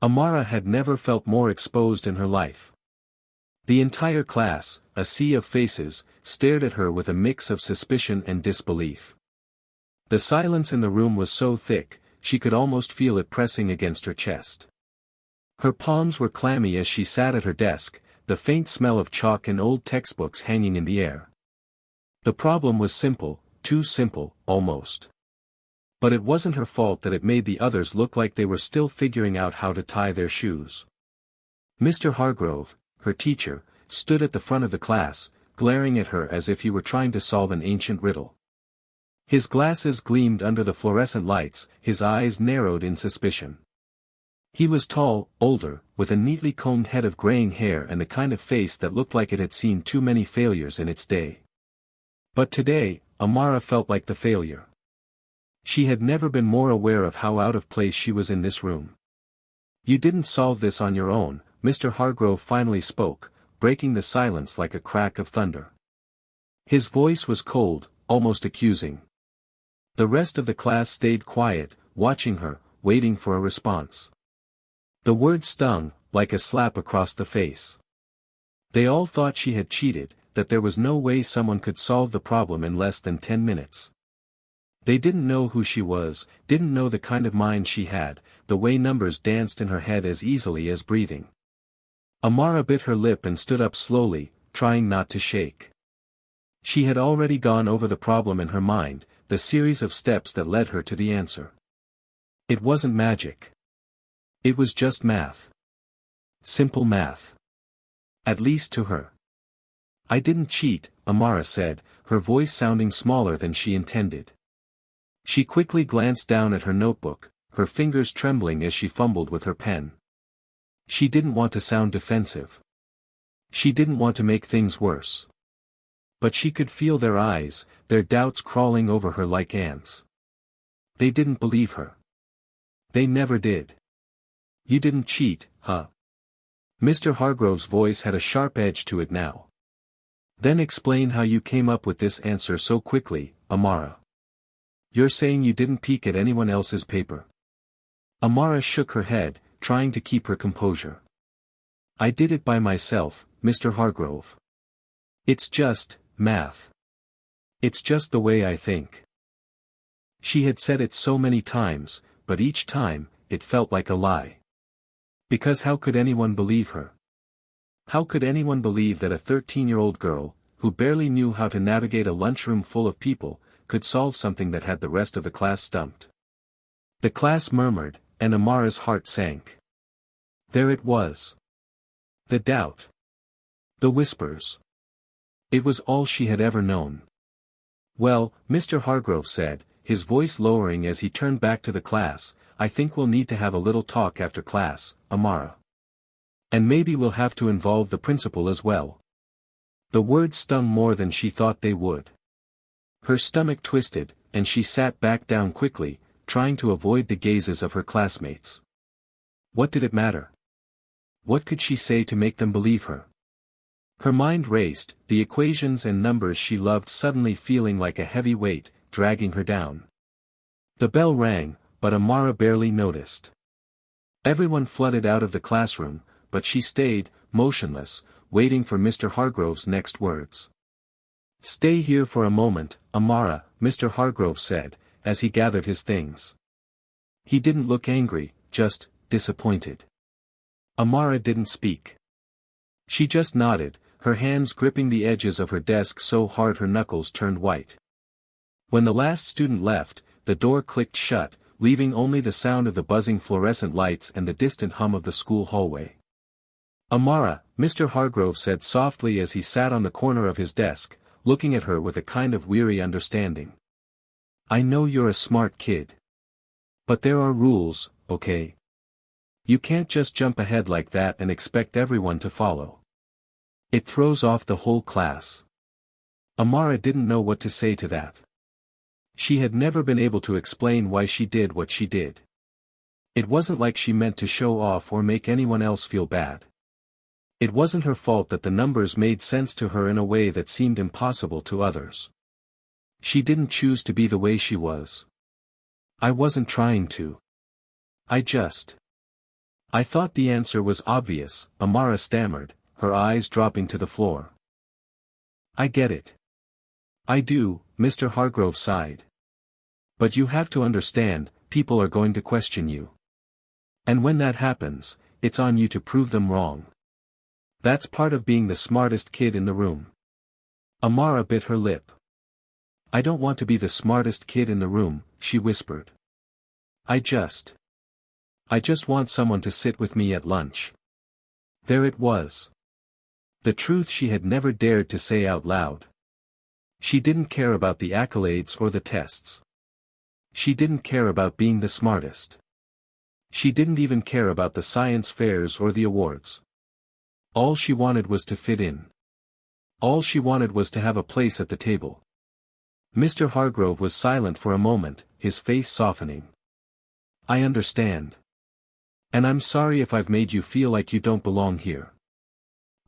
Amara had never felt more exposed in her life. The entire class, a sea of faces, stared at her with a mix of suspicion and disbelief. The silence in the room was so thick, she could almost feel it pressing against her chest. Her palms were clammy as she sat at her desk, the faint smell of chalk and old textbooks hanging in the air. The problem was simple, too simple, almost. But it wasn't her fault that it made the others look like they were still figuring out how to tie their shoes. Mr. Hargrove, her teacher, stood at the front of the class, glaring at her as if he were trying to solve an ancient riddle. His glasses gleamed under the fluorescent lights, his eyes narrowed in suspicion. He was tall, older, with a neatly combed head of graying hair and the kind of face that looked like it had seen too many failures in its day. But today, Amara felt like the failure. She had never been more aware of how out of place she was in this room. "You didn't solve this on your own," Mr. Hargrove finally spoke, breaking the silence like a crack of thunder. His voice was cold, almost accusing. The rest of the class stayed quiet, watching her, waiting for a response. The word stung, like a slap across the face. They all thought she had cheated, that there was no way someone could solve the problem in less than 10 minutes. They didn't know who she was, didn't know the kind of mind she had, the way numbers danced in her head as easily as breathing. Amara bit her lip and stood up slowly, trying not to shake. She had already gone over the problem in her mind, the series of steps that led her to the answer. It wasn't magic. It was just math. Simple math. At least to her. "I didn't cheat," Amara said, her voice sounding smaller than she intended. She quickly glanced down at her notebook, her fingers trembling as she fumbled with her pen. She didn't want to sound defensive. She didn't want to make things worse. But she could feel their eyes, their doubts crawling over her like ants. They didn't believe her. They never did. "You didn't cheat, huh?" Mr. Hargrove's voice had a sharp edge to it now. "Then explain how you came up with this answer so quickly, Amara. You're saying you didn't peek at anyone else's paper?" Amara shook her head, trying to keep her composure. "I did it by myself, Mr. Hargrove. It's just math. It's just the way I think." She had said it so many times, but each time, it felt like a lie. Because how could anyone believe her? How could anyone believe that a 13-year-old girl, who barely knew how to navigate a lunchroom full of people, could solve something that had the rest of the class stumped? The class murmured, and Amara's heart sank. There it was. The doubt. The whispers. It was all she had ever known. "Well," Mr. Hargrove said, his voice lowering as he turned back to the class, "I think we'll need to have a little talk after class, Amara. And maybe we'll have to involve the principal as well." The words stung more than she thought they would. Her stomach twisted, and she sat back down quickly, trying to avoid the gazes of her classmates. What did it matter? What could she say to make them believe her? Her mind raced, the equations and numbers she loved suddenly feeling like a heavy weight, dragging her down. The bell rang, but Amara barely noticed. Everyone flooded out of the classroom, but she stayed, motionless, waiting for Mr. Hargrove's next words. "Stay here for a moment, Amara," Mr. Hargrove said, as he gathered his things. He didn't look angry, just disappointed. Amara didn't speak. She just nodded, her hands gripping the edges of her desk so hard her knuckles turned white. When the last student left, the door clicked shut, leaving only the sound of the buzzing fluorescent lights and the distant hum of the school hallway. "Amara," Mr. Hargrove said softly as he sat on the corner of his desk, looking at her with a kind of weary understanding. "I know you're a smart kid. But there are rules, okay? You can't just jump ahead like that and expect everyone to follow. It throws off the whole class." Amara didn't know what to say to that. She had never been able to explain why she did what she did. It wasn't like she meant to show off or make anyone else feel bad. It wasn't her fault that the numbers made sense to her in a way that seemed impossible to others. She didn't choose to be the way she was. "I wasn't trying to. I I thought the answer was obvious, Amara stammered, her eyes dropping to the floor. I get it. I do, Mr. Hargrove sighed. But you have to understand, people are going to question you. And when that happens, it's on you to prove them wrong. That's part of being the smartest kid in the room. Amara bit her lip. I don't want to be the smartest kid in the room, she whispered. I just want someone to sit with me at lunch. There it was. The truth she had never dared to say out loud. She didn't care about the accolades or the tests. She didn't care about being the smartest. She didn't even care about the science fairs or the awards. All she wanted was to fit in. All she wanted was to have a place at the table. Mr. Hargrove was silent for a moment, his face softening. I understand. And I'm sorry if I've made you feel like you don't belong here.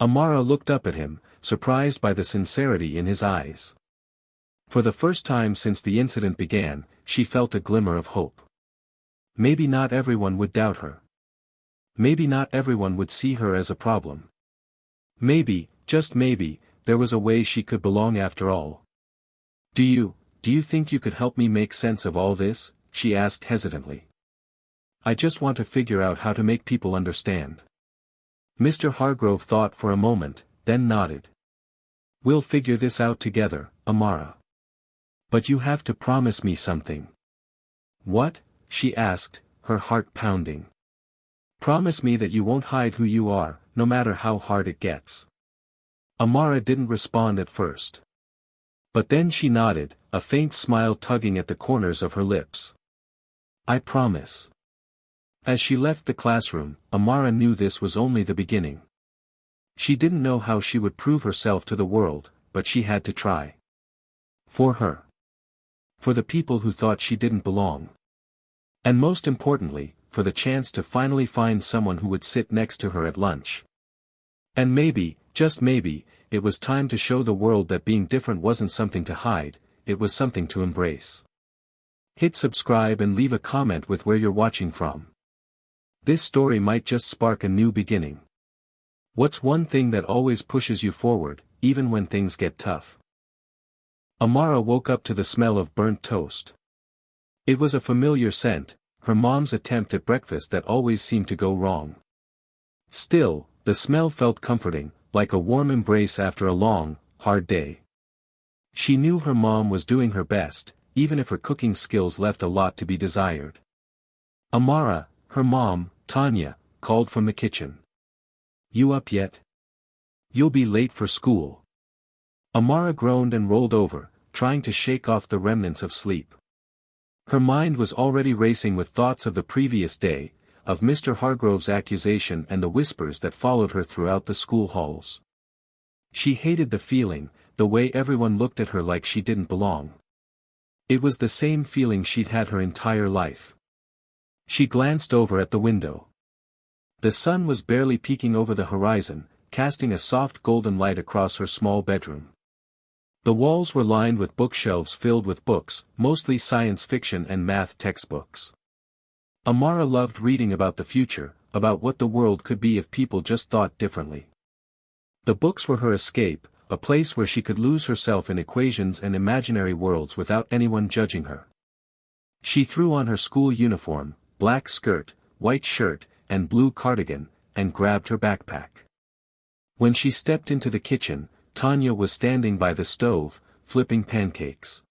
Amara looked up at him, surprised by the sincerity in his eyes. For the first time since the incident began, she felt a glimmer of hope. Maybe not everyone would doubt her. Maybe not everyone would see her as a problem. Maybe, just maybe, there was a way she could belong after all. Do you think you could help me make sense of all this? She asked hesitantly. I just want to figure out how to make people understand. Mr. Hargrove thought for a moment, then nodded. We'll figure this out together, Amara. But you have to promise me something. What? She asked, her heart pounding. Promise me that you won't hide who you are, no matter how hard it gets. Amara didn't respond at first. But then she nodded, a faint smile tugging at the corners of her lips. I promise. As she left the classroom, Amara knew this was only the beginning. She didn't know how she would prove herself to the world, but she had to try. For her. For the people who thought she didn't belong. And most importantly, for the chance to finally find someone who would sit next to her at lunch. And maybe, just maybe, it was time to show the world that being different wasn't something to hide, it was something to embrace. Hit subscribe and leave a comment with where you're watching from. This story might just spark a new beginning. What's one thing that always pushes you forward, even when things get tough? Amara woke up to the smell of burnt toast. It was a familiar scent, her mom's attempt at breakfast that always seemed to go wrong. Still, the smell felt comforting, like a warm embrace after a long, hard day. She knew her mom was doing her best, even if her cooking skills left a lot to be desired. Amara, her mom, Tanya, called from the kitchen. You up yet? You'll be late for school. Amara groaned and rolled over, trying to shake off the remnants of sleep. Her mind was already racing with thoughts of the previous day, of Mr. Hargrove's accusation and the whispers that followed her throughout the school halls. She hated the feeling, the way everyone looked at her like she didn't belong. It was the same feeling she'd had her entire life. She glanced over at the window. The sun was barely peeking over the horizon, casting a soft golden light across her small bedroom. The walls were lined with bookshelves filled with books, mostly science fiction and math textbooks. Amara loved reading about the future, about what the world could be if people just thought differently. The books were her escape, a place where she could lose herself in equations and imaginary worlds without anyone judging her. She threw on her school uniform, black skirt, white shirt, and blue cardigan, and grabbed her backpack. When she stepped into the kitchen, Tanya was standing by the stove, flipping pancakes.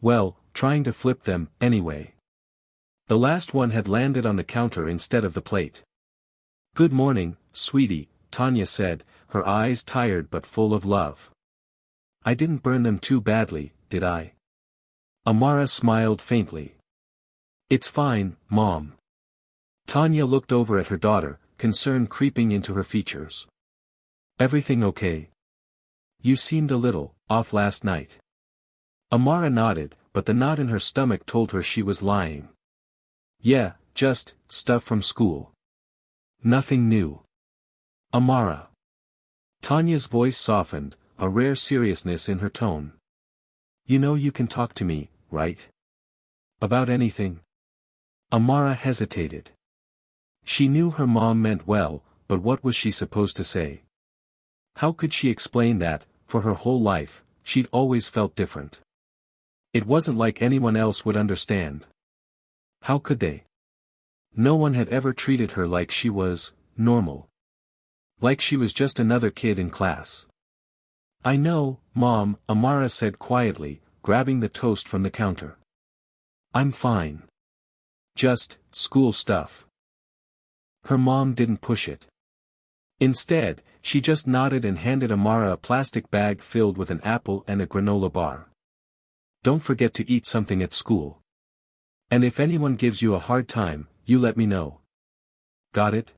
Well, trying to flip them, anyway. The last one had landed on the counter instead of the plate. Good morning, sweetie, Tanya said, her eyes tired but full of love. I didn't burn them too badly, did I? Amara smiled faintly. It's fine, Mom. Tanya looked over at her daughter, concern creeping into her features. Everything okay? You seemed a little off last night. Amara nodded, but the knot in her stomach told her she was lying. Yeah, just stuff from school. Nothing new. Amara. Tanya's voice softened, a rare seriousness in her tone. You know you can talk to me, right? About anything? Amara hesitated. She knew her mom meant well, but what was she supposed to say? How could she explain that, for her whole life, she'd always felt different? It wasn't like anyone else would understand. How could they? No one had ever treated her like she was normal. Like she was just another kid in class. "I know, Mom," Amara said quietly, grabbing the toast from the counter. "I'm fine. Just, school stuff." Her mom didn't push it. Instead, she just nodded and handed Amara a plastic bag filled with an apple and a granola bar. "Don't forget to eat something at school. And if anyone gives you a hard time, you let me know. Got it?"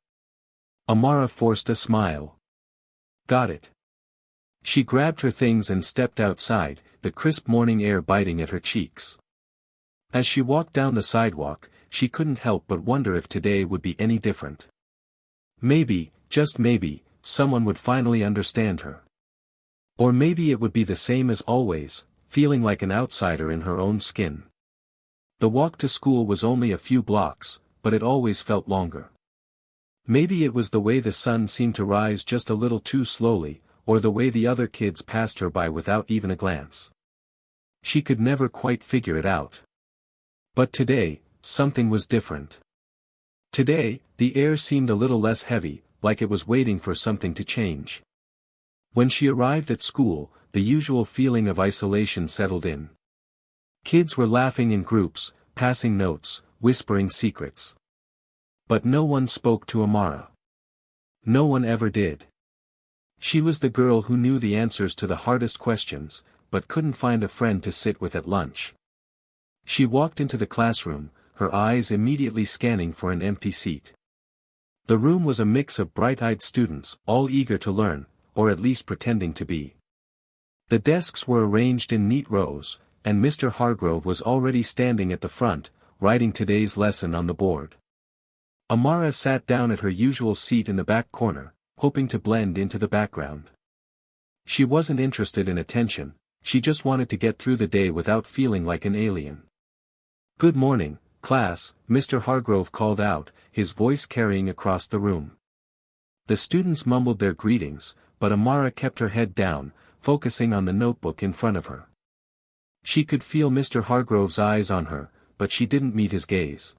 Amara forced a smile. "Got it." She grabbed her things and stepped outside, the crisp morning air biting at her cheeks. As she walked down the sidewalk, she couldn't help but wonder if today would be any different. Maybe, just maybe, someone would finally understand her. Or maybe it would be the same as always, feeling like an outsider in her own skin. The walk to school was only a few blocks, but it always felt longer. Maybe it was the way the sun seemed to rise just a little too slowly, or the way the other kids passed her by without even a glance. She could never quite figure it out. But today, something was different. Today, the air seemed a little less heavy, like it was waiting for something to change. When she arrived at school, the usual feeling of isolation settled in. Kids were laughing in groups, passing notes, whispering secrets. But no one spoke to Amara. No one ever did. She was the girl who knew the answers to the hardest questions, but couldn't find a friend to sit with at lunch. She walked into the classroom, her eyes immediately scanning for an empty seat. The room was a mix of bright-eyed students, all eager to learn, or at least pretending to be. The desks were arranged in neat rows, and Mr. Hargrove was already standing at the front, writing today's lesson on the board. Amara sat down at her usual seat in the back corner, hoping to blend into the background. She wasn't interested in attention, she just wanted to get through the day without feeling like an alien. "Good morning, class," Mr. Hargrove called out, his voice carrying across the room. The students mumbled their greetings, but Amara kept her head down, focusing on the notebook in front of her. She could feel Mr. Hargrove's eyes on her, but she didn't meet his gaze.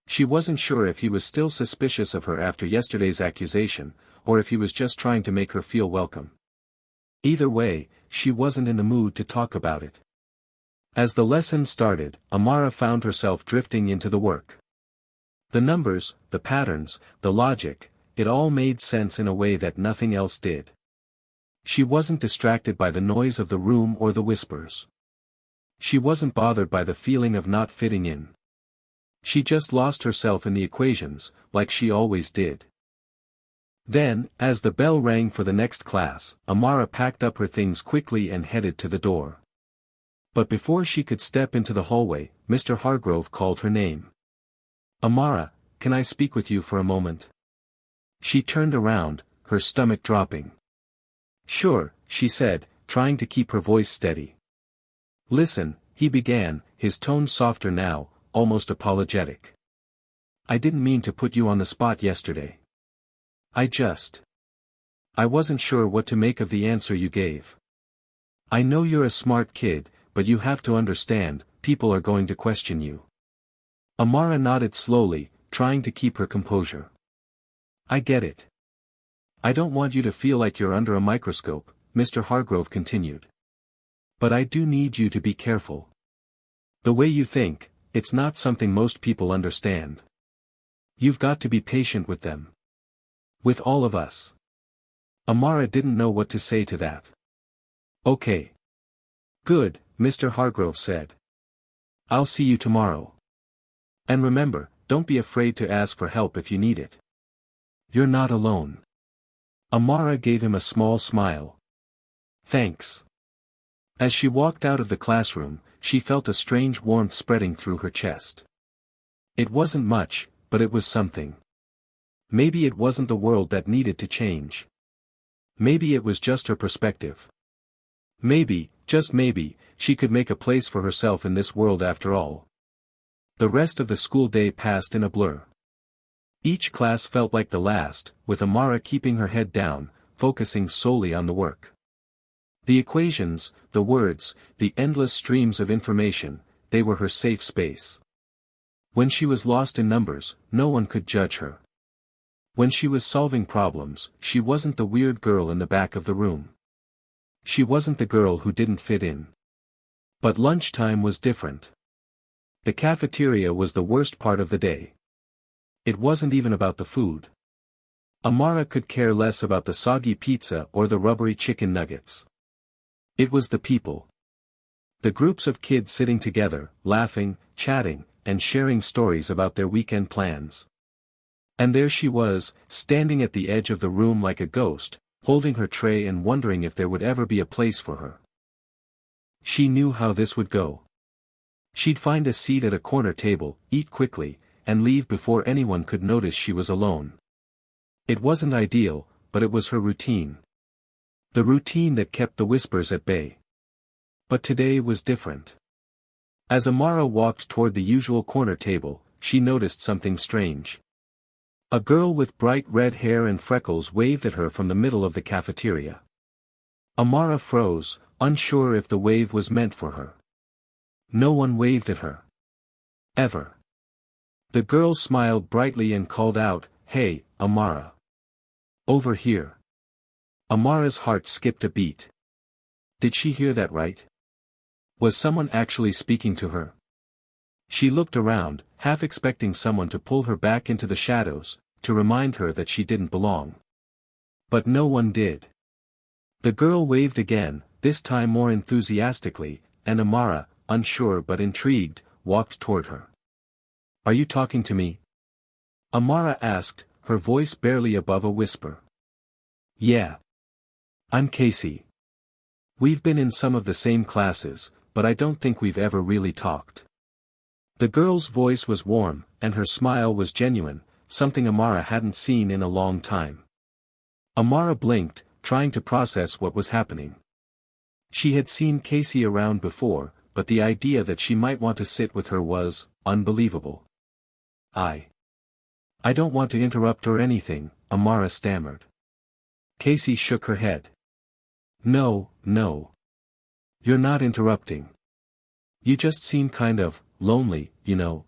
She wasn't sure if he was still suspicious of her after yesterday's accusation, or if he was just trying to make her feel welcome. Either way, she wasn't in the mood to talk about it. As the lesson started, Amara found herself drifting into the work. The numbers, the patterns, the logic, it all made sense in a way that nothing else did. She wasn't distracted by the noise of the room or the whispers. She wasn't bothered by the feeling of not fitting in. She just lost herself in the equations, like she always did. Then, as the bell rang for the next class, Amara packed up her things quickly and headed to the door. But before she could step into the hallway, Mr. Hargrove called her name. "Amara, can I speak with you for a moment?" She turned around, her stomach dropping. "Sure," she said, trying to keep her voice steady. "Listen," he began, his tone softer now, almost apologetic. "I didn't mean to put you on the spot yesterday. I wasn't sure what to make of the answer you gave. I know you're a smart kid, but you have to understand, people are going to question you." Amara nodded slowly, trying to keep her composure. "I get it. I don't want you to feel like you're under a microscope," Mr. Hargrove continued. "But I do need you to be careful. The way you think, it's not something most people understand. You've got to be patient with them. With all of us." Amara didn't know what to say to that. "Okay. Good," Mr. Hargrove said. "I'll see you tomorrow. And remember, don't be afraid to ask for help if you need it. You're not alone." Amara gave him a small smile. "Thanks." As she walked out of the classroom, she felt a strange warmth spreading through her chest. It wasn't much, but it was something. Maybe it wasn't the world that needed to change. Maybe it was just her perspective. Maybe, just maybe, she could make a place for herself in this world after all. The rest of the school day passed in a blur. Each class felt like the last, with Amara keeping her head down, focusing solely on the work. The equations, the words, the endless streams of information, they were her safe space. When she was lost in numbers, no one could judge her. When she was solving problems, she wasn't the weird girl in the back of the room. She wasn't the girl who didn't fit in. But lunchtime was different. The cafeteria was the worst part of the day. It wasn't even about the food. Amara could care less about the soggy pizza or the rubbery chicken nuggets. It was the people. The groups of kids sitting together, laughing, chatting, and sharing stories about their weekend plans. And there she was, standing at the edge of the room like a ghost, holding her tray and wondering if there would ever be a place for her. She knew how this would go. She'd find a seat at a corner table, eat quickly, and leave before anyone could notice she was alone. It wasn't ideal, but it was her routine. The routine that kept the whispers at bay. But today was different. As Amara walked toward the usual corner table, she noticed something strange. A girl with bright red hair and freckles waved at her from the middle of the cafeteria. Amara froze, unsure if the wave was meant for her. No one waved at her. Ever. The girl smiled brightly and called out, "Hey, Amara. Over here." Amara's heart skipped a beat. Did she hear that right? Was someone actually speaking to her? She looked around, half expecting someone to pull her back into the shadows, to remind her that she didn't belong. But no one did. The girl waved again, this time more enthusiastically, and Amara, unsure but intrigued, walked toward her. "Are you talking to me?" Amara asked, her voice barely above a whisper. "Yeah. I'm Casey. We've been in some of the same classes, but I don't think we've ever really talked." The girl's voice was warm, and her smile was genuine, something Amara hadn't seen in a long time. Amara blinked, trying to process what was happening. She had seen Casey around before, but the idea that she might want to sit with her was unbelievable. I don't want to interrupt or anything," Amara stammered. Casey shook her head. No. You're not interrupting. You just seem kind of lonely, you know.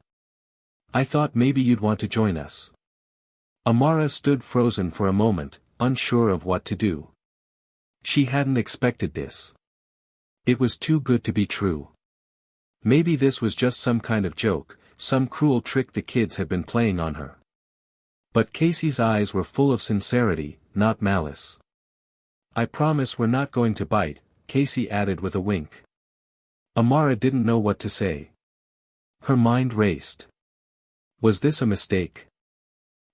I thought maybe you'd want to join us." Amara stood frozen for a moment, unsure of what to do. She hadn't expected this. It was too good to be true. Maybe this was just some kind of joke, some cruel trick the kids had been playing on her. But Casey's eyes were full of sincerity, not malice. "I promise we're not going to bite," Casey added with a wink. Amara didn't know what to say. Her mind raced. Was this a mistake?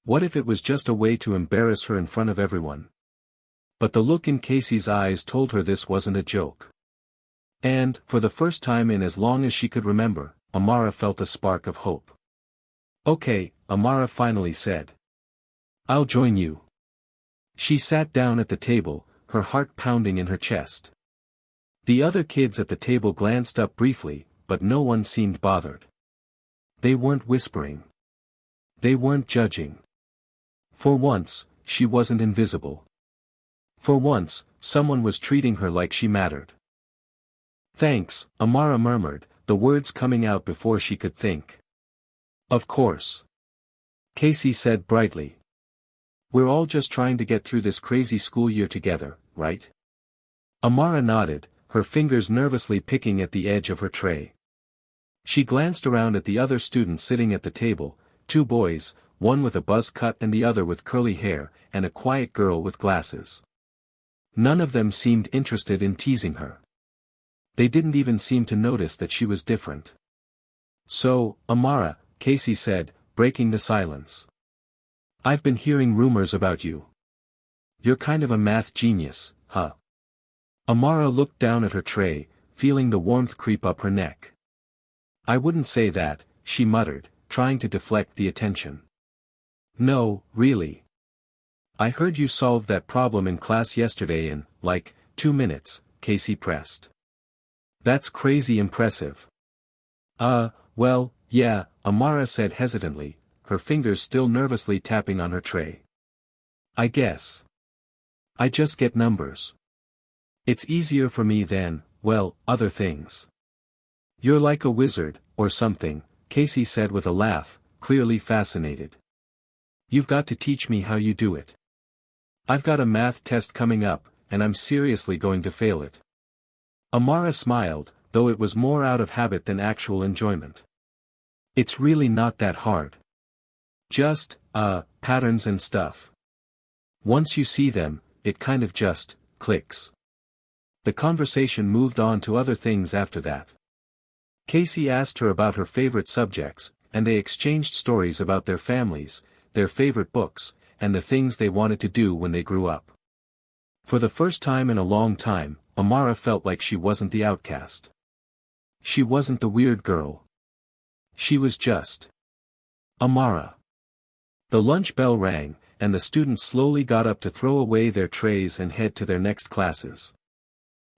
What if it was just a way to embarrass her in front of everyone? But the look in Casey's eyes told her this wasn't a joke. And, for the first time in as long as she could remember, Amara felt a spark of hope. "Okay," Amara finally said. "I'll join you." She sat down at the table, her heart pounding in her chest. The other kids at the table glanced up briefly, but no one seemed bothered. They weren't whispering. They weren't judging. For once, she wasn't invisible. For once, someone was treating her like she mattered. "Thanks," Amara murmured, the words coming out before she could think. "Of course," Casey said brightly. "We're all just trying to get through this crazy school year together, right?" Amara nodded, her fingers nervously picking at the edge of her tray. She glanced around at the other students sitting at the table, two boys, one with a buzz cut and the other with curly hair, and a quiet girl with glasses. None of them seemed interested in teasing her. They didn't even seem to notice that she was different. "So, Amara," Casey said, breaking the silence. "I've been hearing rumors about you. You're kind of a math genius, huh?" Amara looked down at her tray, feeling the warmth creep up her neck. "I wouldn't say that," she muttered, trying to deflect the attention. "No, really. I heard you solved that problem in class yesterday in, 2 minutes, Casey pressed. "That's crazy impressive." Well, yeah," Amara said hesitantly, her fingers still nervously tapping on her tray. I guess I just get numbers. It's easier for me than, well, other things. You're like a wizard, or something, Casey said with a laugh, clearly fascinated. You've got to teach me how you do it. I've got a math test coming up, and I'm seriously going to fail it. Amara smiled, though it was more out of habit than actual enjoyment. It's really not that hard. Just, patterns and stuff. Once you see them, it kind of just clicks. The conversation moved on to other things after that. Casey asked her about her favorite subjects, and they exchanged stories about their families, their favorite books, and the things they wanted to do when they grew up. For the first time in a long time, Amara felt like she wasn't the outcast. She wasn't the weird girl. She was just Amara. The lunch bell rang, and the students slowly got up to throw away their trays and head to their next classes.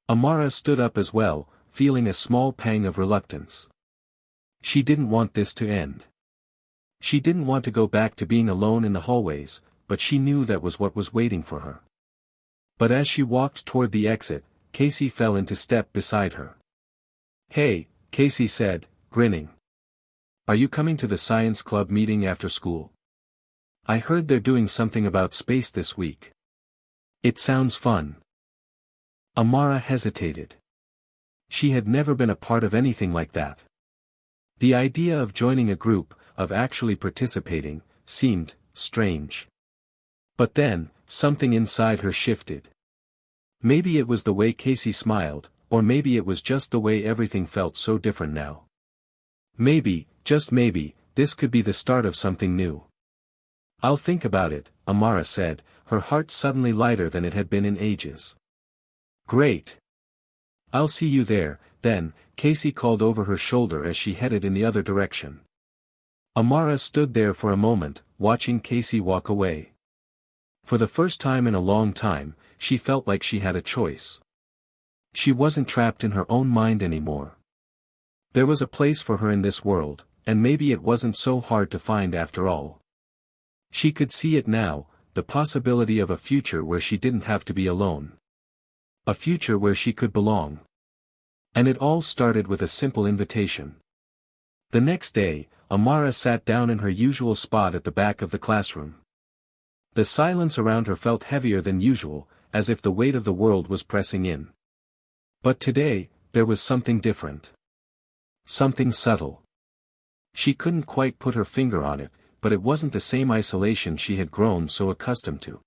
Amara stood up as well, feeling a small pang of reluctance. She didn't want this to end. She didn't want to go back to being alone in the hallways, but she knew that was what was waiting for her. But as she walked toward the exit, Casey fell into step beside her. Hey, Casey said, grinning. Are you coming to the science club meeting after school? I heard they're doing something about space this week. It sounds fun. Amara hesitated. She had never been a part of anything like that. The idea of joining a group, of actually participating, seemed strange. But then, something inside her shifted. Maybe it was the way Casey smiled, or maybe it was just the way everything felt so different now. Maybe, just maybe, this could be the start of something new. I'll think about it, Amara said, her heart suddenly lighter than it had been in ages. Great. I'll see you there, then, Casey called over her shoulder as she headed in the other direction. Amara stood there for a moment, watching Casey walk away. For the first time in a long time, she felt like she had a choice. She wasn't trapped in her own mind anymore. There was a place for her in this world, and maybe it wasn't so hard to find after all. She could see it now, the possibility of a future where she didn't have to be alone. A future where she could belong. And it all started with a simple invitation. The next day, Amara sat down in her usual spot at the back of the classroom. The silence around her felt heavier than usual, as if the weight of the world was pressing in. But today, there was something different. Something subtle. She couldn't quite put her finger on it, but it wasn't the same isolation she had grown so accustomed to.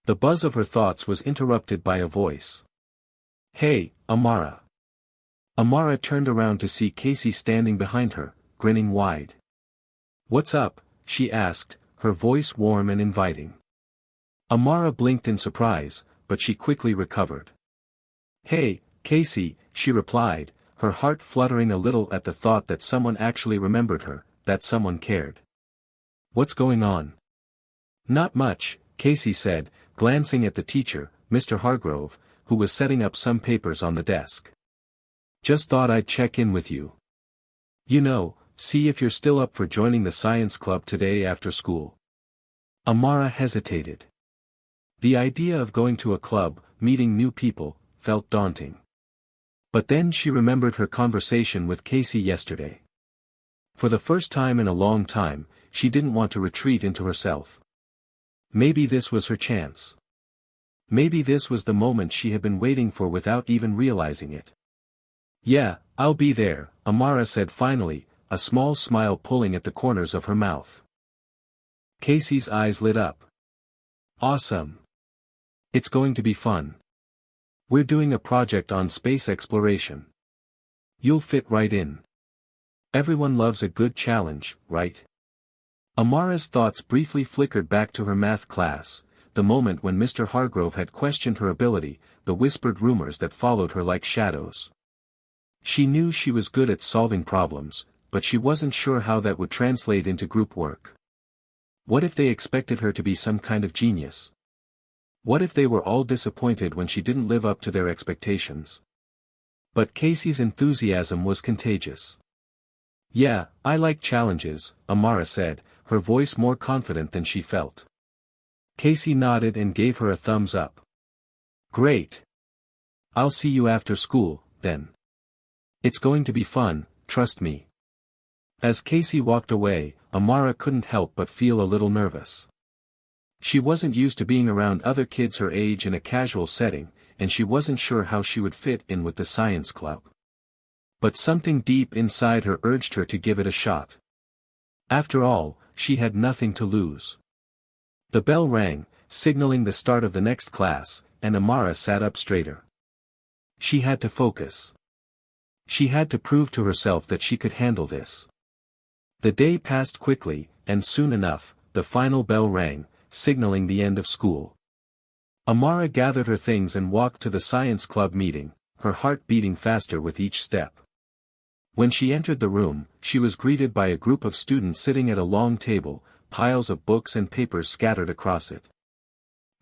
The buzz of her thoughts was interrupted by a voice. Hey, Amara. Amara turned around to see Casey standing behind her, grinning wide. What's up? She asked, her voice warm and inviting. Amara blinked in surprise, but she quickly recovered. Hey, Casey, she replied, her heart fluttering a little at the thought that someone actually remembered her, that someone cared. What's going on? Not much, Casey said, glancing at the teacher, Mr. Hargrove, who was setting up some papers on the desk. Just thought I'd check in with you. You know, see if you're still up for joining the science club today after school. Amara hesitated. The idea of going to a club, meeting new people, felt daunting. But then she remembered her conversation with Casey yesterday. For the first time in a long time, she didn't want to retreat into herself. Maybe this was her chance. Maybe this was the moment she had been waiting for without even realizing it. Yeah, I'll be there, Amara said finally, a small smile pulling at the corners of her mouth. Casey's eyes lit up. Awesome. It's going to be fun. We're doing a project on space exploration. You'll fit right in. Everyone loves a good challenge, right? Amara's thoughts briefly flickered back to her math class, the moment when Mr. Hargrove had questioned her ability, the whispered rumors that followed her like shadows. She knew she was good at solving problems, but she wasn't sure how that would translate into group work. What if they expected her to be some kind of genius? What if they were all disappointed when she didn't live up to their expectations? But Casey's enthusiasm was contagious. Yeah, I like challenges, Amara said, her voice more confident than she felt. Casey nodded and gave her a thumbs up. Great. I'll see you after school, then. It's going to be fun, trust me. As Casey walked away, Amara couldn't help but feel a little nervous. She wasn't used to being around other kids her age in a casual setting, and she wasn't sure how she would fit in with the science club. But something deep inside her urged her to give it a shot. After all, she had nothing to lose. The bell rang, signaling the start of the next class, and Amara sat up straighter. She had to focus. She had to prove to herself that she could handle this. The day passed quickly, and soon enough, the final bell rang, signaling the end of school. Amara gathered her things and walked to the science club meeting, her heart beating faster with each step. When she entered the room, she was greeted by a group of students sitting at a long table, piles of books and papers scattered across it.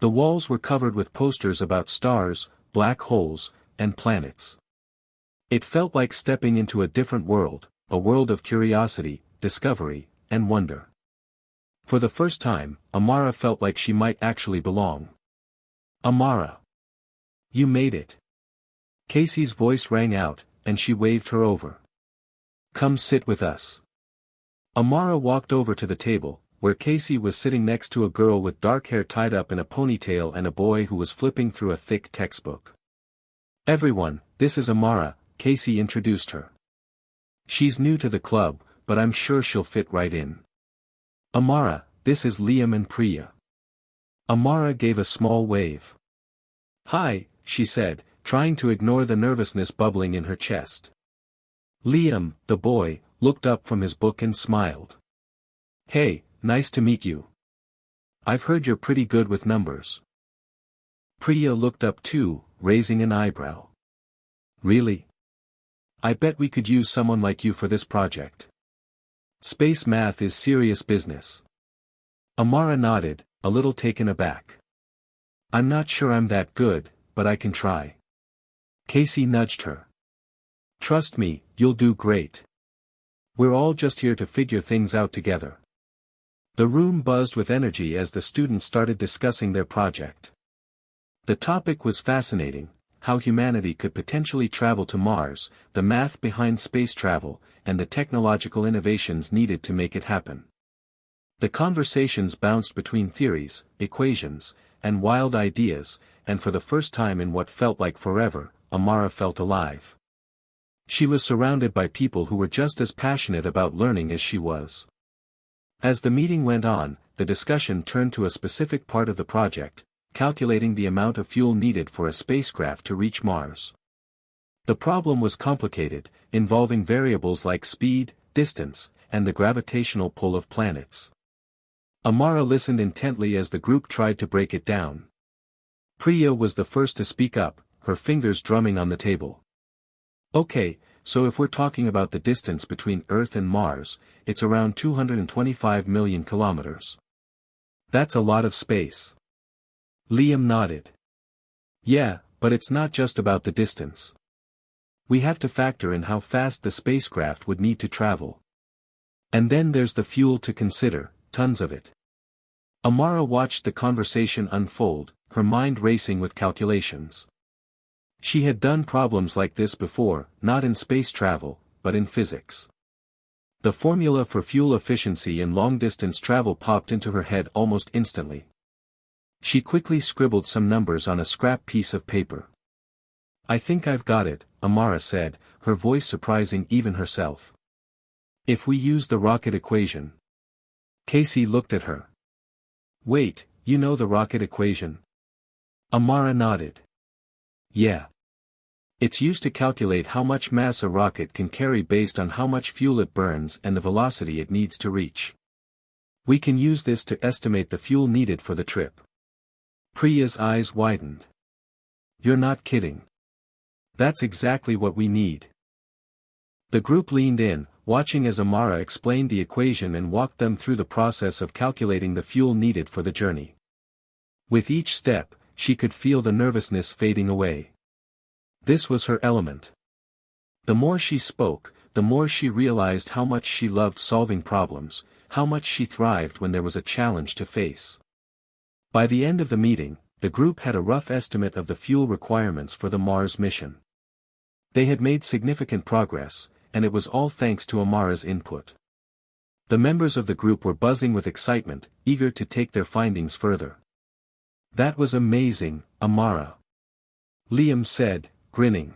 The walls were covered with posters about stars, black holes, and planets. It felt like stepping into a different world, a world of curiosity, discovery, and wonder. For the first time, Amara felt like she might actually belong. Amara. You made it. Casey's voice rang out, and she waved her over. Come sit with us. Amara walked over to the table, where Casey was sitting next to a girl with dark hair tied up in a ponytail and a boy who was flipping through a thick textbook. Everyone, this is Amara, Casey introduced her. She's new to the club, but I'm sure she'll fit right in. Amara, this is Liam and Priya. Amara gave a small wave. Hi, she said, trying to ignore the nervousness bubbling in her chest. Liam, the boy, looked up from his book and smiled. Hey, nice to meet you. I've heard you're pretty good with numbers. Priya looked up too, raising an eyebrow. Really? I bet we could use someone like you for this project. Space math is serious business. Amara nodded, a little taken aback. I'm not sure I'm that good, but I can try. Casey nudged her. Trust me, you'll do great. We're all just here to figure things out together. The room buzzed with energy as the students started discussing their project. The topic was fascinating: how humanity could potentially travel to Mars, the math behind space travel, and the technological innovations needed to make it happen. The conversations bounced between theories, equations, and wild ideas, and for the first time in what felt like forever, Amara felt alive. She was surrounded by people who were just as passionate about learning as she was. As the meeting went on, the discussion turned to a specific part of the project: calculating the amount of fuel needed for a spacecraft to reach Mars. The problem was complicated, involving variables like speed, distance, and the gravitational pull of planets. Amara listened intently as the group tried to break it down. Priya was the first to speak up, her fingers drumming on the table. Okay, so if we're talking about the distance between Earth and Mars, it's around 225 million kilometers. That's a lot of space. Liam nodded. Yeah, but it's not just about the distance. We have to factor in how fast the spacecraft would need to travel. And then there's the fuel to consider, tons of it. Amara watched the conversation unfold, her mind racing with calculations. She had done problems like this before, not in space travel, but in physics. The formula for fuel efficiency in long-distance travel popped into her head almost instantly. She quickly scribbled some numbers on a scrap piece of paper. I think I've got it, Amara said, her voice surprising even herself. If we use the rocket equation. Casey looked at her. Wait, you know the rocket equation? Amara nodded. Yeah. It's used to calculate how much mass a rocket can carry based on how much fuel it burns and the velocity it needs to reach. We can use this to estimate the fuel needed for the trip. Priya's eyes widened. You're not kidding. That's exactly what we need. The group leaned in, watching as Amara explained the equation and walked them through the process of calculating the fuel needed for the journey. With each step, she could feel the nervousness fading away. This was her element. The more she spoke, the more she realized how much she loved solving problems, how much she thrived when there was a challenge to face. By the end of the meeting, the group had a rough estimate of the fuel requirements for the Mars mission. They had made significant progress, and it was all thanks to Amara's input. The members of the group were buzzing with excitement, eager to take their findings further. "That was amazing, Amara," Liam said, grinning.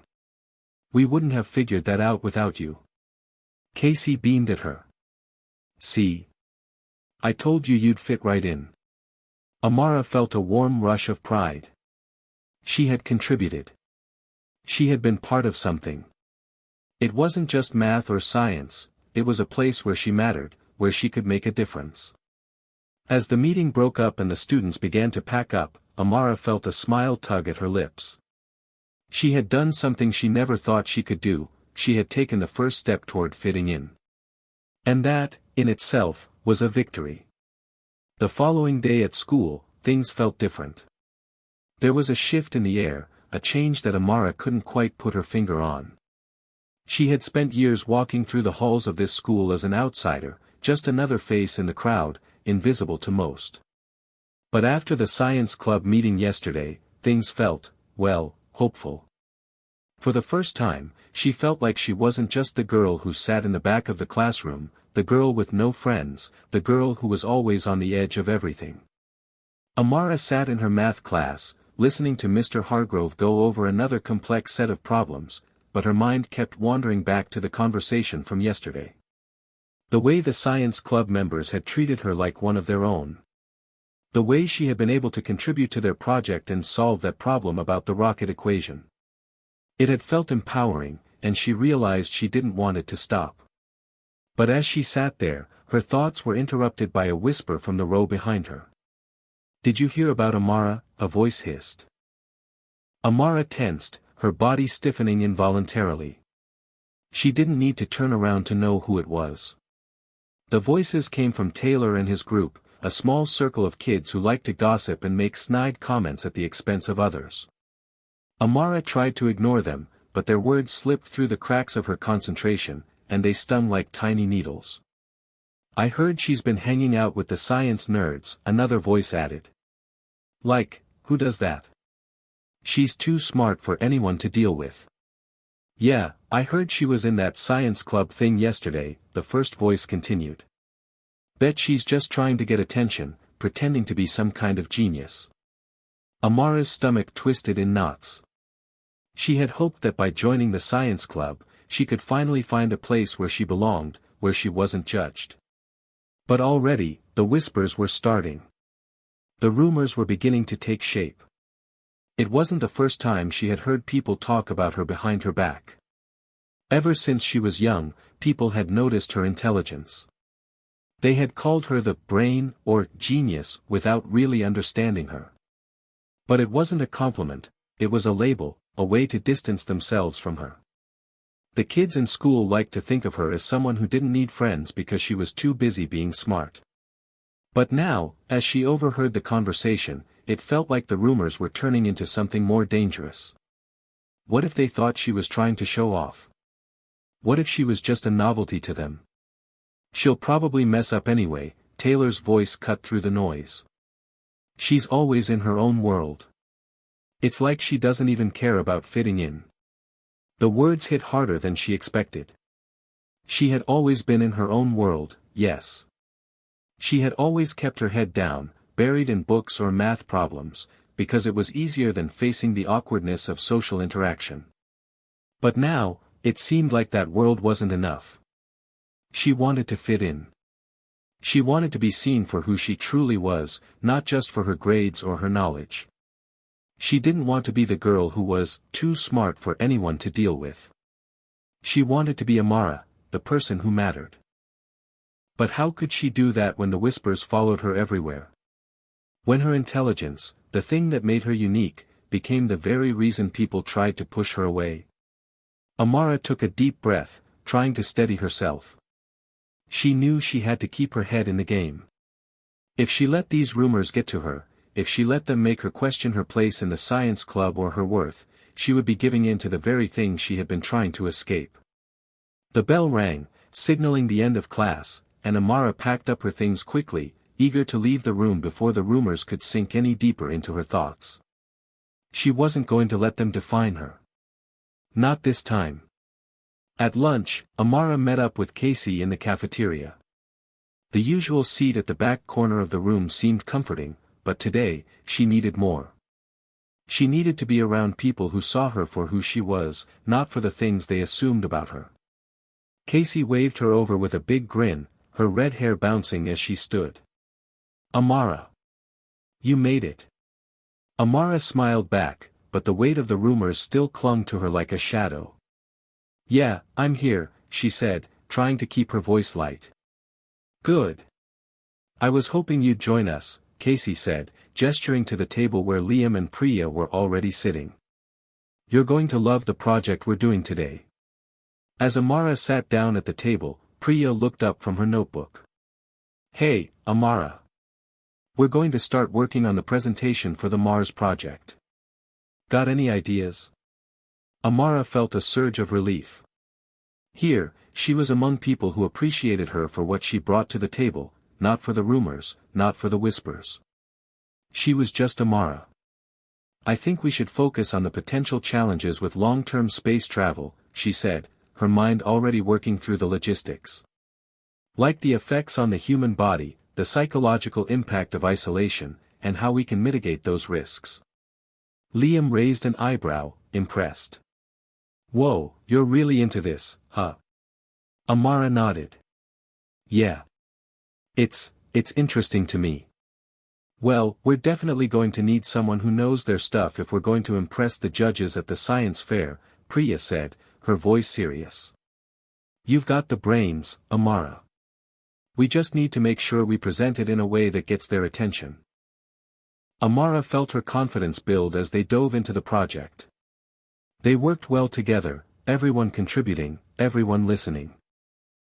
"We wouldn't have figured that out without you." Casey beamed at her. "See? I told you you'd fit right in." Amara felt a warm rush of pride. She had contributed. She had been part of something. It wasn't just math or science, it was a place where she mattered, where she could make a difference. As the meeting broke up and the students began to pack up, Amara felt a smile tug at her lips. She had done something she never thought she could do, she had taken the first step toward fitting in. And that, in itself, was a victory. The following day at school, things felt different. There was a shift in the air, a change that Amara couldn't quite put her finger on. She had spent years walking through the halls of this school as an outsider, just another face in the crowd, invisible to most. But after the science club meeting yesterday, things felt, well, hopeful. For the first time, she felt like she wasn't just the girl who sat in the back of the classroom, the girl with no friends, the girl who was always on the edge of everything. Amara sat in her math class, listening to Mr. Hargrove go over another complex set of problems, but her mind kept wandering back to the conversation from yesterday. The way the science club members had treated her like one of their own. The way she had been able to contribute to their project and solve that problem about the rocket equation. It had felt empowering, and she realized she didn't want it to stop. But as she sat there, her thoughts were interrupted by a whisper from the row behind her. "Did you hear about Amara?" a voice hissed. Amara tensed, her body stiffening involuntarily. She didn't need to turn around to know who it was. The voices came from Taylor and his group, a small circle of kids who liked to gossip and make snide comments at the expense of others. Amara tried to ignore them, but their words slipped through the cracks of her concentration, and they stung like tiny needles. "I heard she's been hanging out with the science nerds," another voice added. "Like, who does that? She's too smart for anyone to deal with." "Yeah, I heard she was in that science club thing yesterday," the first voice continued. "Bet she's just trying to get attention, pretending to be some kind of genius." Amara's stomach twisted in knots. She had hoped that by joining the science club, she could finally find a place where she belonged, where she wasn't judged. But already, the whispers were starting. The rumors were beginning to take shape. It wasn't the first time she had heard people talk about her behind her back. Ever since she was young, people had noticed her intelligence. They had called her the brain or genius without really understanding her. But it wasn't a compliment, it was a label, a way to distance themselves from her. The kids in school liked to think of her as someone who didn't need friends because she was too busy being smart. But now, as she overheard the conversation, it felt like the rumors were turning into something more dangerous. What if they thought she was trying to show off? What if she was just a novelty to them? "She'll probably mess up anyway," Taylor's voice cut through the noise. "She's always in her own world. It's like she doesn't even care about fitting in." The words hit harder than she expected. She had always been in her own world, yes. She had always kept her head down, buried in books or math problems, because it was easier than facing the awkwardness of social interaction. But now, it seemed like that world wasn't enough. She wanted to fit in. She wanted to be seen for who she truly was, not just for her grades or her knowledge. She didn't want to be the girl who was too smart for anyone to deal with. She wanted to be Amara, the person who mattered. But how could she do that when the whispers followed her everywhere? When her intelligence, the thing that made her unique, became the very reason people tried to push her away? Amara took a deep breath, trying to steady herself. She knew she had to keep her head in the game. If she let these rumors get to her, if she let them make her question her place in the science club or her worth, she would be giving in to the very thing she had been trying to escape. The bell rang, signaling the end of class, and Amara packed up her things quickly, eager to leave the room before the rumors could sink any deeper into her thoughts. She wasn't going to let them define her. Not this time. At lunch, Amara met up with Casey in the cafeteria. The usual seat at the back corner of the room seemed comforting, but today, she needed more. She needed to be around people who saw her for who she was, not for the things they assumed about her. Casey waved her over with a big grin, her red hair bouncing as she stood. "Amara. You made it." Amara smiled back, but the weight of the rumors still clung to her like a shadow. "Yeah, I'm here," she said, trying to keep her voice light. "Good. I was hoping you'd join us," Casey said, gesturing to the table where Liam and Priya were already sitting. "You're going to love the project we're doing today." As Amara sat down at the table, Priya looked up from her notebook. "Hey, Amara. We're going to start working on the presentation for the Mars project. Got any ideas?" Amara felt a surge of relief. Here, she was among people who appreciated her for what she brought to the table, not for the rumors, not for the whispers. She was just Amara. "I think we should focus on the potential challenges with long-term space travel," she said, her mind already working through the logistics. "Like the effects on the human body, the psychological impact of isolation, and how we can mitigate those risks." Liam raised an eyebrow, impressed. "Whoa, you're really into this, huh?" Amara nodded. "Yeah. It's interesting to me." "Well, we're definitely going to need someone who knows their stuff if we're going to impress the judges at the science fair," Priya said, her voice serious. "You've got the brains, Amara. We just need to make sure we present it in a way that gets their attention." Amara felt her confidence build as they dove into the project. They worked well together, everyone contributing, everyone listening.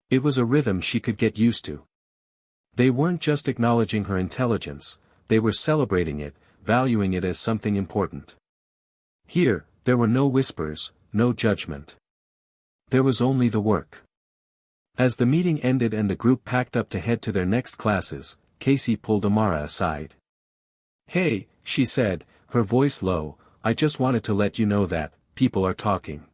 It was a rhythm she could get used to. They weren't just acknowledging her intelligence, they were celebrating it, valuing it as something important. Here, there were no whispers, no judgment. There was only the work. As the meeting ended and the group packed up to head to their next classes, Casey pulled Amara aside. "Hey," she said, her voice low, "I just wanted to let you know that, people are talking.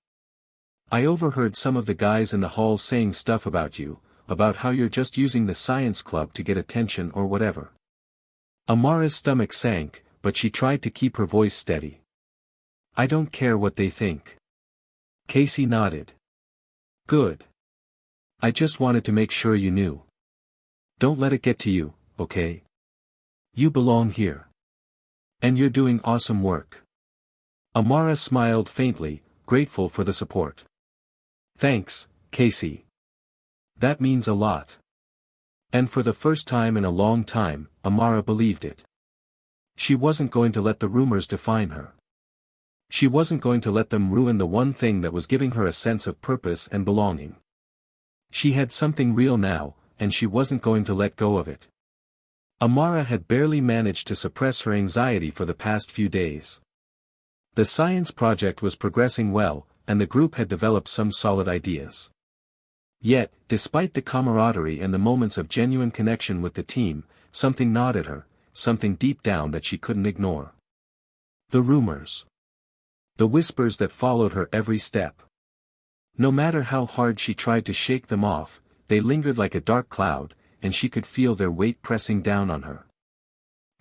I overheard some of the guys in the hall saying stuff about you, about how you're just using the science club to get attention or whatever." Amara's stomach sank, but she tried to keep her voice steady. "I don't care what they think." Casey nodded. "Good. I just wanted to make sure you knew. Don't let it get to you, okay? You belong here. And you're doing awesome work." Amara smiled faintly, grateful for the support. "Thanks, Casey. That means a lot." And for the first time in a long time, Amara believed it. She wasn't going to let the rumors define her. She wasn't going to let them ruin the one thing that was giving her a sense of purpose and belonging. She had something real now, and she wasn't going to let go of it. Amara had barely managed to suppress her anxiety for the past few days. The science project was progressing well, and the group had developed some solid ideas. Yet, despite the camaraderie and the moments of genuine connection with the team, something gnawed at her, something deep down that she couldn't ignore. The rumors. The whispers that followed her every step. No matter how hard she tried to shake them off, they lingered like a dark cloud, and she could feel their weight pressing down on her.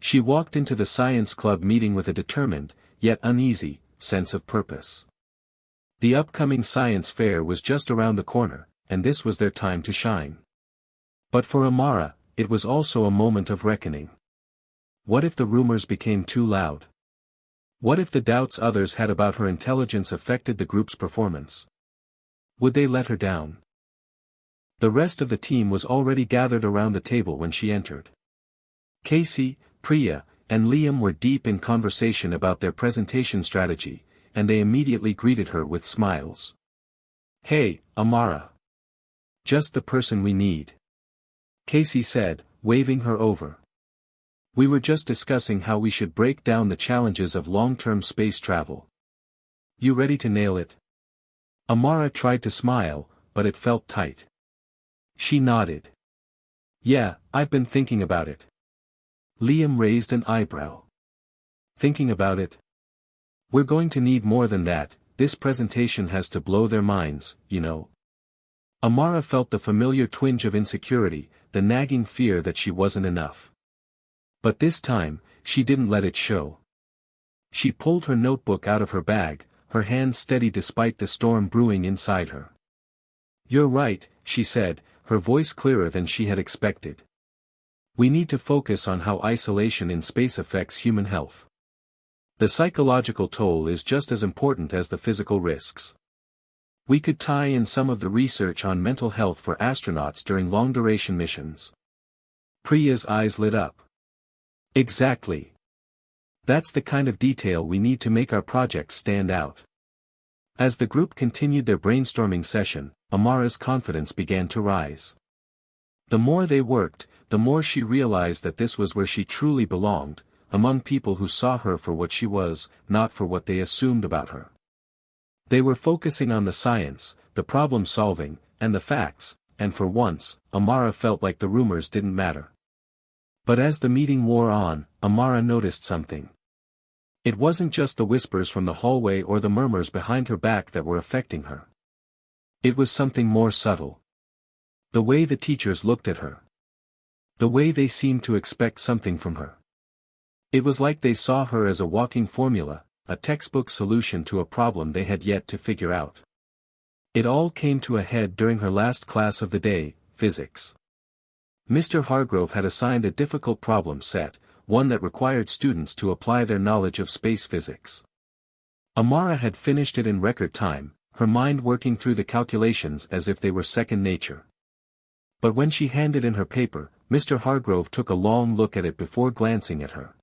She walked into the science club meeting with a determined, yet uneasy, sense of purpose. The upcoming science fair was just around the corner, and this was their time to shine. But for Amara, it was also a moment of reckoning. What if the rumors became too loud? What if the doubts others had about her intelligence affected the group's performance? Would they let her down? The rest of the team was already gathered around the table when she entered. Casey, Priya, and Liam were deep in conversation about their presentation strategy, and they immediately greeted her with smiles. "Hey, Amara. Just the person we need," Casey said, waving her over. "We were just discussing how we should break down the challenges of long-term space travel. You ready to nail it?" Amara tried to smile, but it felt tight. She nodded. Yeah, I've been thinking about it. Liam raised an eyebrow. Thinking about it? We're going to need more than that, this presentation has to blow their minds, you know. Amara felt the familiar twinge of insecurity, the nagging fear that she wasn't enough. But this time, she didn't let it show. She pulled her notebook out of her bag, her hands steady despite the storm brewing inside her. You're right, she said, her voice clearer than she had expected. We need to focus on how isolation in space affects human health. The psychological toll is just as important as the physical risks. We could tie in some of the research on mental health for astronauts during long-duration missions. Priya's eyes lit up. Exactly. That's the kind of detail we need to make our project stand out. As the group continued their brainstorming session, Amara's confidence began to rise. The more they worked, the more she realized that this was where she truly belonged, among people who saw her for what she was, not for what they assumed about her. They were focusing on the science, the problem-solving, and the facts, and for once, Amara felt like the rumors didn't matter. But as the meeting wore on, Amara noticed something. It wasn't just the whispers from the hallway or the murmurs behind her back that were affecting her. It was something more subtle. The way the teachers looked at her. The way they seemed to expect something from her. It was like they saw her as a walking formula, a textbook solution to a problem they had yet to figure out. It all came to a head during her last class of the day, physics. Mr. Hargrove had assigned a difficult problem set, one that required students to apply their knowledge of space physics. Amara had finished it in record time, her mind working through the calculations as if they were second nature. But when she handed in her paper, Mr. Hargrove took a long look at it before glancing at her.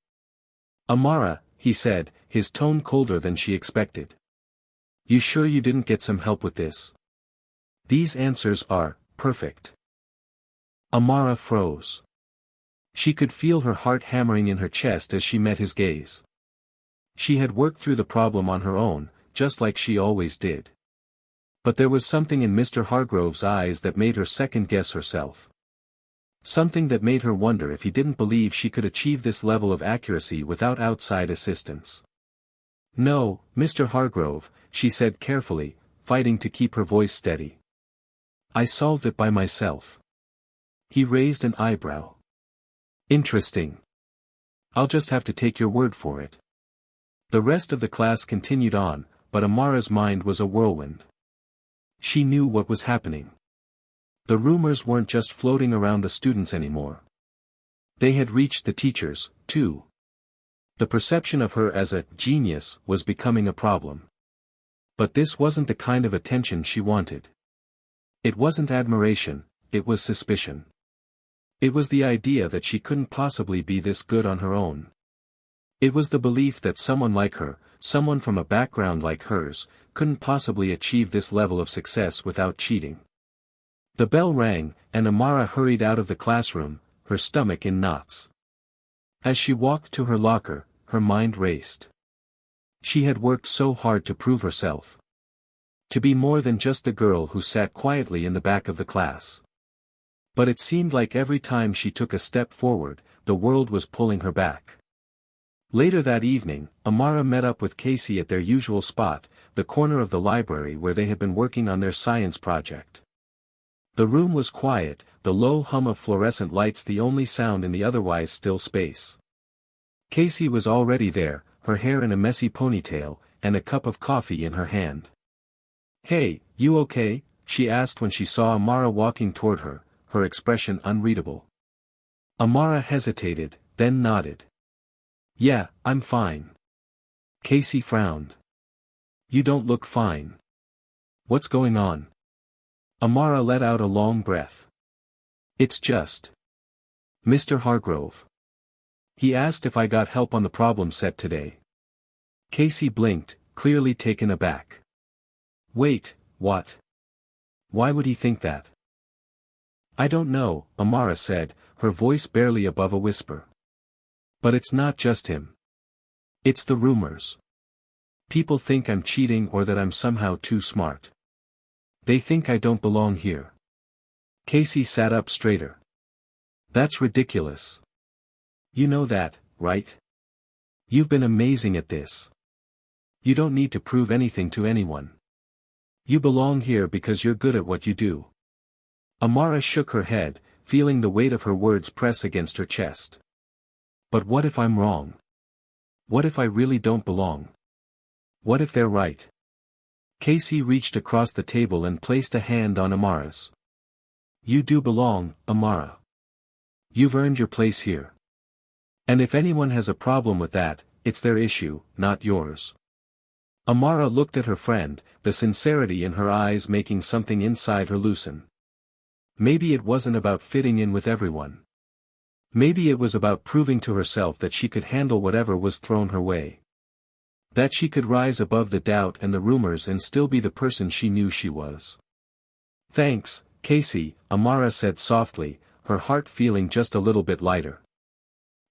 Amara, he said, his tone colder than she expected. You sure you didn't get some help with this? These answers are perfect. Amara froze. She could feel her heart hammering in her chest as she met his gaze. She had worked through the problem on her own, just like she always did. But there was something in Mr. Hargrove's eyes that made her second-guess herself. Something that made her wonder if he didn't believe she could achieve this level of accuracy without outside assistance. No, Mr. Hargrove, she said carefully, fighting to keep her voice steady. I solved it by myself. He raised an eyebrow. Interesting. I'll just have to take your word for it. The rest of the class continued on, but Amara's mind was a whirlwind. She knew what was happening. The rumors weren't just floating around the students anymore. They had reached the teachers, too. The perception of her as a genius was becoming a problem. But this wasn't the kind of attention she wanted. It wasn't admiration, it was suspicion. It was the idea that she couldn't possibly be this good on her own. It was the belief that someone like her, someone from a background like hers, couldn't possibly achieve this level of success without cheating. The bell rang, and Amara hurried out of the classroom, her stomach in knots. As she walked to her locker, her mind raced. She had worked so hard to prove herself. To be more than just the girl who sat quietly in the back of the class. But it seemed like every time she took a step forward, the world was pulling her back. Later that evening, Amara met up with Casey at their usual spot, the corner of the library where they had been working on their science project. The room was quiet, the low hum of fluorescent lights the only sound in the otherwise still space. Casey was already there, her hair in a messy ponytail, and a cup of coffee in her hand. Hey, you okay? She asked when she saw Amara walking toward her, her expression unreadable. Amara hesitated, then nodded. Yeah, I'm fine. Casey frowned. You don't look fine. What's going on? Amara let out a long breath. It's just Mr. Hargrove. He asked if I got help on the problem set today. Casey blinked, clearly taken aback. Wait, what? Why would he think that? I don't know, Amara said, her voice barely above a whisper. But it's not just him. It's the rumors. People think I'm cheating or that I'm somehow too smart. They think I don't belong here. Casey sat up straighter. That's ridiculous. You know that, right? You've been amazing at this. You don't need to prove anything to anyone. You belong here because you're good at what you do. Amara shook her head, feeling the weight of her words press against her chest. But what if I'm wrong? What if I really don't belong? What if they're right? Casey reached across the table and placed a hand on Amara's. You do belong, Amara. You've earned your place here. And if anyone has a problem with that, it's their issue, not yours. Amara looked at her friend, the sincerity in her eyes making something inside her loosen. Maybe it wasn't about fitting in with everyone. Maybe it was about proving to herself that she could handle whatever was thrown her way. That she could rise above the doubt and the rumors and still be the person she knew she was. Thanks, Casey, Amara said softly, her heart feeling just a little bit lighter.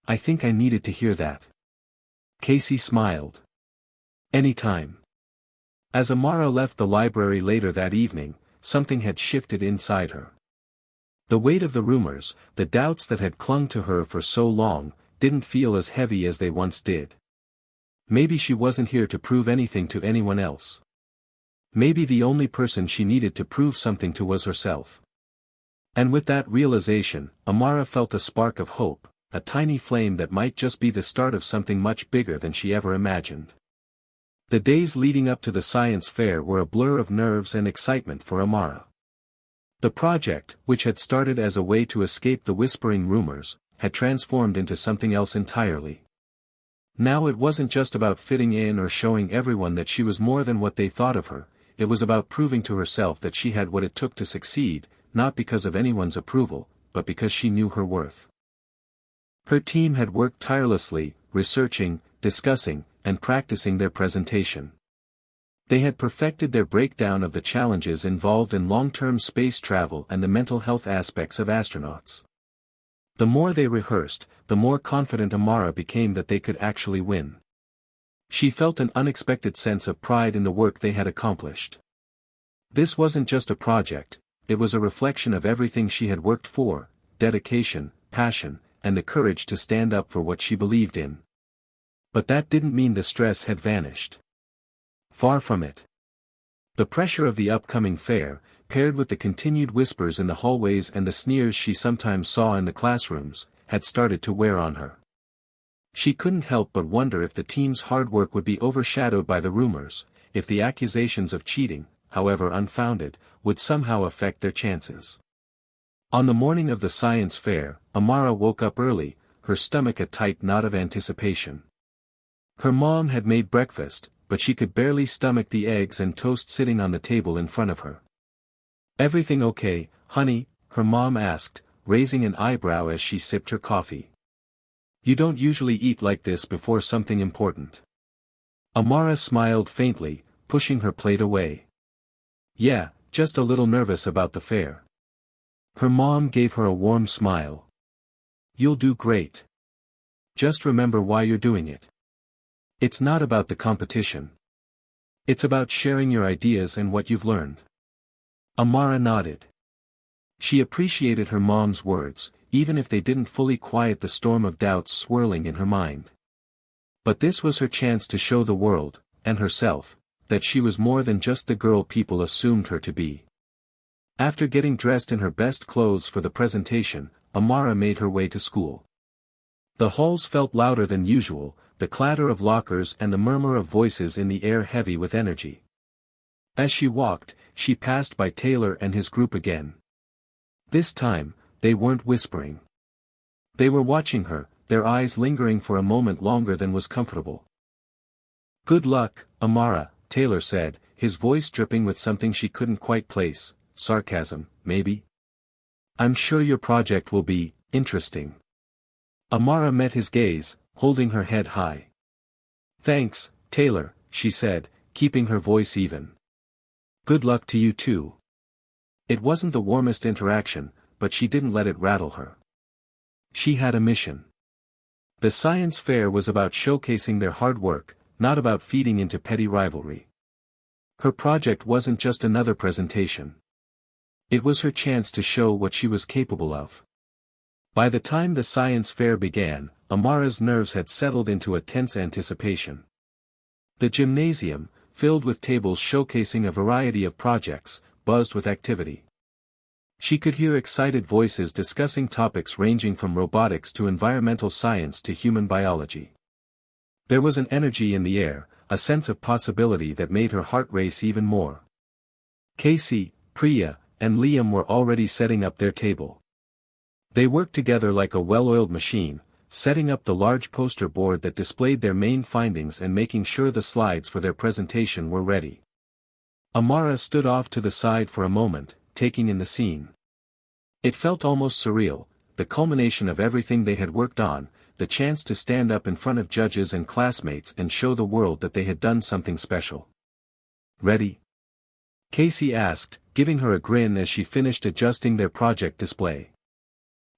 I think I needed to hear that. Casey smiled. Anytime. As Amara left the library later that evening, something had shifted inside her. The weight of the rumors, the doubts that had clung to her for so long, didn't feel as heavy as they once did. Maybe she wasn't here to prove anything to anyone else. Maybe the only person she needed to prove something to was herself. And with that realization, Amara felt a spark of hope, a tiny flame that might just be the start of something much bigger than she ever imagined. The days leading up to the science fair were a blur of nerves and excitement for Amara. The project, which had started as a way to escape the whispering rumors, had transformed into something else entirely. Now it wasn't just about fitting in or showing everyone that she was more than what they thought of her, it was about proving to herself that she had what it took to succeed, not because of anyone's approval, but because she knew her worth. Her team had worked tirelessly, researching, discussing, and practicing their presentation. They had perfected their breakdown of the challenges involved in long-term space travel and the mental health aspects of astronauts. The more they rehearsed, the more confident Amara became that they could actually win. She felt an unexpected sense of pride in the work they had accomplished. This wasn't just a project, it was a reflection of everything she had worked for: dedication, passion, and the courage to stand up for what she believed in. But that didn't mean the stress had vanished. Far from it. The pressure of the upcoming fair, paired with the continued whispers in the hallways and the sneers she sometimes saw in the classrooms, had started to wear on her. She couldn't help but wonder if the team's hard work would be overshadowed by the rumors, if the accusations of cheating, however unfounded, would somehow affect their chances. On the morning of the science fair, Amara woke up early, her stomach a tight knot of anticipation. Her mom had made breakfast, but she could barely stomach the eggs and toast sitting on the table in front of her. Everything okay, honey? Her mom asked, raising an eyebrow as she sipped her coffee. You don't usually eat like this before something important. Amara smiled faintly, pushing her plate away. Yeah, just a little nervous about the fair. Her mom gave her a warm smile. You'll do great. Just remember why you're doing it. It's not about the competition. It's about sharing your ideas and what you've learned. Amara nodded. She appreciated her mom's words, even if they didn't fully quiet the storm of doubts swirling in her mind. But this was her chance to show the world, and herself, that she was more than just the girl people assumed her to be. After getting dressed in her best clothes for the presentation, Amara made her way to school. The halls felt louder than usual, the clatter of lockers and the murmur of voices in the air heavy with energy. As she walked, she passed by Taylor and his group again. This time, they weren't whispering. They were watching her, their eyes lingering for a moment longer than was comfortable. Good luck, Amara, Taylor said, his voice dripping with something she couldn't quite place, sarcasm, maybe? I'm sure your project will be interesting. Amara met his gaze, holding her head high. Thanks, Taylor, she said, keeping her voice even. Good luck to you too. It wasn't the warmest interaction, but she didn't let it rattle her. She had a mission. The science fair was about showcasing their hard work, not about feeding into petty rivalry. Her project wasn't just another presentation. It was her chance to show what she was capable of. By the time the science fair began, Amara's nerves had settled into a tense anticipation. The gymnasium, filled with tables showcasing a variety of projects, buzzed with activity. She could hear excited voices discussing topics ranging from robotics to environmental science to human biology. There was an energy in the air, a sense of possibility that made her heart race even more. Casey, Priya, and Liam were already setting up their table. They worked together like a well-oiled machine, setting up the large poster board that displayed their main findings and making sure the slides for their presentation were ready. Amara stood off to the side for a moment, taking in the scene. It felt almost surreal, the culmination of everything they had worked on, the chance to stand up in front of judges and classmates and show the world that they had done something special. "Ready?" Casey asked, giving her a grin as she finished adjusting their project display.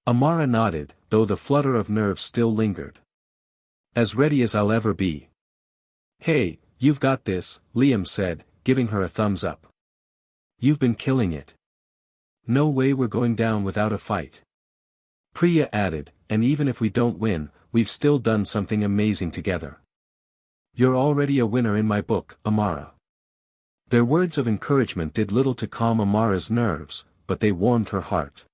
Amara nodded, though the flutter of nerves still lingered. "As ready as I'll ever be." "Hey, you've got this," Liam said, giving her a thumbs up. "You've been killing it. No way we're going down without a fight." Priya added, "And even if we don't win, we've still done something amazing together. You're already a winner in my book, Amara." Their words of encouragement did little to calm Amara's nerves, but they warmed her heart.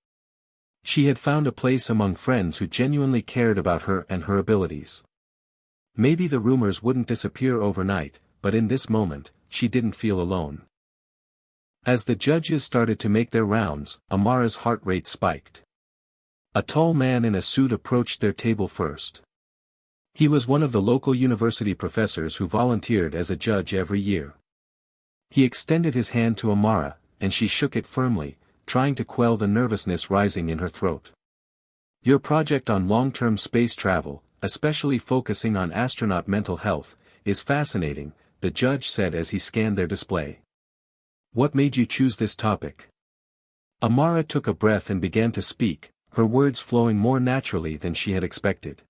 She had found a place among friends who genuinely cared about her and her abilities. Maybe the rumors wouldn't disappear overnight, but in this moment, she didn't feel alone. As the judges started to make their rounds, Amara's heart rate spiked. A tall man in a suit approached their table first. He was one of the local university professors who volunteered as a judge every year. He extended his hand to Amara, and she shook it firmly, trying to quell the nervousness rising in her throat. "Your project on long-term space travel, especially focusing on astronaut mental health, is fascinating," the judge said as he scanned their display. "What made you choose this topic?" Amara took a breath and began to speak, her words flowing more naturally than she had expected.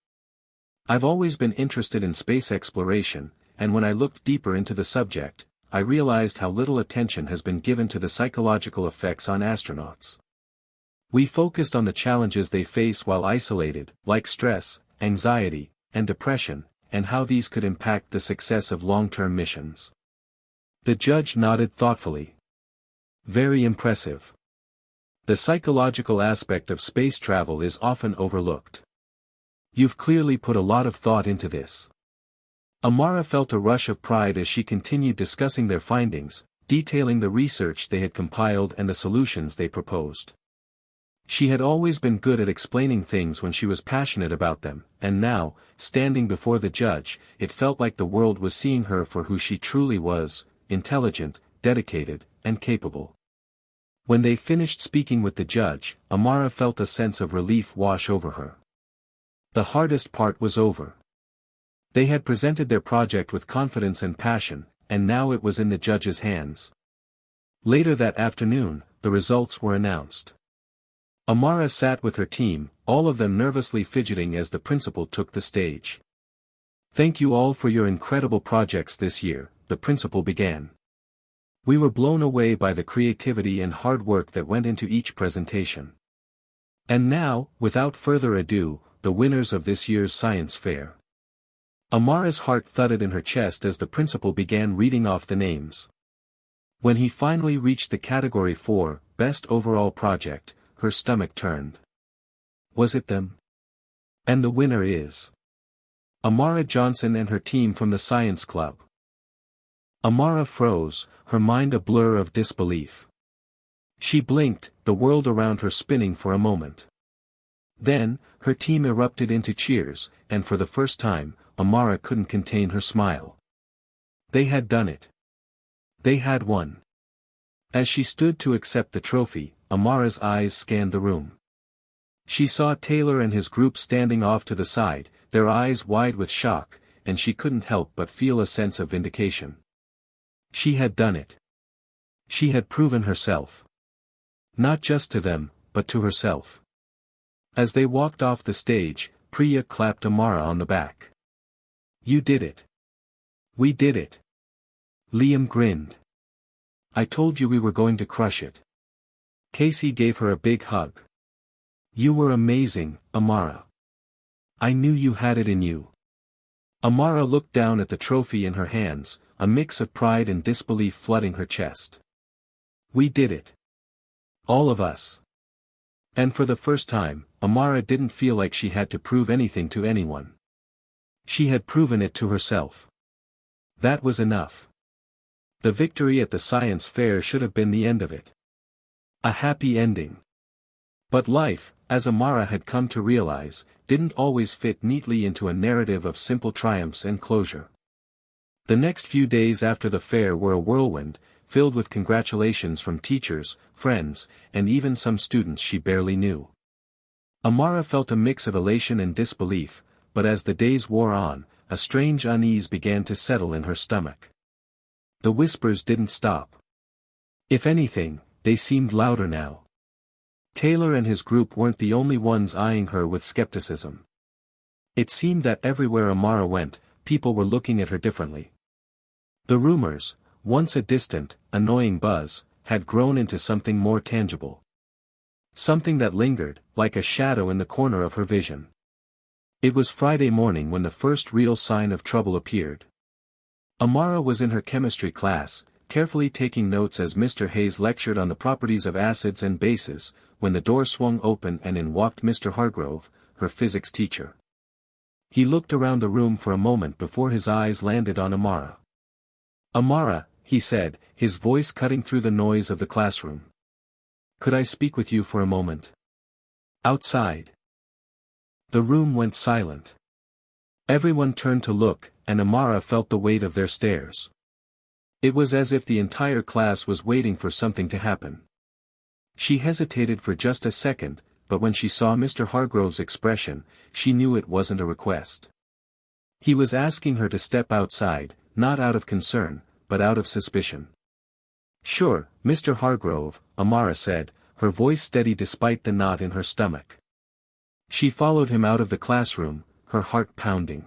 "I've always been interested in space exploration, and when I looked deeper into the subject, I realized how little attention has been given to the psychological effects on astronauts. We focused on the challenges they face while isolated, like stress, anxiety, and depression, and how these could impact the success of long-term missions." The judge nodded thoughtfully. "Very impressive. The psychological aspect of space travel is often overlooked. You've clearly put a lot of thought into this." Amara felt a rush of pride as she continued discussing their findings, detailing the research they had compiled and the solutions they proposed. She had always been good at explaining things when she was passionate about them, and now, standing before the judge, it felt like the world was seeing her for who she truly was: intelligent, dedicated, and capable. When they finished speaking with the judge, Amara felt a sense of relief wash over her. The hardest part was over. They had presented their project with confidence and passion, and now it was in the judge's hands. Later that afternoon, the results were announced. Amara sat with her team, all of them nervously fidgeting as the principal took the stage. "Thank you all for your incredible projects this year," the principal began. "We were blown away by the creativity and hard work that went into each presentation. And now, without further ado, the winners of this year's science fair." Amara's heart thudded in her chest as the principal began reading off the names. When he finally reached the category 4, Best Overall Project, her stomach turned. Was it them? And the winner is Amara Johnson and her team from the Science Club. Amara froze, her mind a blur of disbelief. She blinked, the world around her spinning for a moment. Then, her team erupted into cheers, and for the first time, Amara couldn't contain her smile. They had done it. They had won. As she stood to accept the trophy, Amara's eyes scanned the room. She saw Taylor and his group standing off to the side, their eyes wide with shock, and she couldn't help but feel a sense of vindication. She had done it. She had proven herself. Not just to them, but to herself. As they walked off the stage, Priya clapped Amara on the back. "You did it. We did it." Liam grinned. "I told you we were going to crush it." Casey gave her a big hug. You were amazing, Amara. I knew you had it in you. Amara looked down at the trophy in her hands, a mix of pride and disbelief flooding her chest. We did it. All of us. And for the first time, Amara didn't feel like she had to prove anything to anyone. She had proven it to herself. That was enough. The victory at the science fair should have been the end of it. A happy ending. But life, as Amara had come to realize, didn't always fit neatly into a narrative of simple triumphs and closure. The next few days after the fair were a whirlwind, filled with congratulations from teachers, friends, and even some students she barely knew. Amara felt a mix of elation and disbelief, but as the days wore on, a strange unease began to settle in her stomach. The whispers didn't stop. If anything, they seemed louder now. Taylor and his group weren't the only ones eyeing her with skepticism. It seemed that everywhere Amara went, people were looking at her differently. The rumors, once a distant, annoying buzz, had grown into something more tangible. Something that lingered, like a shadow in the corner of her vision. It was Friday morning when the first real sign of trouble appeared. Amara was in her chemistry class, carefully taking notes as Mr. Hayes lectured on the properties of acids and bases, when the door swung open and in walked Mr. Hargrove, her physics teacher. He looked around the room for a moment before his eyes landed on Amara. "Amara," he said, his voice cutting through the noise of the classroom. "Could I speak with you for a moment?" "Outside." The room went silent. Everyone turned to look, and Amara felt the weight of their stares. It was as if the entire class was waiting for something to happen. She hesitated for just a second, but when she saw Mr. Hargrove's expression, she knew it wasn't a request. He was asking her to step outside, not out of concern, but out of suspicion. "Sure, Mr. Hargrove," Amara said, her voice steady despite the knot in her stomach. She followed him out of the classroom, her heart pounding.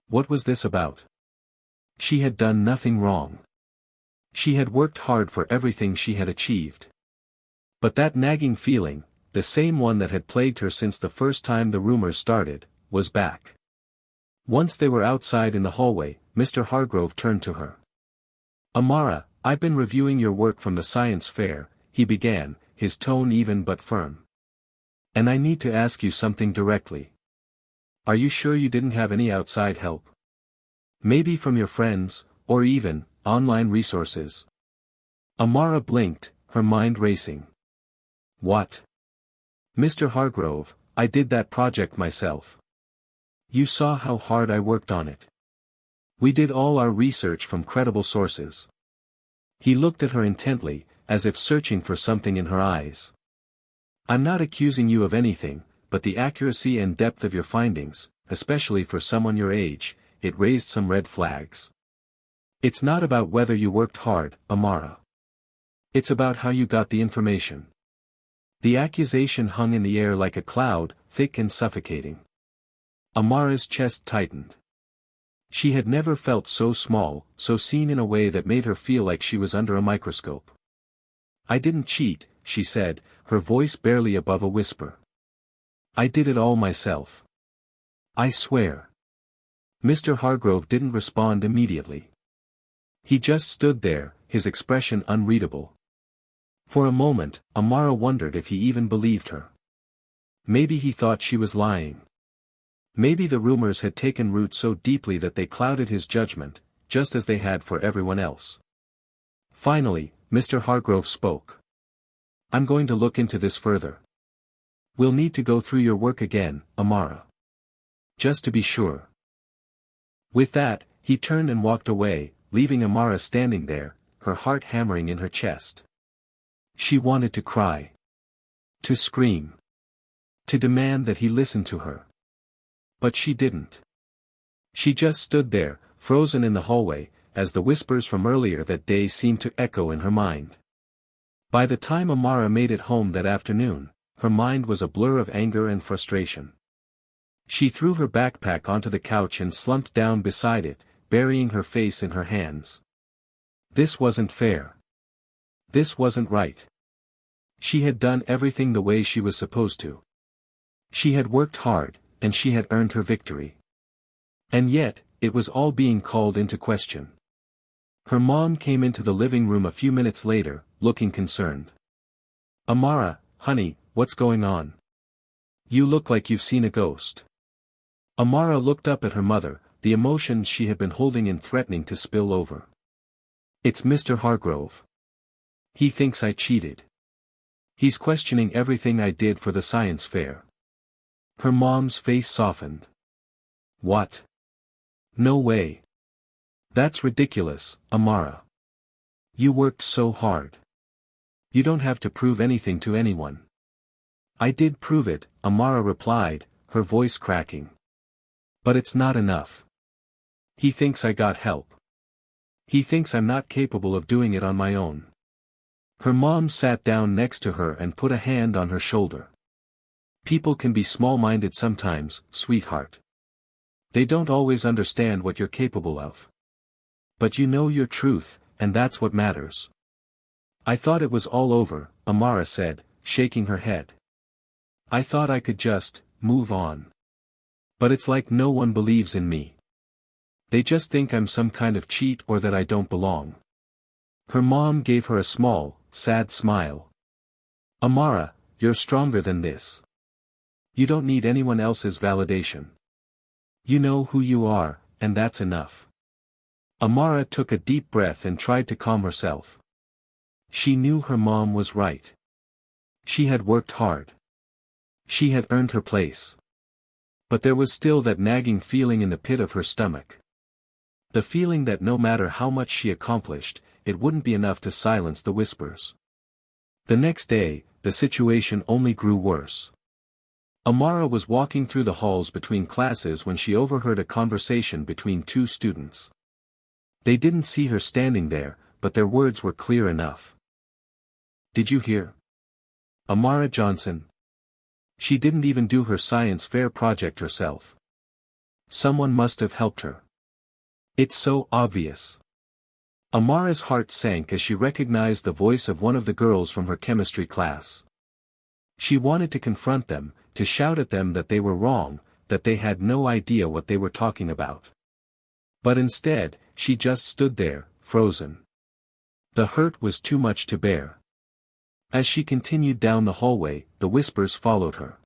What was this about? She had done nothing wrong. She had worked hard for everything she had achieved. But that nagging feeling, the same one that had plagued her since the first time the rumors started, was back. Once they were outside in the hallway, Mr. Hargrove turned to her. "Amara, I've been reviewing your work from the science fair," he began, his tone even but firm. "And I need to ask you something directly. Are you sure you didn't have any outside help? Maybe from your friends, or even, online resources?" Amara blinked, her mind racing. "What? Mr. Hargrove, I did that project myself. You saw how hard I worked on it. We did all our research from credible sources." He looked at her intently, as if searching for something in her eyes. "I'm not accusing you of anything, but the accuracy and depth of your findings, especially for someone your age, it raised some red flags. It's not about whether you worked hard, Amara. It's about how you got the information." The accusation hung in the air like a cloud, thick and suffocating. Amara's chest tightened. She had never felt so small, so seen in a way that made her feel like she was under a microscope. "I didn't cheat," she said, her voice barely above a whisper. "I did it all myself. I swear." Mr. Hargrove didn't respond immediately. He just stood there, his expression unreadable. For a moment, Amara wondered if he even believed her. Maybe he thought she was lying. Maybe the rumors had taken root so deeply that they clouded his judgment, just as they had for everyone else. Finally, Mr. Hargrove spoke. "I'm going to look into this further. We'll need to go through your work again, Amara. Just to be sure." With that, he turned and walked away, leaving Amara standing there, her heart hammering in her chest. She wanted to cry. To scream. To demand that he listen to her. But she didn't. She just stood there, frozen in the hallway, as the whispers from earlier that day seemed to echo in her mind. By the time Amara made it home that afternoon, her mind was a blur of anger and frustration. She threw her backpack onto the couch and slumped down beside it, burying her face in her hands. This wasn't fair. This wasn't right. She had done everything the way she was supposed to. She had worked hard, and she had earned her victory. And yet, it was all being called into question. Her mom came into the living room a few minutes later, looking concerned. "Amara, honey, what's going on? You look like you've seen a ghost." Amara looked up at her mother, the emotions she had been holding in threatening to spill over. "It's Mr. Hargrove. He thinks I cheated. He's questioning everything I did for the science fair." Her mom's face softened. "What? No way. That's ridiculous, Amara. You worked so hard. You don't have to prove anything to anyone." "I did prove it," Amara replied, her voice cracking. "But it's not enough. He thinks I got help. He thinks I'm not capable of doing it on my own." Her mom sat down next to her and put a hand on her shoulder. "People can be small-minded sometimes, sweetheart. They don't always understand what you're capable of. But you know your truth, and that's what matters." "I thought it was all over," Amara said, shaking her head. "I thought I could just move on. But it's like no one believes in me. They just think I'm some kind of cheat or that I don't belong." Her mom gave her a small, sad smile. "Amara, you're stronger than this. You don't need anyone else's validation. You know who you are, and that's enough." Amara took a deep breath and tried to calm herself. She knew her mom was right. She had worked hard. She had earned her place. But there was still that nagging feeling in the pit of her stomach. The feeling that no matter how much she accomplished, it wouldn't be enough to silence the whispers. The next day, the situation only grew worse. Amara was walking through the halls between classes when she overheard a conversation between two students. They didn't see her standing there, but their words were clear enough. "Did you hear? Amara Johnson. She didn't even do her science fair project herself. Someone must have helped her. It's so obvious." Amara's heart sank as she recognized the voice of one of the girls from her chemistry class. She wanted to confront them, to shout at them that they were wrong, that they had no idea what they were talking about. But instead, she just stood there, frozen. The hurt was too much to bear. As she continued down the hallway, the whispers followed her.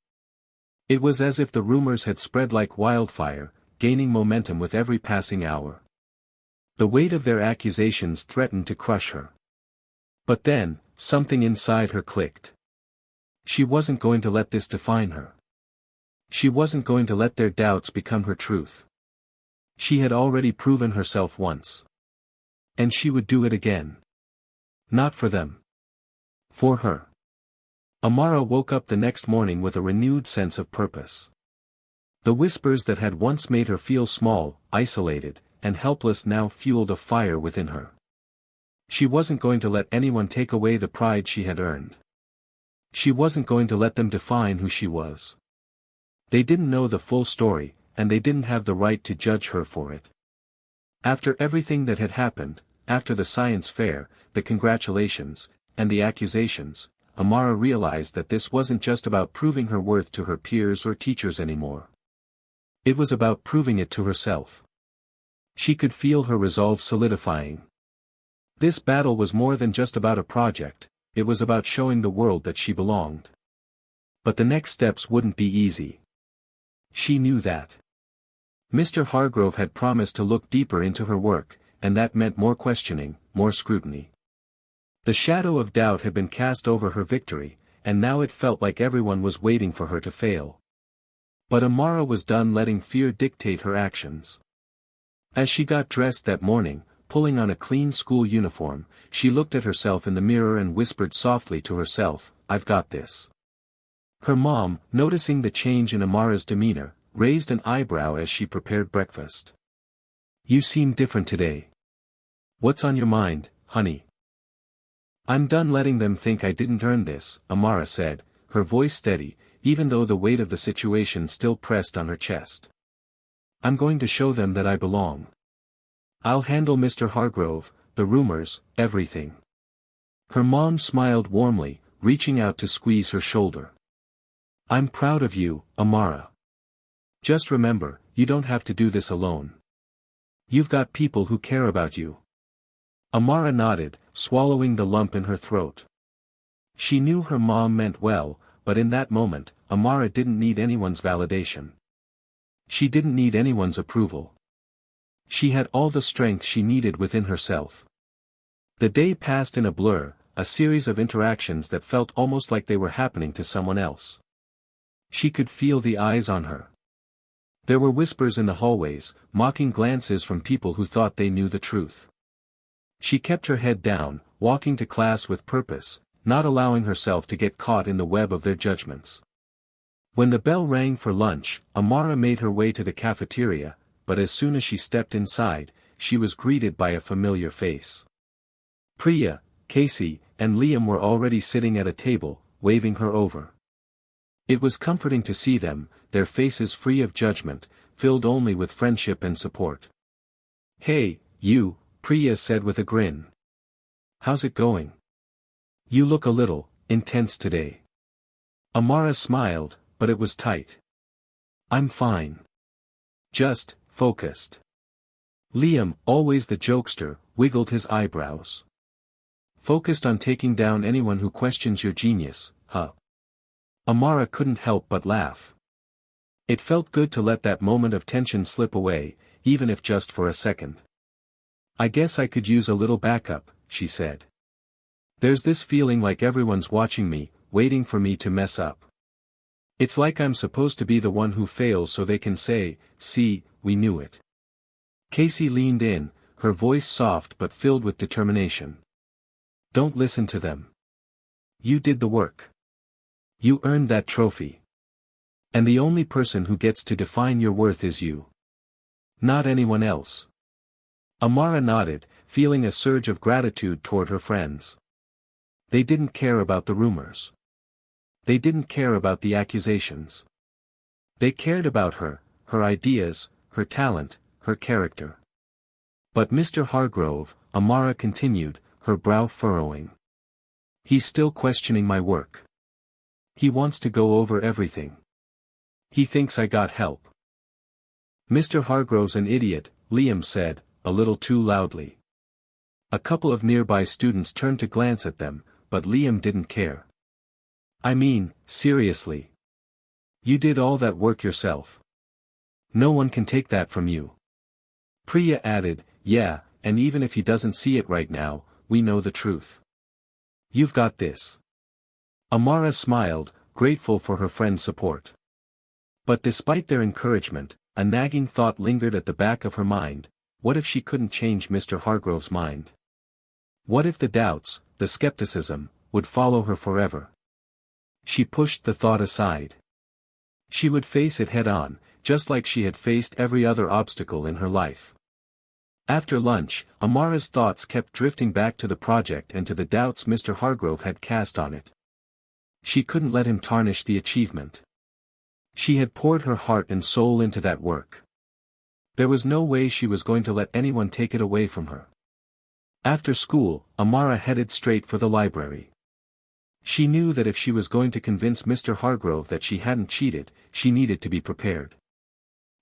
It was as if the rumors had spread like wildfire, gaining momentum with every passing hour. The weight of their accusations threatened to crush her. But then, something inside her clicked. She wasn't going to let this define her. She wasn't going to let their doubts become her truth. She had already proven herself once. And she would do it again. Not for them. For her. Amara woke up the next morning with a renewed sense of purpose. The whispers that had once made her feel small, isolated, and helpless now fueled a fire within her. She wasn't going to let anyone take away the pride she had earned. She wasn't going to let them define who she was. They didn't know the full story, and they didn't have the right to judge her for it. After everything that had happened, after the science fair, the congratulations, and the accusations, Amara realized that this wasn't just about proving her worth to her peers or teachers anymore. It was about proving it to herself. She could feel her resolve solidifying. This battle was more than just about a project, it was about showing the world that she belonged. But the next steps wouldn't be easy. She knew that. Mr. Hargrove had promised to look deeper into her work, and that meant more questioning, more scrutiny. The shadow of doubt had been cast over her victory, and now it felt like everyone was waiting for her to fail. But Amara was done letting fear dictate her actions. As she got dressed that morning, pulling on a clean school uniform, she looked at herself in the mirror and whispered softly to herself, "I've got this." Her mom, noticing the change in Amara's demeanor, raised an eyebrow as she prepared breakfast. "You seem different today. What's on your mind, honey?" "I'm done letting them think I didn't earn this," Amara said, her voice steady, even though the weight of the situation still pressed on her chest. "I'm going to show them that I belong. I'll handle Mr. Hargrove, the rumors, everything." Her mom smiled warmly, reaching out to squeeze her shoulder. I'm proud of you, Amara. Just remember, you don't have to do this alone. You've got people who care about you. Amara nodded, swallowing the lump in her throat. She knew her mom meant well, but in that moment, Amara didn't need anyone's validation. She didn't need anyone's approval. She had all the strength she needed within herself. The day passed in a blur, a series of interactions that felt almost like they were happening to someone else. She could feel the eyes on her. There were whispers in the hallways, mocking glances from people who thought they knew the truth. She kept her head down, walking to class with purpose, not allowing herself to get caught in the web of their judgments. When the bell rang for lunch, Amara made her way to the cafeteria, but as soon as she stepped inside, she was greeted by a familiar face. Priya, Casey, and Liam were already sitting at a table, waving her over. It was comforting to see them, their faces free of judgment, filled only with friendship and support. "Hey, you," Priya said with a grin. "How's it going? You look a little intense today." Amara smiled, but it was tight. "I'm fine. Just focused." Liam, always the jokester, wiggled his eyebrows. "Focused on taking down anyone who questions your genius, huh?" Amara couldn't help but laugh. It felt good to let that moment of tension slip away, even if just for a second. "I guess I could use a little backup," she said. "There's this feeling like everyone's watching me, waiting for me to mess up. It's like I'm supposed to be the one who fails so they can say, 'See, we knew it.'" Casey leaned in, her voice soft but filled with determination. "Don't listen to them. You did the work. You earned that trophy. And the only person who gets to define your worth is you. Not anyone else." Amara nodded, feeling a surge of gratitude toward her friends. They didn't care about the rumors. They didn't care about the accusations. They cared about her, her ideas, her talent, her character. "But Mr. Hargrove," Amara continued, her brow furrowing. "He's still questioning my work. He wants to go over everything. He thinks I got help." "Mr. Hargrove's an idiot," Liam said, a little too loudly. A couple of nearby students turned to glance at them, but Liam didn't care. "I mean, seriously. You did all that work yourself. No one can take that from you." Priya added, "Yeah, and even if he doesn't see it right now, we know the truth. You've got this." Amara smiled, grateful for her friend's support. But despite their encouragement, a nagging thought lingered at the back of her mind: what if she couldn't change Mr. Hargrove's mind? What if the doubts, the skepticism, would follow her forever? She pushed the thought aside. She would face it head-on, just like she had faced every other obstacle in her life. After lunch, Amara's thoughts kept drifting back to the project and to the doubts Mr. Hargrove had cast on it. She couldn't let him tarnish the achievement. She had poured her heart and soul into that work. There was no way she was going to let anyone take it away from her. After school, Amara headed straight for the library. She knew that if she was going to convince Mr. Hargrove that she hadn't cheated, she needed to be prepared.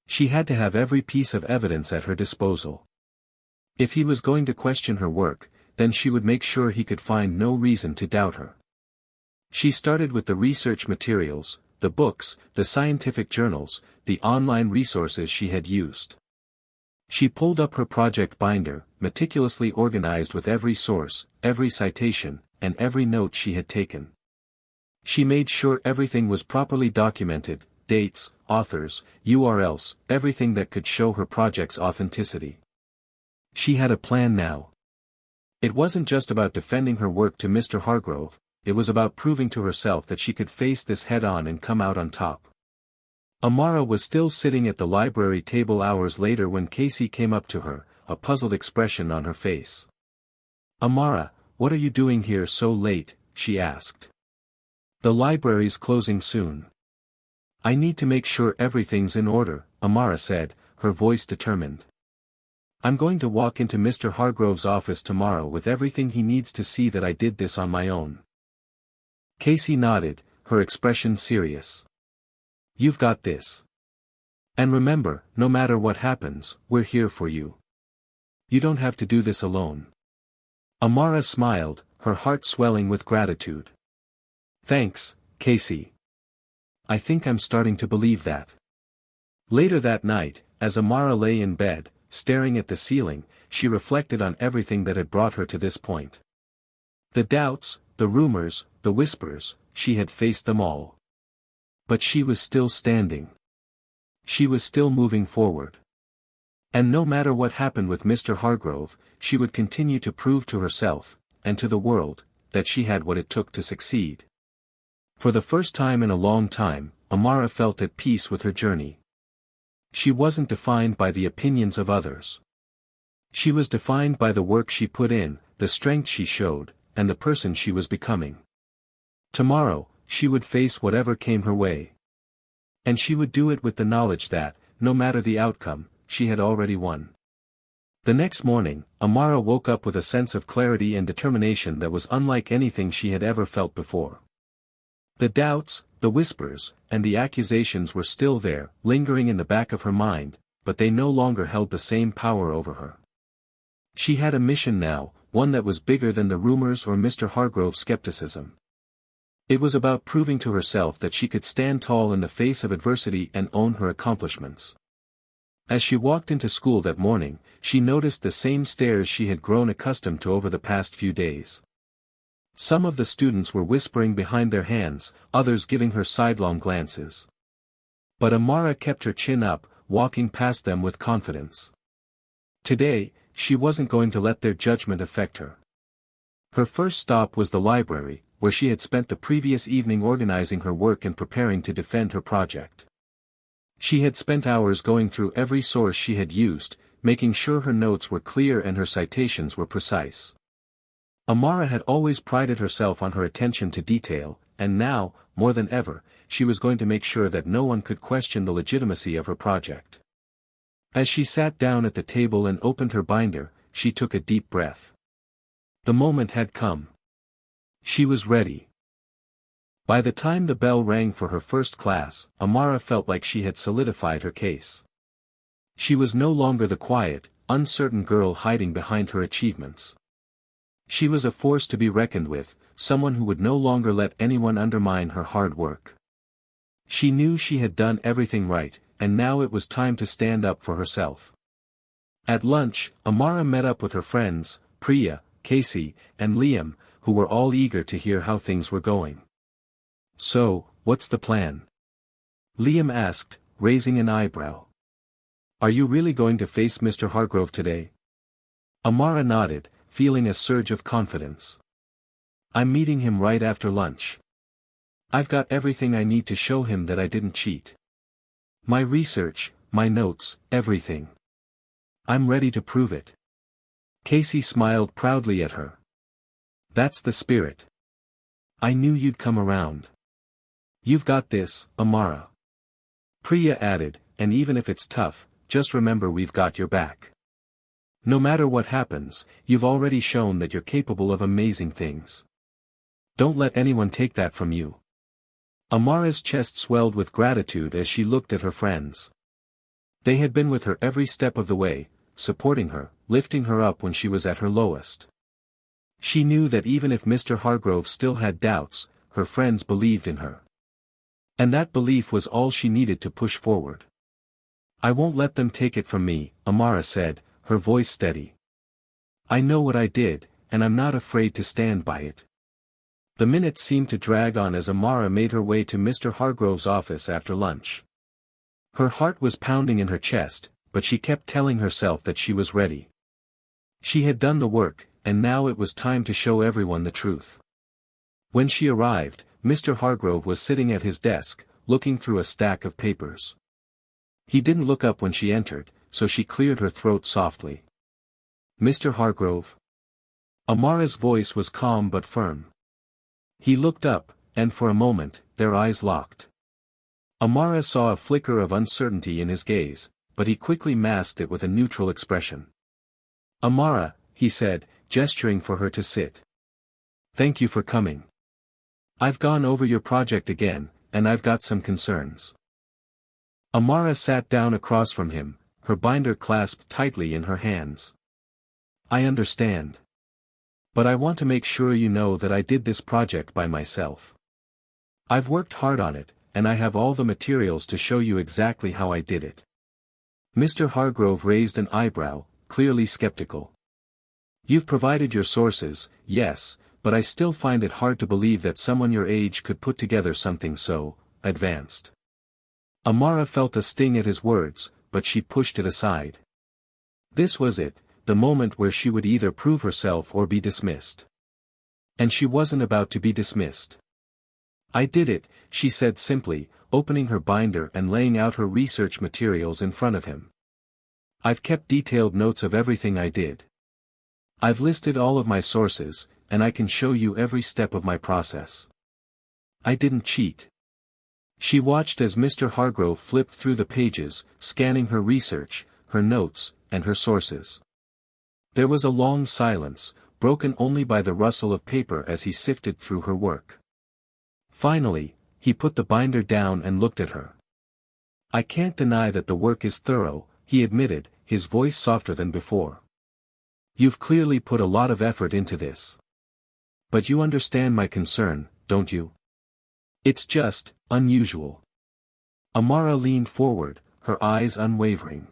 She had to have every piece of evidence at her disposal. If he was going to question her work, then she would make sure he could find no reason to doubt her. She started with the research materials, the books, the scientific journals, the online resources she had used. She pulled up her project binder, meticulously organized with every source, every citation, and every note she had taken. She made sure everything was properly documented: dates, authors, URLs, everything that could show her project's authenticity. She had a plan now. It wasn't just about defending her work to Mr. Hargrove, it was about proving to herself that she could face this head-on and come out on top. Amara was still sitting at the library table hours later when Casey came up to her, a puzzled expression on her face. "Amara, what are you doing here so late?" she asked. "The library's closing soon." "I need to make sure everything's in order," Amara said, her voice determined. "I'm going to walk into Mr. Hargrove's office tomorrow with everything he needs to see that I did this on my own." Casey nodded, her expression serious. You've got this. And remember, no matter what happens, we're here for you. You don't have to do this alone. Amara smiled, her heart swelling with gratitude. Thanks, Casey. I think I'm starting to believe that. Later that night, as Amara lay in bed, staring at the ceiling, she reflected on everything that had brought her to this point. The doubts, the rumors, the whispers, she had faced them all. But she was still standing. She was still moving forward. And no matter what happened with Mr. Hargrove, she would continue to prove to herself, and to the world, that she had what it took to succeed. For the first time in a long time, Amara felt at peace with her journey. She wasn't defined by the opinions of others. She was defined by the work she put in, the strength she showed, and the person she was becoming. Tomorrow, she would face whatever came her way. And she would do it with the knowledge that, no matter the outcome, she had already won. The next morning, Amara woke up with a sense of clarity and determination that was unlike anything she had ever felt before. The doubts, the whispers, and the accusations were still there, lingering in the back of her mind, but they no longer held the same power over her. She had a mission now, one that was bigger than the rumors or Mr. Hargrove's skepticism. It was about proving to herself that she could stand tall in the face of adversity and own her accomplishments. As she walked into school that morning, she noticed the same stares she had grown accustomed to over the past few days. Some of the students were whispering behind their hands, others giving her sidelong glances. But Amara kept her chin up, walking past them with confidence. Today, she wasn't going to let their judgment affect her. Her first stop was the library, where she had spent the previous evening organizing her work and preparing to defend her project. She had spent hours going through every source she had used, making sure her notes were clear and her citations were precise. Amara had always prided herself on her attention to detail, and now, more than ever, she was going to make sure that no one could question the legitimacy of her project. As she sat down at the table and opened her binder, she took a deep breath. The moment had come. She was ready. By the time the bell rang for her first class, Amara felt like she had solidified her case. She was no longer the quiet, uncertain girl hiding behind her achievements. She was a force to be reckoned with, someone who would no longer let anyone undermine her hard work. She knew she had done everything right, and now it was time to stand up for herself. At lunch, Amara met up with her friends, Priya, Casey, and Liam, who were all eager to hear how things were going. "So, what's the plan?" Liam asked, raising an eyebrow. "Are you really going to face Mr. Hargrove today?" Amara nodded, feeling a surge of confidence. "I'm meeting him right after lunch. I've got everything I need to show him that I didn't cheat. My research, my notes, everything. I'm ready to prove it." Casey smiled proudly at her. "That's the spirit. I knew you'd come around. You've got this, Amara." Priya added, "And even if it's tough, just remember we've got your back. No matter what happens, you've already shown that you're capable of amazing things. Don't let anyone take that from you." Amara's chest swelled with gratitude as she looked at her friends. They had been with her every step of the way, supporting her, lifting her up when she was at her lowest. She knew that even if Mr. Hargrove still had doubts, her friends believed in her. And that belief was all she needed to push forward. "I won't let them take it from me," Amara said, her voice steady. "I know what I did, and I'm not afraid to stand by it." The minutes seemed to drag on as Amara made her way to Mr. Hargrove's office after lunch. Her heart was pounding in her chest, but she kept telling herself that she was ready. She had done the work, and now it was time to show everyone the truth. When she arrived, Mr. Hargrove was sitting at his desk, looking through a stack of papers. He didn't look up when she entered, so she cleared her throat softly. "Mr. Hargrove?" Amara's voice was calm but firm. He looked up, and for a moment, their eyes locked. Amara saw a flicker of uncertainty in his gaze, but he quickly masked it with a neutral expression. "Amara," he said, gesturing for her to sit. "Thank you for coming. I've gone over your project again, and I've got some concerns." Amara sat down across from him, her binder clasped tightly in her hands. I understand. But I want to make sure you know that I did this project by myself. I've worked hard on it, and I have all the materials to show you exactly how I did it. Mr. Hargrove raised an eyebrow, clearly skeptical. You've provided your sources, yes, but I still find it hard to believe that someone your age could put together something so advanced. Amara felt a sting at his words, but she pushed it aside. This was it, the moment where she would either prove herself or be dismissed. And she wasn't about to be dismissed. I did it, she said simply, opening her binder and laying out her research materials in front of him. I've kept detailed notes of everything I did. I've listed all of my sources, and I can show you every step of my process. I didn't cheat. She watched as Mr. Hargrove flipped through the pages, scanning her research, her notes, and her sources. There was a long silence, broken only by the rustle of paper as he sifted through her work. Finally, he put the binder down and looked at her. I can't deny that the work is thorough, he admitted, his voice softer than before. You've clearly put a lot of effort into this. But you understand my concern, don't you? It's just unusual. Amara leaned forward, her eyes unwavering.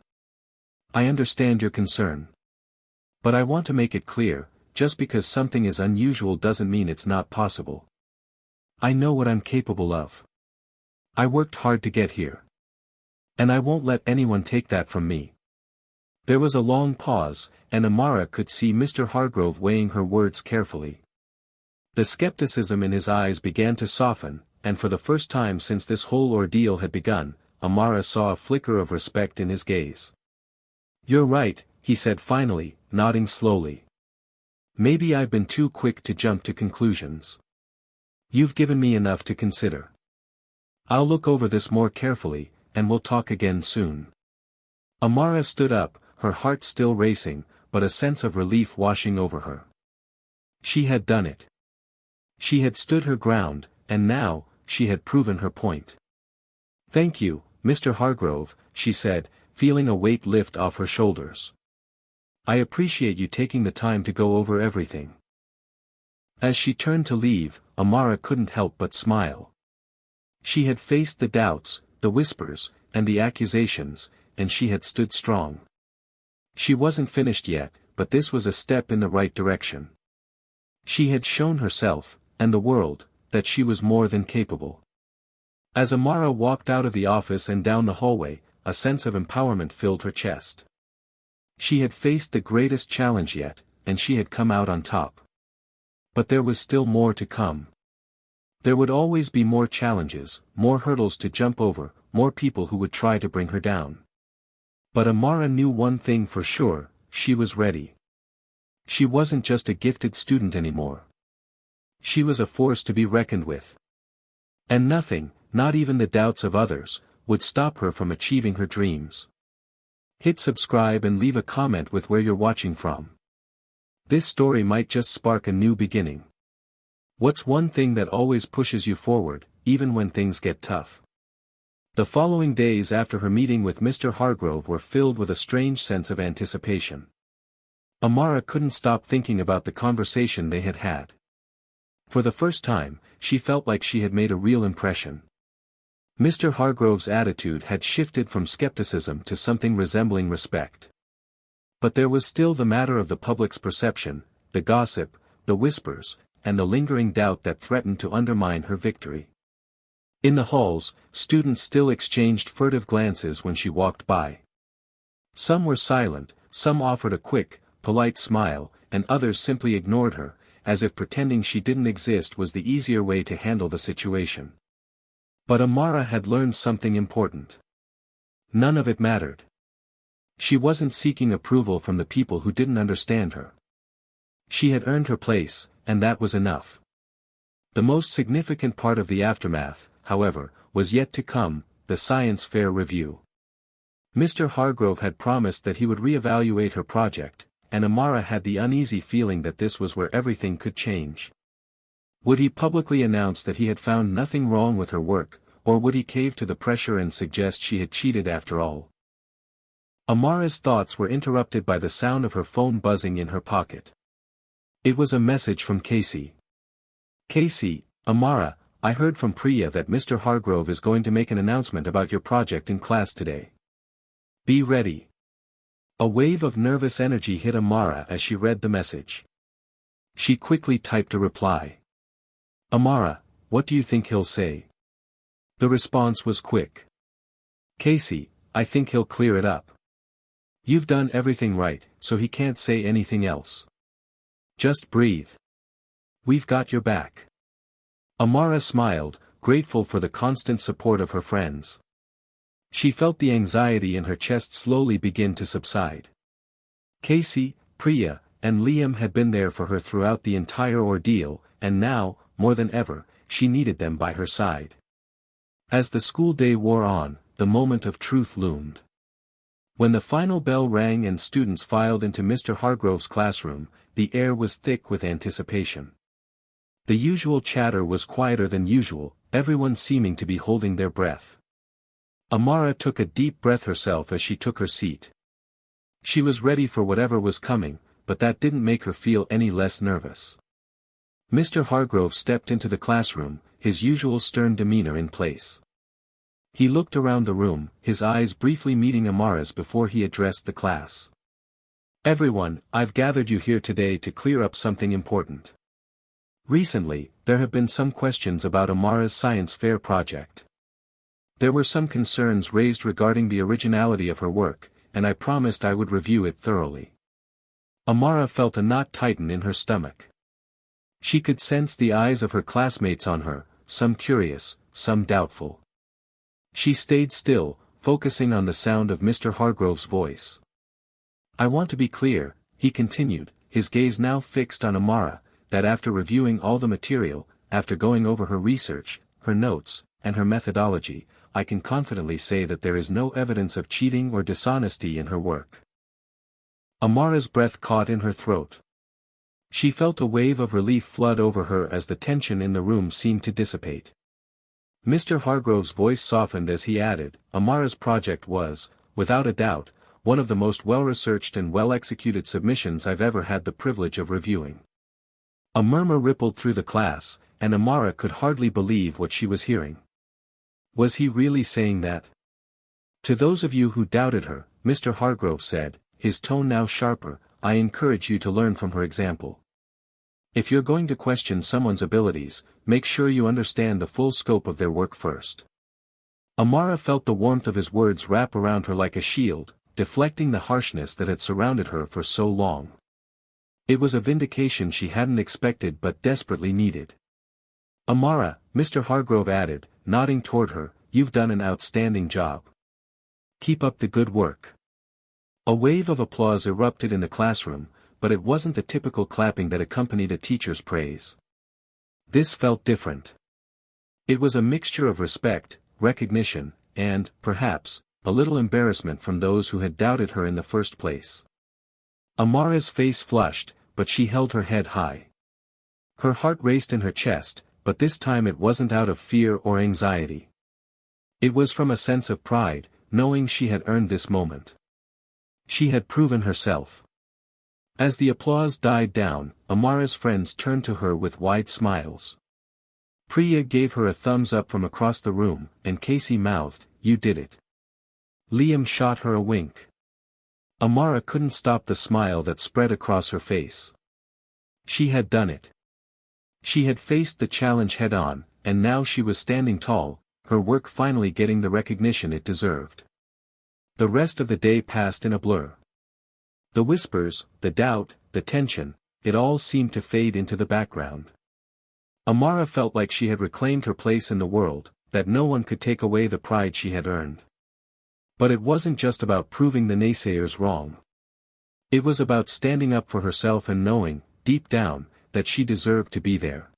I understand your concern. But I want to make it clear, just because something is unusual doesn't mean it's not possible. I know what I'm capable of. I worked hard to get here. And I won't let anyone take that from me. There was a long pause, and Amara could see Mr. Hargrove weighing her words carefully. The skepticism in his eyes began to soften, and for the first time since this whole ordeal had begun, Amara saw a flicker of respect in his gaze. You're right, he said finally, nodding slowly. Maybe I've been too quick to jump to conclusions. You've given me enough to consider. I'll look over this more carefully, and we'll talk again soon. Amara stood up, her heart still racing, but a sense of relief washing over her. She had done it. She had stood her ground, and now, she had proven her point. Thank you, Mr. Hargrove, she said, feeling a weight lift off her shoulders. I appreciate you taking the time to go over everything. As she turned to leave, Amara couldn't help but smile. She had faced the doubts, the whispers, and the accusations, and she had stood strong. She wasn't finished yet, but this was a step in the right direction. She had shown herself, and the world, that she was more than capable. As Amara walked out of the office and down the hallway, a sense of empowerment filled her chest. She had faced the greatest challenge yet, and she had come out on top. But there was still more to come. There would always be more challenges, more hurdles to jump over, more people who would try to bring her down. But Amara knew one thing for sure, she was ready. She wasn't just a gifted student anymore. She was a force to be reckoned with. And nothing, not even the doubts of others, would stop her from achieving her dreams. Hit subscribe and leave a comment with where you're watching from. This story might just spark a new beginning. What's one thing that always pushes you forward, even when things get tough? The following days after her meeting with Mr. Hargrove were filled with a strange sense of anticipation. Amara couldn't stop thinking about the conversation they had had. For the first time, she felt like she had made a real impression. Mr. Hargrove's attitude had shifted from skepticism to something resembling respect. But there was still the matter of the public's perception, the gossip, the whispers, and the lingering doubt that threatened to undermine her victory. In the halls, students still exchanged furtive glances when she walked by. Some were silent, some offered a quick, polite smile, and others simply ignored her, as if pretending she didn't exist was the easier way to handle the situation. But Amara had learned something important. None of it mattered. She wasn't seeking approval from the people who didn't understand her. She had earned her place, and that was enough. The most significant part of the aftermath, however, was yet to come, the science fair review. Mr. Hargrove had promised that he would reevaluate her project, and Amara had the uneasy feeling that this was where everything could change. Would he publicly announce that he had found nothing wrong with her work, or would he cave to the pressure and suggest she had cheated after all? Amara's thoughts were interrupted by the sound of her phone buzzing in her pocket. It was a message from Casey. "Casey, Amara, I heard from Priya that Mr. Hargrove is going to make an announcement about your project in class today. Be ready." A wave of nervous energy hit Amara as she read the message. She quickly typed a reply. "Amara, what do you think he'll say?" The response was quick. "Casey, I think he'll clear it up. You've done everything right, so he can't say anything else. Just breathe. We've got your back." Amara smiled, grateful for the constant support of her friends. She felt the anxiety in her chest slowly begin to subside. Casey, Priya, and Liam had been there for her throughout the entire ordeal, and now, more than ever, she needed them by her side. As the school day wore on, the moment of truth loomed. When the final bell rang and students filed into Mr. Hargrove's classroom, the air was thick with anticipation. The usual chatter was quieter than usual, everyone seeming to be holding their breath. Amara took a deep breath herself as she took her seat. She was ready for whatever was coming, but that didn't make her feel any less nervous. Mr. Hargrove stepped into the classroom, his usual stern demeanor in place. He looked around the room, his eyes briefly meeting Amara's before he addressed the class. "Everyone, I've gathered you here today to clear up something important. Recently, there have been some questions about Amara's science fair project. There were some concerns raised regarding the originality of her work, and I promised I would review it thoroughly." Amara felt a knot tighten in her stomach. She could sense the eyes of her classmates on her, some curious, some doubtful. She stayed still, focusing on the sound of Mr. Hargrove's voice. "I want to be clear," he continued, his gaze now fixed on Amara, "that after reviewing all the material, after going over her research, her notes, and her methodology, I can confidently say that there is no evidence of cheating or dishonesty in her work." Amara's breath caught in her throat. She felt a wave of relief flood over her as the tension in the room seemed to dissipate. Mr. Hargrove's voice softened as he added, "Amara's project was, without a doubt, one of the most well-researched and well-executed submissions I've ever had the privilege of reviewing." A murmur rippled through the class, and Amara could hardly believe what she was hearing. Was he really saying that? "To those of you who doubted her," Mr. Hargrove said, his tone now sharper, "I encourage you to learn from her example. If you're going to question someone's abilities, make sure you understand the full scope of their work first." Amara felt the warmth of his words wrap around her like a shield, deflecting the harshness that had surrounded her for so long. It was a vindication she hadn't expected but desperately needed. "Amara," Mr. Hargrove added, nodding toward her, "you've done an outstanding job. Keep up the good work." A wave of applause erupted in the classroom, but it wasn't the typical clapping that accompanied a teacher's praise. This felt different. It was a mixture of respect, recognition, and, perhaps, a little embarrassment from those who had doubted her in the first place. Amara's face flushed, but she held her head high. Her heart raced in her chest, but this time it wasn't out of fear or anxiety. It was from a sense of pride, knowing she had earned this moment. She had proven herself. As the applause died down, Amara's friends turned to her with wide smiles. Priya gave her a thumbs up from across the room, and Casey mouthed, "You did it." Liam shot her a wink. Amara couldn't stop the smile that spread across her face. She had done it. She had faced the challenge head-on, and now she was standing tall, her work finally getting the recognition it deserved. The rest of the day passed in a blur. The whispers, the doubt, the tension, it all seemed to fade into the background. Amara felt like she had reclaimed her place in the world, that no one could take away the pride she had earned. But it wasn't just about proving the naysayers wrong. It was about standing up for herself and knowing, deep down, that she deserved to be there.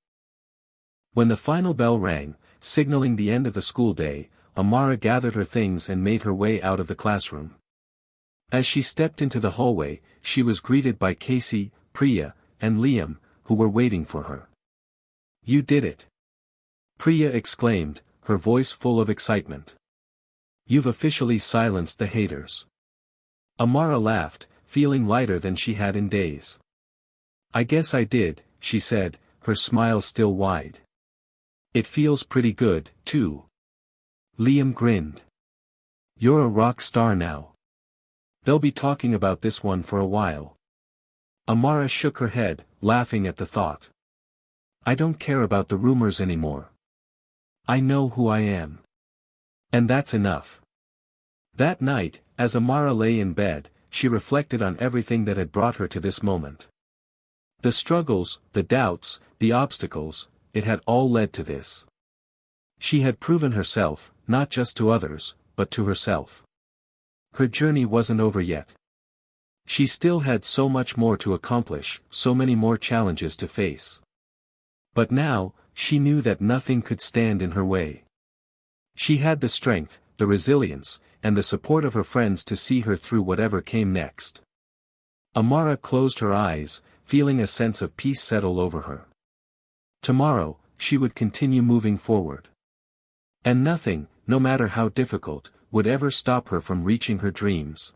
When the final bell rang, signaling the end of the school day, Amara gathered her things and made her way out of the classroom. As she stepped into the hallway, she was greeted by Casey, Priya, and Liam, who were waiting for her. "You did it!" Priya exclaimed, her voice full of excitement. "You've officially silenced the haters." Amara laughed, feeling lighter than she had in days. "I guess I did," she said, her smile still wide. "It feels pretty good, too." Liam grinned. "You're a rock star now. They'll be talking about this one for a while." Amara shook her head, laughing at the thought. "I don't care about the rumors anymore. I know who I am. And that's enough." That night, as Amara lay in bed, she reflected on everything that had brought her to this moment. The struggles, the doubts, the obstacles, it had all led to this. She had proven herself, not just to others, but to herself. Her journey wasn't over yet. She still had so much more to accomplish, so many more challenges to face. But now, she knew that nothing could stand in her way. She had the strength, the resilience, and the support of her friends to see her through whatever came next. Amara closed her eyes, feeling a sense of peace settle over her. Tomorrow, she would continue moving forward. And nothing, no matter how difficult, would ever stop her from reaching her dreams.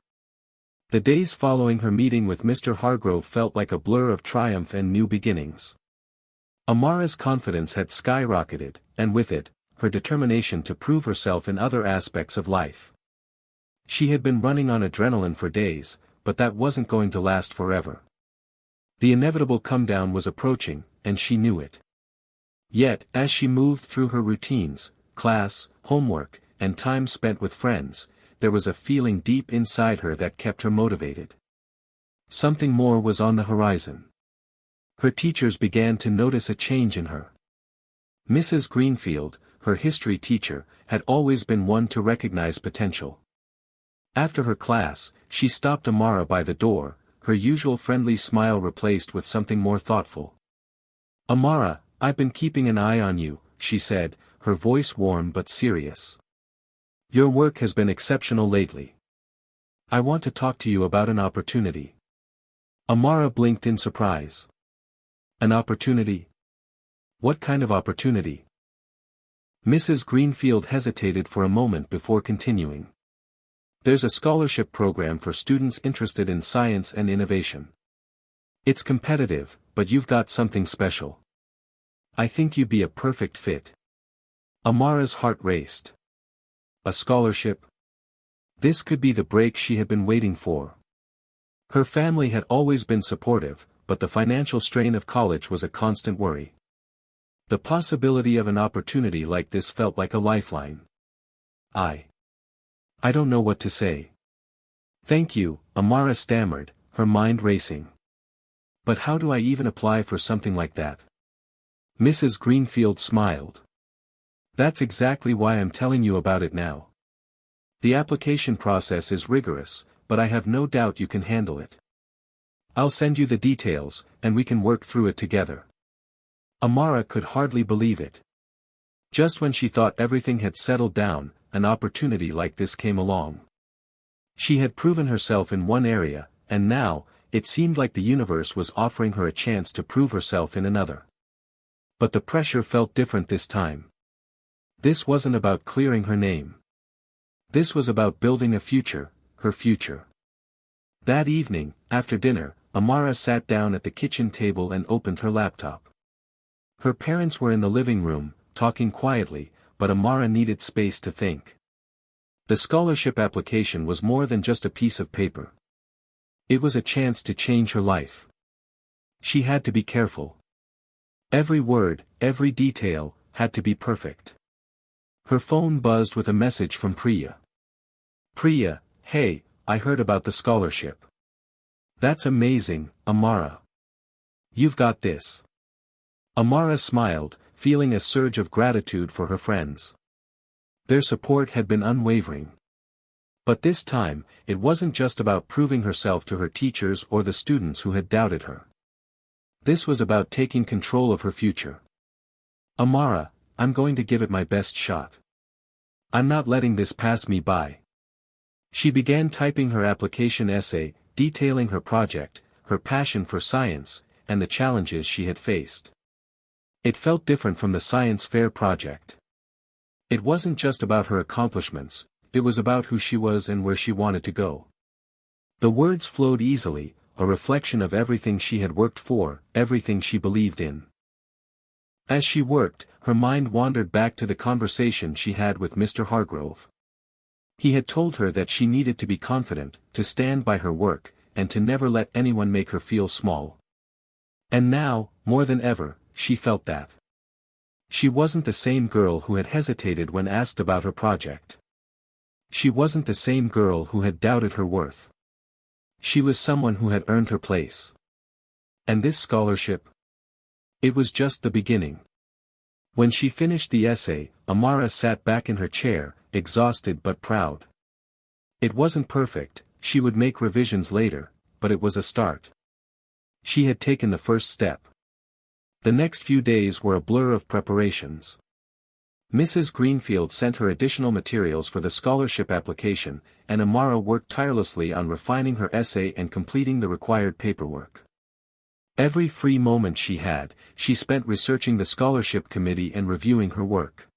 The days following her meeting with Mr. Hargrove felt like a blur of triumph and new beginnings. Amara's confidence had skyrocketed, and with it, her determination to prove herself in other aspects of life. She had been running on adrenaline for days, but that wasn't going to last forever. The inevitable come-down was approaching, and she knew it. Yet, as she moved through her routines, class, homework, and time spent with friends, there was a feeling deep inside her that kept her motivated. Something more was on the horizon. Her teachers began to notice a change in her. Mrs. Greenfield, her history teacher, had always been one to recognize potential. After her class, she stopped Amara by the door, her usual friendly smile replaced with something more thoughtful. "Amara, I've been keeping an eye on you," she said, her voice warm but serious. "Your work has been exceptional lately. I want to talk to you about an opportunity." Amara blinked in surprise. "An opportunity? What kind of opportunity?" Mrs. Greenfield hesitated for a moment before continuing. "There's a scholarship program for students interested in science and innovation. It's competitive, but you've got something special. I think you'd be a perfect fit." Amara's heart raced. A scholarship? This could be the break she had been waiting for. Her family had always been supportive, but the financial strain of college was a constant worry. The possibility of an opportunity like this felt like a lifeline. I don't know what to say." "Thank you," Amara stammered, her mind racing. "But how do I even apply for something like that?" Mrs. Greenfield smiled. "That's exactly why I'm telling you about it now. The application process is rigorous, but I have no doubt you can handle it. I'll send you the details, and we can work through it together." Amara could hardly believe it. Just when she thought everything had settled down, an opportunity like this came along. She had proven herself in one area, and now, it seemed like the universe was offering her a chance to prove herself in another. But the pressure felt different this time. This wasn't about clearing her name. This was about building a future, her future. That evening, after dinner, Amara sat down at the kitchen table and opened her laptop. Her parents were in the living room, talking quietly, but Amara needed space to think. The scholarship application was more than just a piece of paper. It was a chance to change her life. She had to be careful. Every word, every detail, had to be perfect. Her phone buzzed with a message from Priya. "Priya, hey, I heard about the scholarship." "That's amazing, Amara. You've got this." Amara smiled, feeling a surge of gratitude for her friends. Their support had been unwavering. But this time, it wasn't just about proving herself to her teachers or the students who had doubted her. This was about taking control of her future. "Amara, I'm going to give it my best shot. I'm not letting this pass me by." She began typing her application essay, detailing her project, her passion for science, and the challenges she had faced. It felt different from the science fair project. It wasn't just about her accomplishments, it was about who she was and where she wanted to go. The words flowed easily, a reflection of everything she had worked for, everything she believed in. As she worked, her mind wandered back to the conversation she had with Mr. Hargrove. He had told her that she needed to be confident, to stand by her work, and to never let anyone make her feel small. And now, more than ever, she felt that. She wasn't the same girl who had hesitated when asked about her project. She wasn't the same girl who had doubted her worth. She was someone who had earned her place. And this scholarship? It was just the beginning. When she finished the essay, Amara sat back in her chair, exhausted but proud. It wasn't perfect, she would make revisions later, but it was a start. She had taken the first step. The next few days were a blur of preparations. Mrs. Greenfield sent her additional materials for the scholarship application, and Amara worked tirelessly on refining her essay and completing the required paperwork. Every free moment she had, she spent researching the scholarship committee and reviewing her work.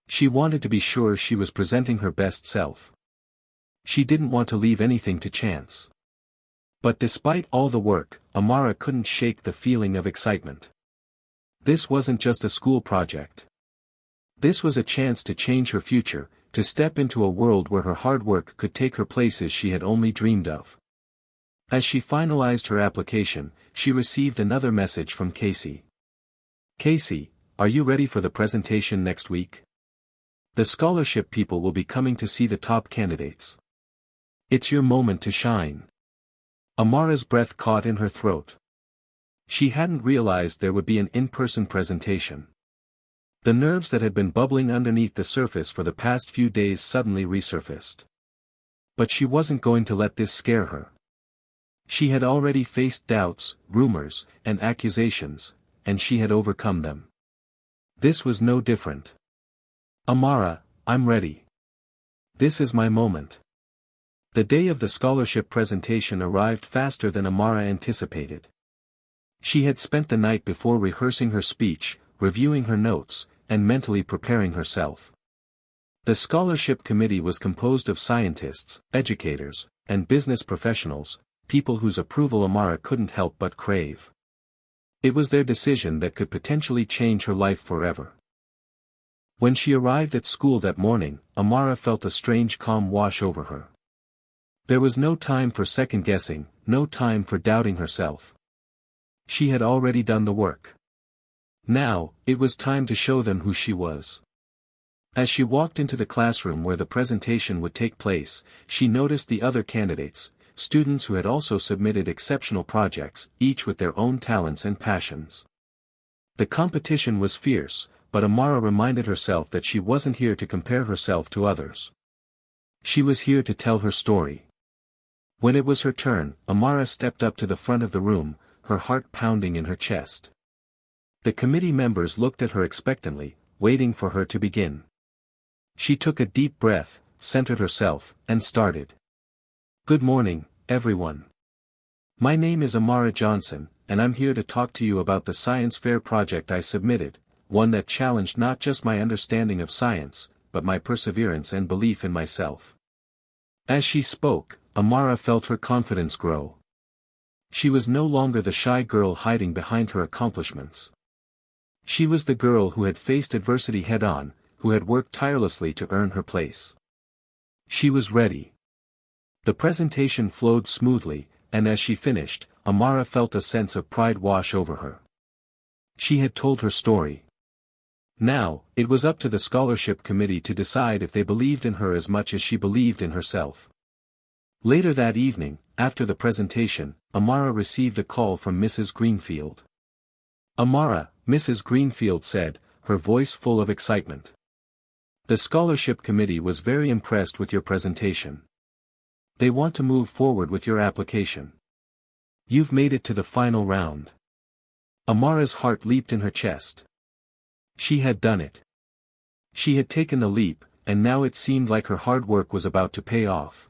She wanted to be sure she was presenting her best self. She didn't want to leave anything to chance. But despite all the work, Amara couldn't shake the feeling of excitement. This wasn't just a school project. This was a chance to change her future, to step into a world where her hard work could take her places she had only dreamed of. As she finalized her application, she received another message from Casey. "Casey, are you ready for the presentation next week? The scholarship people will be coming to see the top candidates. It's your moment to shine." Amara's breath caught in her throat. She hadn't realized there would be an in-person presentation. The nerves that had been bubbling underneath the surface for the past few days suddenly resurfaced. But she wasn't going to let this scare her. She had already faced doubts, rumors, and accusations, and she had overcome them. This was no different. "Amara, I'm ready. This is my moment." The day of the scholarship presentation arrived faster than Amara anticipated. She had spent the night before rehearsing her speech, reviewing her notes, and mentally preparing herself. The scholarship committee was composed of scientists, educators, and business professionals, people whose approval Amara couldn't help but crave. It was their decision that could potentially change her life forever. When she arrived at school that morning, Amara felt a strange calm wash over her. There was no time for second-guessing, no time for doubting herself. She had already done the work. Now, it was time to show them who she was. As she walked into the classroom where the presentation would take place, she noticed the other candidates, students who had also submitted exceptional projects, each with their own talents and passions. The competition was fierce, but Amara reminded herself that she wasn't here to compare herself to others. She was here to tell her story. When it was her turn, Amara stepped up to the front of the room, her heart pounding in her chest. The committee members looked at her expectantly, waiting for her to begin. She took a deep breath, centered herself, and started. "Good morning, everyone. My name is Amara Johnson, and I'm here to talk to you about the science fair project I submitted, one that challenged not just my understanding of science, but my perseverance and belief in myself." As she spoke, Amara felt her confidence grow. She was no longer the shy girl hiding behind her accomplishments. She was the girl who had faced adversity head-on, who had worked tirelessly to earn her place. She was ready. The presentation flowed smoothly, and as she finished, Amara felt a sense of pride wash over her. She had told her story. Now, it was up to the scholarship committee to decide if they believed in her as much as she believed in herself. Later that evening, after the presentation, Amara received a call from Mrs. Greenfield. "Amara," Mrs. Greenfield said, her voice full of excitement. "The scholarship committee was very impressed with your presentation. They want to move forward with your application. You've made it to the final round." Amara's heart leaped in her chest. She had done it. She had taken the leap, and now it seemed like her hard work was about to pay off.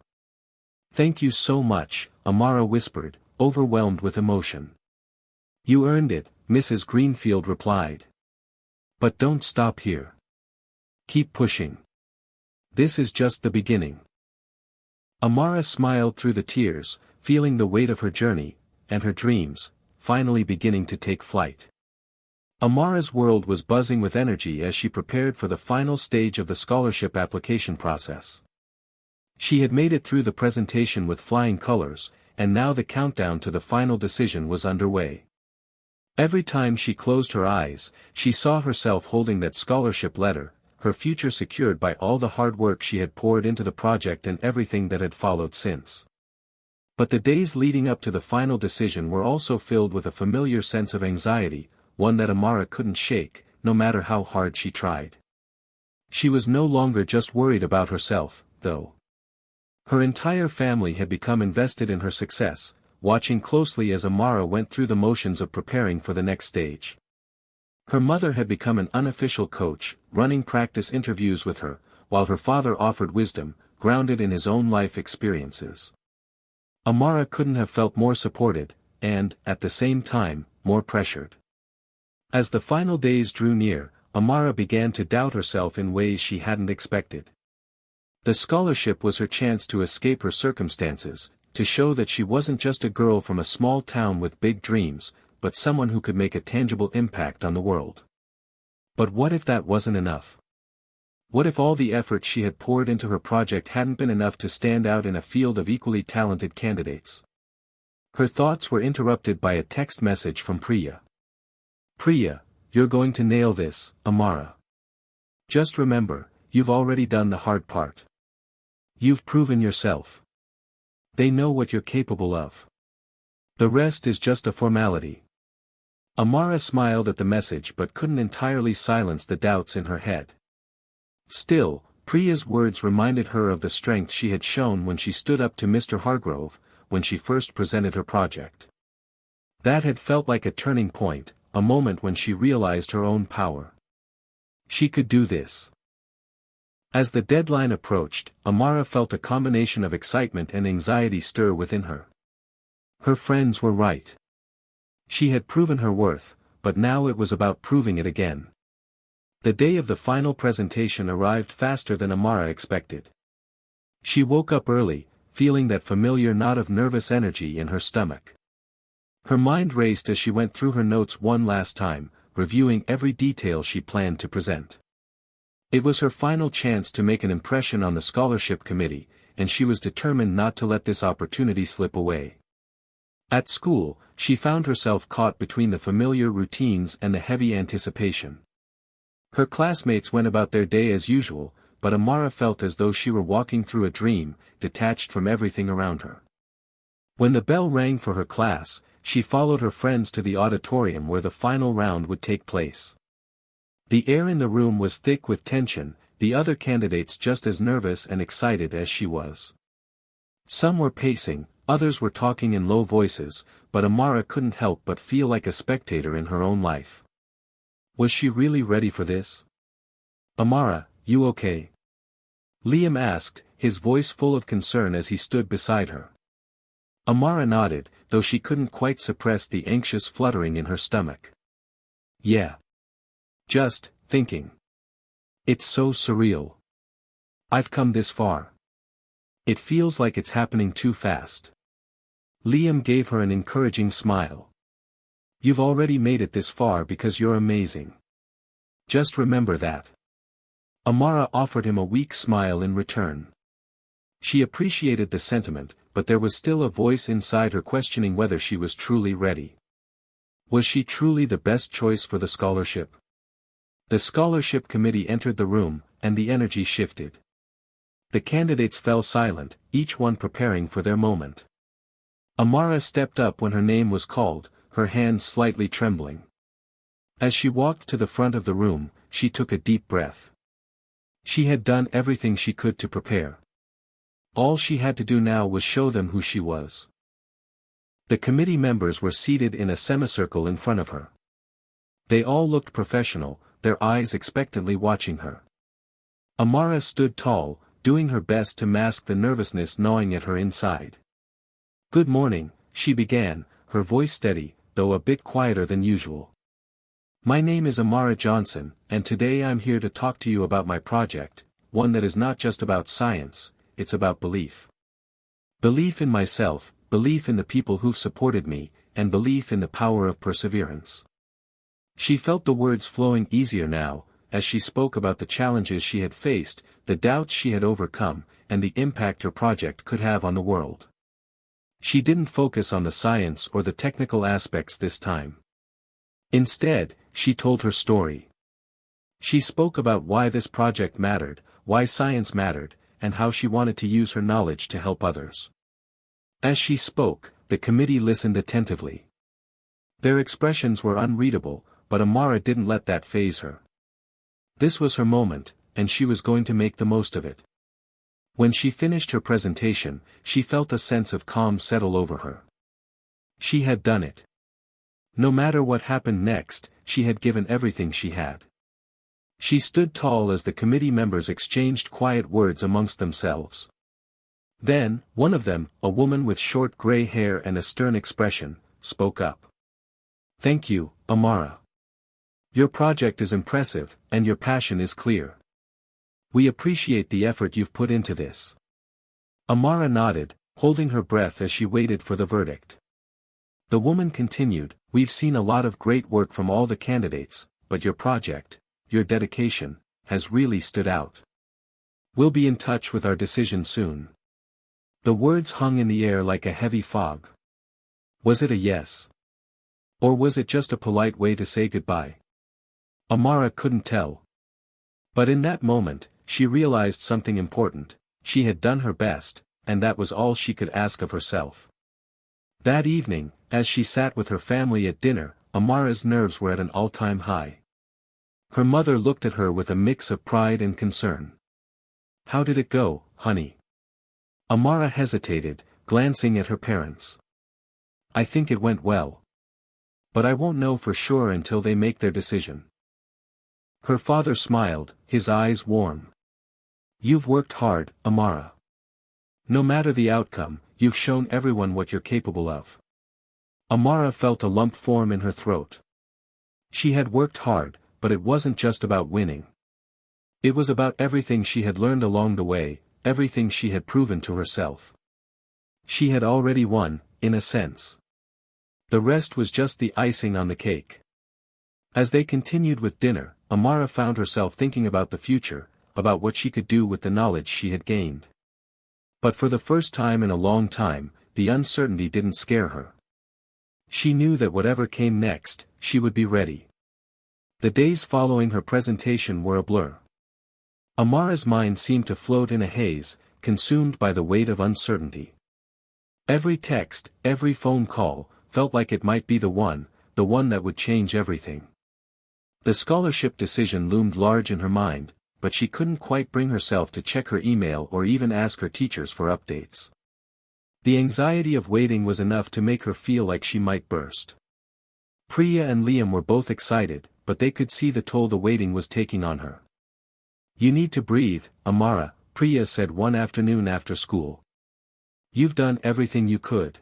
"Thank you so much," Amara whispered, overwhelmed with emotion. "You earned it," Mrs. Greenfield replied. "But don't stop here. Keep pushing. This is just the beginning. Amara smiled through the tears, feeling the weight of her journey, and her dreams, finally beginning to take flight. Amara's world was buzzing with energy as she prepared for the final stage of the scholarship application process. She had made it through the presentation with flying colors, and now the countdown to the final decision was underway. Every time she closed her eyes, she saw herself holding that scholarship letter, her future secured by all the hard work she had poured into the project and everything that had followed since. But the days leading up to the final decision were also filled with a familiar sense of anxiety, one that Amara couldn't shake, no matter how hard she tried. She was no longer just worried about herself, though. Her entire family had become invested in her success, watching closely as Amara went through the motions of preparing for the next stage. Her mother had become an unofficial coach, running practice interviews with her, while her father offered wisdom, grounded in his own life experiences. Amara couldn't have felt more supported, and, at the same time, more pressured. As the final days drew near, Amara began to doubt herself in ways she hadn't expected. The scholarship was her chance to escape her circumstances, to show that she wasn't just a girl from a small town with big dreams, but someone who could make a tangible impact on the world. But what if that wasn't enough? What if all the effort she had poured into her project hadn't been enough to stand out in a field of equally talented candidates? Her thoughts were interrupted by a text message from Priya. "Priya, you're going to nail this, Amara. Just remember, you've already done the hard part. You've proven yourself. They know what you're capable of. The rest is just a formality." Amara smiled at the message but couldn't entirely silence the doubts in her head. Still, Priya's words reminded her of the strength she had shown when she stood up to Mr. Hargrove, when she first presented her project. That had felt like a turning point, a moment when she realized her own power. She could do this. As the deadline approached, Amara felt a combination of excitement and anxiety stir within her. Her friends were right. She had proven her worth, but now it was about proving it again. The day of the final presentation arrived faster than Amara expected. She woke up early, feeling that familiar knot of nervous energy in her stomach. Her mind raced as she went through her notes one last time, reviewing every detail she planned to present. It was her final chance to make an impression on the scholarship committee, and she was determined not to let this opportunity slip away. At school, she found herself caught between the familiar routines and the heavy anticipation. Her classmates went about their day as usual, but Amara felt as though she were walking through a dream, detached from everything around her. When the bell rang for her class, she followed her friends to the auditorium where the final round would take place. The air in the room was thick with tension, the other candidates just as nervous and excited as she was. Some were pacing, others were talking in low voices, but Amara couldn't help but feel like a spectator in her own life. Was she really ready for this? "Amara, you okay?" Liam asked, his voice full of concern as he stood beside her. Amara nodded, though she couldn't quite suppress the anxious fluttering in her stomach. "Yeah. Just thinking. It's so surreal. I've come this far. It feels like it's happening too fast." Liam gave her an encouraging smile. "You've already made it this far because you're amazing. Just remember that." Amara offered him a weak smile in return. She appreciated the sentiment, but there was still a voice inside her questioning whether she was truly ready. Was she truly the best choice for the scholarship? The scholarship committee entered the room, and the energy shifted. The candidates fell silent, each one preparing for their moment. Amara stepped up when her name was called, her hands slightly trembling. As she walked to the front of the room, she took a deep breath. She had done everything she could to prepare. All she had to do now was show them who she was. The committee members were seated in a semicircle in front of her. They all looked professional, their eyes expectantly watching her. Amara stood tall, doing her best to mask the nervousness gnawing at her inside. "Good morning," she began, her voice steady, though a bit quieter than usual. My name is Amara Johnson, and today I'm here to talk to you about my project, one that is not just about science, it's about belief. Belief in myself, belief in the people who've supported me, and belief in the power of perseverance. She felt the words flowing easier now, as she spoke about the challenges she had faced, the doubts she had overcome, and the impact her project could have on the world. She didn't focus on the science or the technical aspects this time. Instead, she told her story. She spoke about why this project mattered, why science mattered, and how she wanted to use her knowledge to help others. As she spoke, the committee listened attentively. Their expressions were unreadable, but Amara didn't let that faze her. This was her moment, and she was going to make the most of it. When she finished her presentation, she felt a sense of calm settle over her. She had done it. No matter what happened next, she had given everything she had. She stood tall as the committee members exchanged quiet words amongst themselves. Then, one of them, a woman with short gray hair and a stern expression, spoke up. "Thank you, Amara. Your project is impressive, and your passion is clear. We appreciate the effort you've put into this." Amara nodded, holding her breath as she waited for the verdict. The woman continued, "We've seen a lot of great work from all the candidates, but your project, your dedication, has really stood out. We'll be in touch with our decision soon." The words hung in the air like a heavy fog. Was it a yes? Or was it just a polite way to say goodbye? Amara couldn't tell. But in that moment, she realized something important: she had done her best, and that was all she could ask of herself. That evening, as she sat with her family at dinner, Amara's nerves were at an all-time high. Her mother looked at her with a mix of pride and concern. "How did it go, honey?" Amara hesitated, glancing at her parents. "I think it went well. But I won't know for sure until they make their decision." Her father smiled, his eyes warm. "You've worked hard, Amara. No matter the outcome, you've shown everyone what you're capable of." Amara felt a lump form in her throat. She had worked hard, but it wasn't just about winning. It was about everything she had learned along the way, everything she had proven to herself. She had already won, in a sense. The rest was just the icing on the cake. As they continued with dinner, Amara found herself thinking about the future, about what she could do with the knowledge she had gained. But for the first time in a long time, the uncertainty didn't scare her. She knew that whatever came next, she would be ready. The days following her presentation were a blur. Amara's mind seemed to float in a haze, consumed by the weight of uncertainty. Every text, every phone call, felt like it might be the one that would change everything. The scholarship decision loomed large in her mind, but she couldn't quite bring herself to check her email or even ask her teachers for updates. The anxiety of waiting was enough to make her feel like she might burst. Priya and Liam were both excited, but they could see the toll the waiting was taking on her. "You need to breathe, Amara," Priya said one afternoon after school. "You've done everything you could.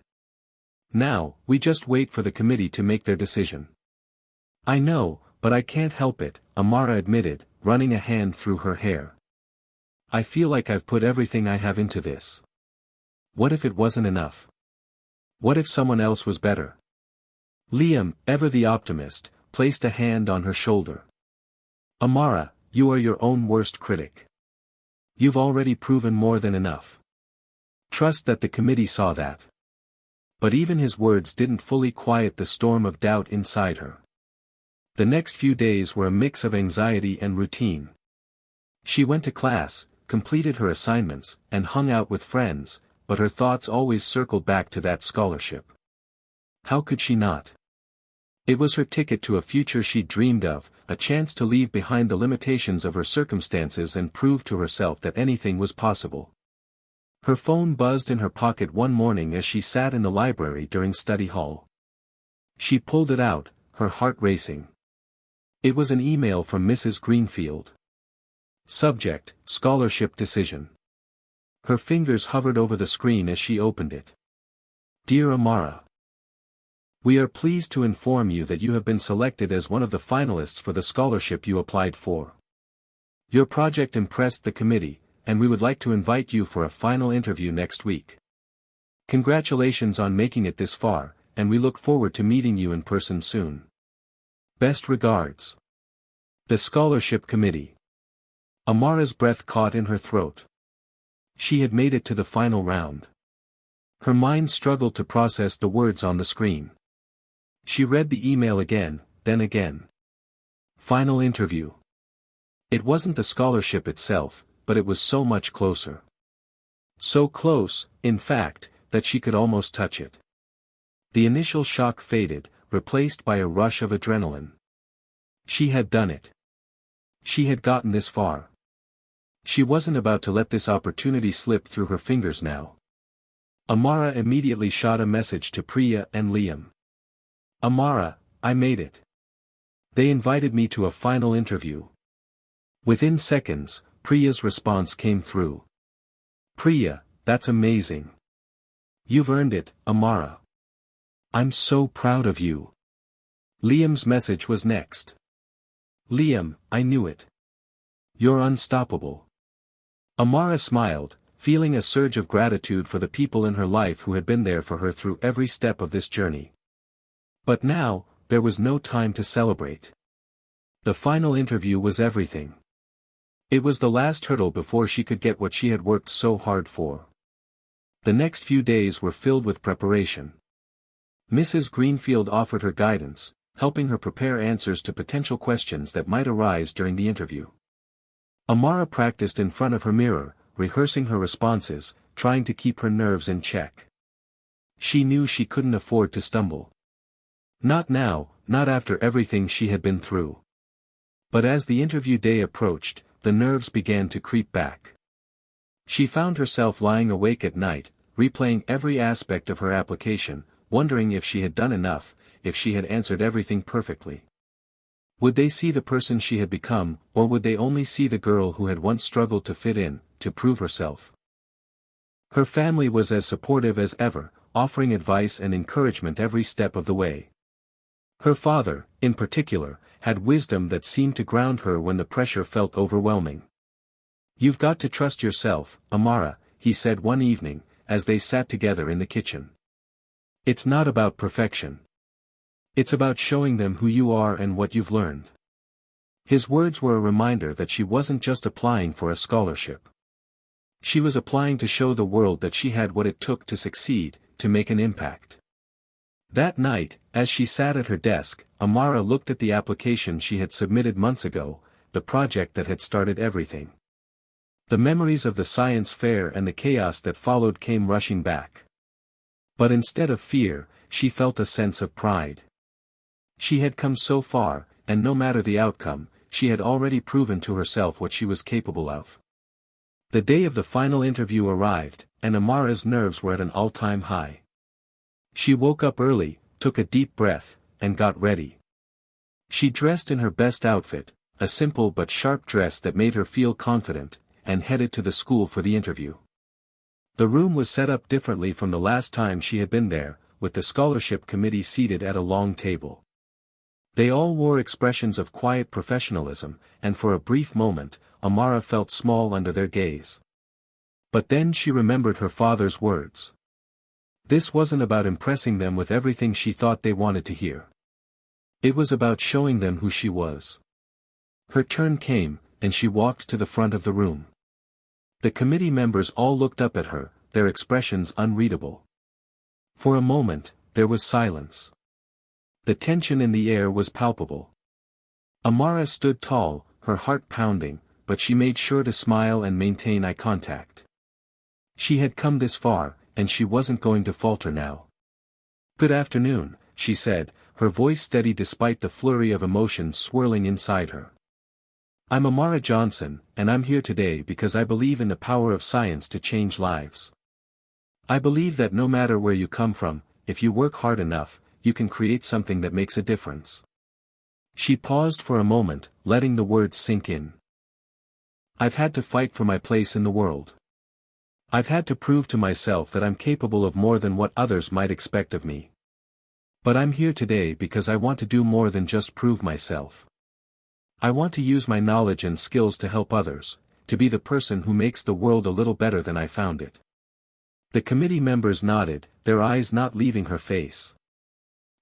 Now, we just wait for the committee to make their decision." "I know, but I can't help it," Amara admitted, running a hand through her hair. "I feel like I've put everything I have into this. What if it wasn't enough? What if someone else was better?" Liam, ever the optimist, placed a hand on her shoulder. "Amara, you are your own worst critic. You've already proven more than enough. Trust that the committee saw that." But even his words didn't fully quiet the storm of doubt inside her. The next few days were a mix of anxiety and routine. She went to class, completed her assignments, and hung out with friends, but her thoughts always circled back to that scholarship. How could she not? It was her ticket to a future she'd dreamed of, a chance to leave behind the limitations of her circumstances and prove to herself that anything was possible. Her phone buzzed in her pocket one morning as she sat in the library during study hall. She pulled it out, her heart racing. It was an email from Mrs. Greenfield. Subject: Scholarship Decision. Her fingers hovered over the screen as she opened it. "Dear Amara, We are pleased to inform you that you have been selected as one of the finalists for the scholarship you applied for. Your project impressed the committee, and we would like to invite you for a final interview next week. Congratulations on making it this far, and we look forward to meeting you in person soon. Best regards. The Scholarship Committee. Amara's breath caught in her throat. She had made it to the final round. Her mind struggled to process the words on the screen. She read the email again, then again. Final interview. It wasn't the scholarship itself, but it was so much closer. So close, in fact, that she could almost touch it. The initial shock faded, replaced by a rush of adrenaline. She had done it. She had gotten this far. She wasn't about to let this opportunity slip through her fingers now. Amara immediately shot a message to Priya and Liam. Amara, I made it. They invited me to a final interview. Within seconds, Priya's response came through. Priya, that's amazing. You've earned it, Amara. I'm so proud of you. Liam's message was next. Liam, I knew it. You're unstoppable. Amara smiled, feeling a surge of gratitude for the people in her life who had been there for her through every step of this journey. But now, there was no time to celebrate. The final interview was everything. It was the last hurdle before she could get what she had worked so hard for. The next few days were filled with preparation. Mrs. Greenfield offered her guidance, helping her prepare answers to potential questions that might arise during the interview. Amara practiced in front of her mirror, rehearsing her responses, trying to keep her nerves in check. She knew she couldn't afford to stumble. Not now, not after everything she had been through. But as the interview day approached, the nerves began to creep back. She found herself lying awake at night, replaying every aspect of her application, wondering if she had done enough, if she had answered everything perfectly. Would they see the person she had become, or would they only see the girl who had once struggled to fit in, to prove herself? Her family was as supportive as ever, offering advice and encouragement every step of the way. Her father, in particular, had wisdom that seemed to ground her when the pressure felt overwhelming. You've got to trust yourself, Amara, he said one evening, as they sat together in the kitchen. It's not about perfection. It's about showing them who you are and what you've learned. His words were a reminder that she wasn't just applying for a scholarship. She was applying to show the world that she had what it took to succeed, to make an impact. That night, as she sat at her desk, Amara looked at the application she had submitted months ago, the project that had started everything. The memories of the science fair and the chaos that followed came rushing back. But instead of fear, she felt a sense of pride. She had come so far, and no matter the outcome, she had already proven to herself what she was capable of. The day of the final interview arrived, and Amara's nerves were at an all-time high. She woke up early, took a deep breath, and got ready. She dressed in her best outfit, a simple but sharp dress that made her feel confident, and headed to the school for the interview. The room was set up differently from the last time she had been there, with the scholarship committee seated at a long table. They all wore expressions of quiet professionalism, and for a brief moment, Amara felt small under their gaze. But then she remembered her father's words. This wasn't about impressing them with everything she thought they wanted to hear. It was about showing them who she was. Her turn came, and she walked to the front of the room. The committee members all looked up at her, their expressions unreadable. For a moment, there was silence. The tension in the air was palpable. Amara stood tall, her heart pounding, but she made sure to smile and maintain eye contact. She had come this far, and she wasn't going to falter now. Good afternoon, she said, her voice steady despite the flurry of emotions swirling inside her. I'm Amara Johnson, and I'm here today because I believe in the power of science to change lives. I believe that no matter where you come from, if you work hard enough, you can create something that makes a difference. She paused for a moment, letting the words sink in. I've had to fight for my place in the world. I've had to prove to myself that I'm capable of more than what others might expect of me. But I'm here today because I want to do more than just prove myself. I want to use my knowledge and skills to help others, to be the person who makes the world a little better than I found it. The committee members nodded, their eyes not leaving her face.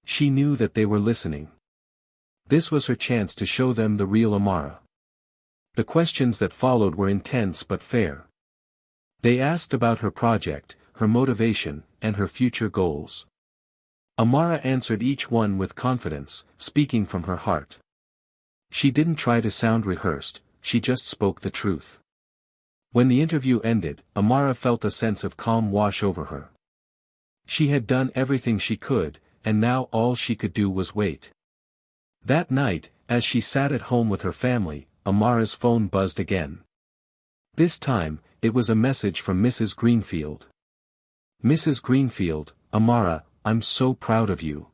She knew that they were listening. This was her chance to show them the real Amara. The questions that followed were intense but fair. They asked about her project, her motivation, and her future goals. Amara answered each one with confidence, speaking from her heart. She didn't try to sound rehearsed, she just spoke the truth. When the interview ended, Amara felt a sense of calm wash over her. She had done everything she could, and now all she could do was wait. That night, as she sat at home with her family, Amara's phone buzzed again. This time, it was a message from Mrs. Greenfield. "Mrs. Greenfield, Amara, I'm so proud of you.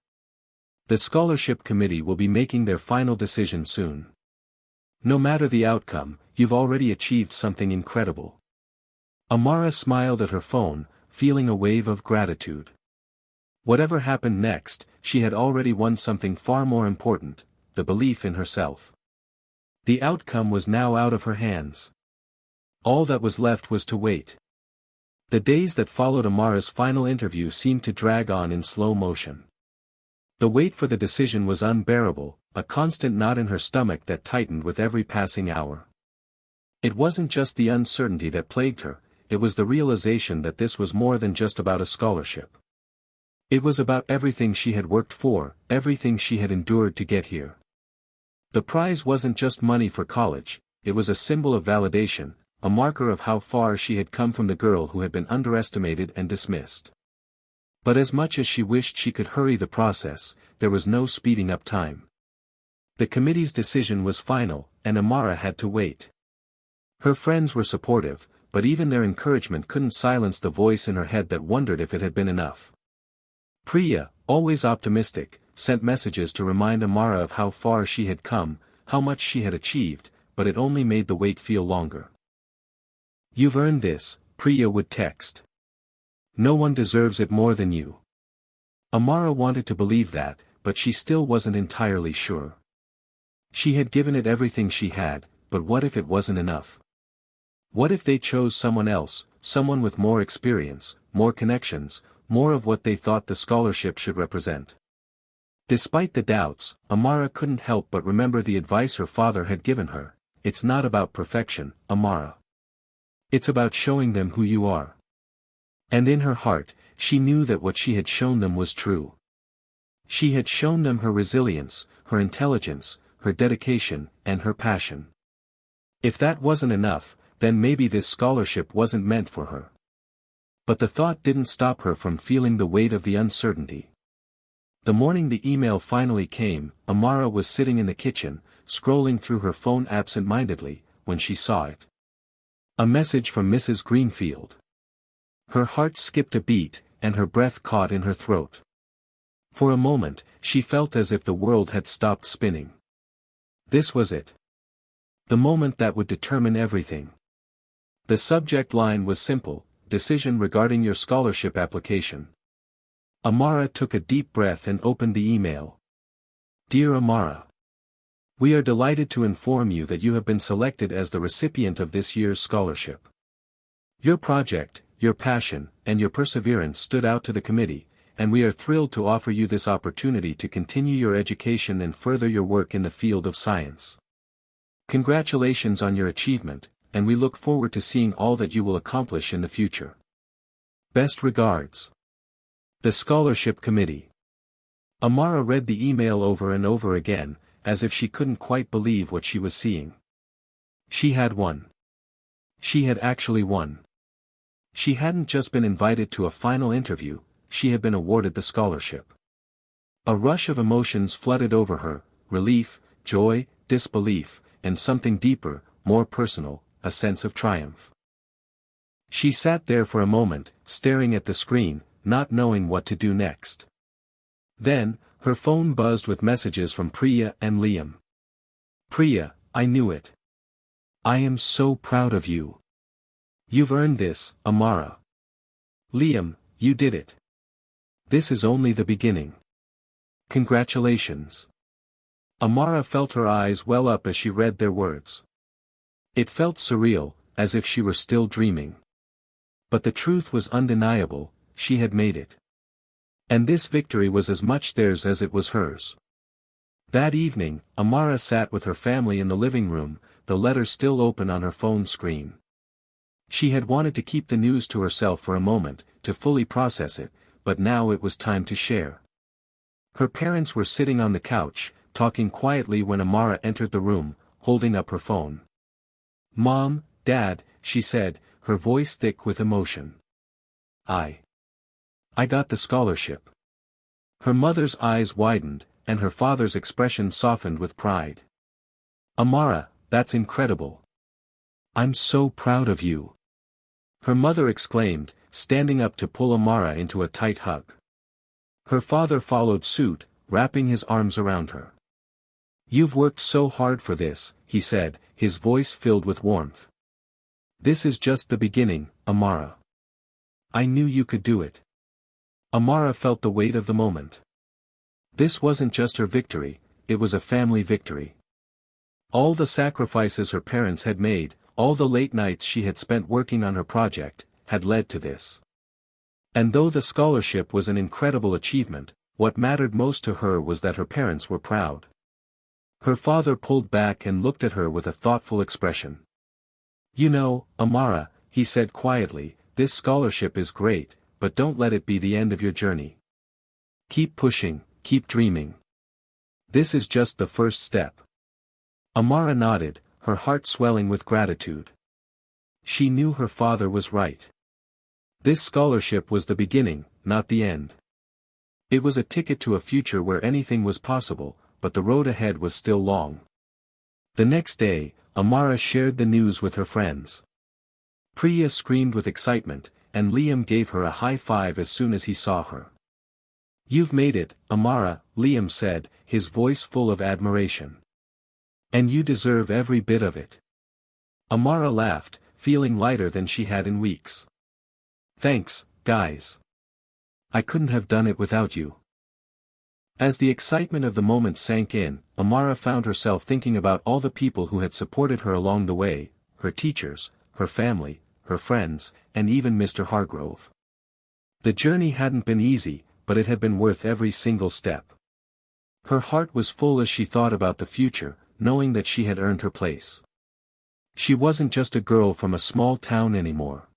The scholarship committee will be making their final decision soon. No matter the outcome, you've already achieved something incredible." Amara smiled at her phone, feeling a wave of gratitude. Whatever happened next, she had already won something far more important, the belief in herself. The outcome was now out of her hands. All that was left was to wait. The days that followed Amara's final interview seemed to drag on in slow motion. The wait for the decision was unbearable, a constant knot in her stomach that tightened with every passing hour. It wasn't just the uncertainty that plagued her, it was the realization that this was more than just about a scholarship. It was about everything she had worked for, everything she had endured to get here. The prize wasn't just money for college, it was a symbol of validation, a marker of how far she had come from the girl who had been underestimated and dismissed. But as much as she wished she could hurry the process, there was no speeding up time. The committee's decision was final, and Amara had to wait. Her friends were supportive, but even their encouragement couldn't silence the voice in her head that wondered if it had been enough. Priya, always optimistic, sent messages to remind Amara of how far she had come, how much she had achieved, but it only made the wait feel longer. "You've earned this," Priya would text. "No one deserves it more than you." Amara wanted to believe that, but she still wasn't entirely sure. She had given it everything she had, but what if it wasn't enough? What if they chose someone else, someone with more experience, more connections, more of what they thought the scholarship should represent? Despite the doubts, Amara couldn't help but remember the advice her father had given her: "It's not about perfection, Amara. It's about showing them who you are." And in her heart, she knew that what she had shown them was true. She had shown them her resilience, her intelligence, her dedication, and her passion. If that wasn't enough, then maybe this scholarship wasn't meant for her. But the thought didn't stop her from feeling the weight of the uncertainty. The morning the email finally came, Amara was sitting in the kitchen, scrolling through her phone absent-mindedly, when she saw it. A message from Mrs. Greenfield. Her heart skipped a beat, and her breath caught in her throat. For a moment, she felt as if the world had stopped spinning. This was it. The moment that would determine everything. The subject line was simple: "Decision regarding your scholarship application." Amara took a deep breath and opened the email. "Dear Amara, we are delighted to inform you that you have been selected as the recipient of this year's scholarship. Your project, your passion, and your perseverance stood out to the committee, and we are thrilled to offer you this opportunity to continue your education and further your work in the field of science. Congratulations on your achievement, and we look forward to seeing all that you will accomplish in the future. Best regards. The Scholarship Committee." Amara read the email over and over again, as if she couldn't quite believe what she was seeing. She had won. She had actually won. She hadn't just been invited to a final interview, she had been awarded the scholarship. A rush of emotions flooded over her: relief, joy, disbelief, and something deeper, more personal, a sense of triumph. She sat there for a moment, staring at the screen, not knowing what to do next. Then, her phone buzzed with messages from Priya and Liam. "Priya, I knew it. I am so proud of you. You've earned this, Amara. Liam, you did it. This is only the beginning. Congratulations. Amara felt her eyes well up as she read their words. It felt surreal, as if she were still dreaming. But the truth was undeniable, she had made it. And this victory was as much theirs as it was hers. That evening, Amara sat with her family in the living room, the letter still open on her phone screen. She had wanted to keep the news to herself for a moment, to fully process it, but now it was time to share. Her parents were sitting on the couch, talking quietly when Amara entered the room, holding up her phone. "Mom, Dad," she said, her voice thick with emotion. I got the scholarship." Her mother's eyes widened, and her father's expression softened with pride. "Amara, that's incredible. I'm so proud of you." Her mother exclaimed, standing up to pull Amara into a tight hug. Her father followed suit, wrapping his arms around her. "You've worked so hard for this," he said, his voice filled with warmth. "This is just the beginning, Amara. I knew you could do it." Amara felt the weight of the moment. This wasn't just her victory, it was a family victory. All the sacrifices her parents had made, all the late nights she had spent working on her project, had led to this. And though the scholarship was an incredible achievement, what mattered most to her was that her parents were proud. Her father pulled back and looked at her with a thoughtful expression. "You know, Amara," he said quietly, "this scholarship is great, but don't let it be the end of your journey. Keep pushing, keep dreaming. This is just the first step." Amara nodded, her heart swelling with gratitude. She knew her father was right. This scholarship was the beginning, not the end. It was a ticket to a future where anything was possible, but the road ahead was still long. The next day, Amara shared the news with her friends. Priya screamed with excitement, and Liam gave her a high five as soon as he saw her. "You've made it, Amara," Liam said, his voice full of admiration. "And you deserve every bit of it." Amara laughed, feeling lighter than she had in weeks. "Thanks, guys. I couldn't have done it without you." As the excitement of the moment sank in, Amara found herself thinking about all the people who had supported her along the way, her teachers, her family, her friends, and even Mr. Hargrove. The journey hadn't been easy, but it had been worth every single step. Her heart was full as she thought about the future, knowing that she had earned her place. She wasn't just a girl from a small town anymore.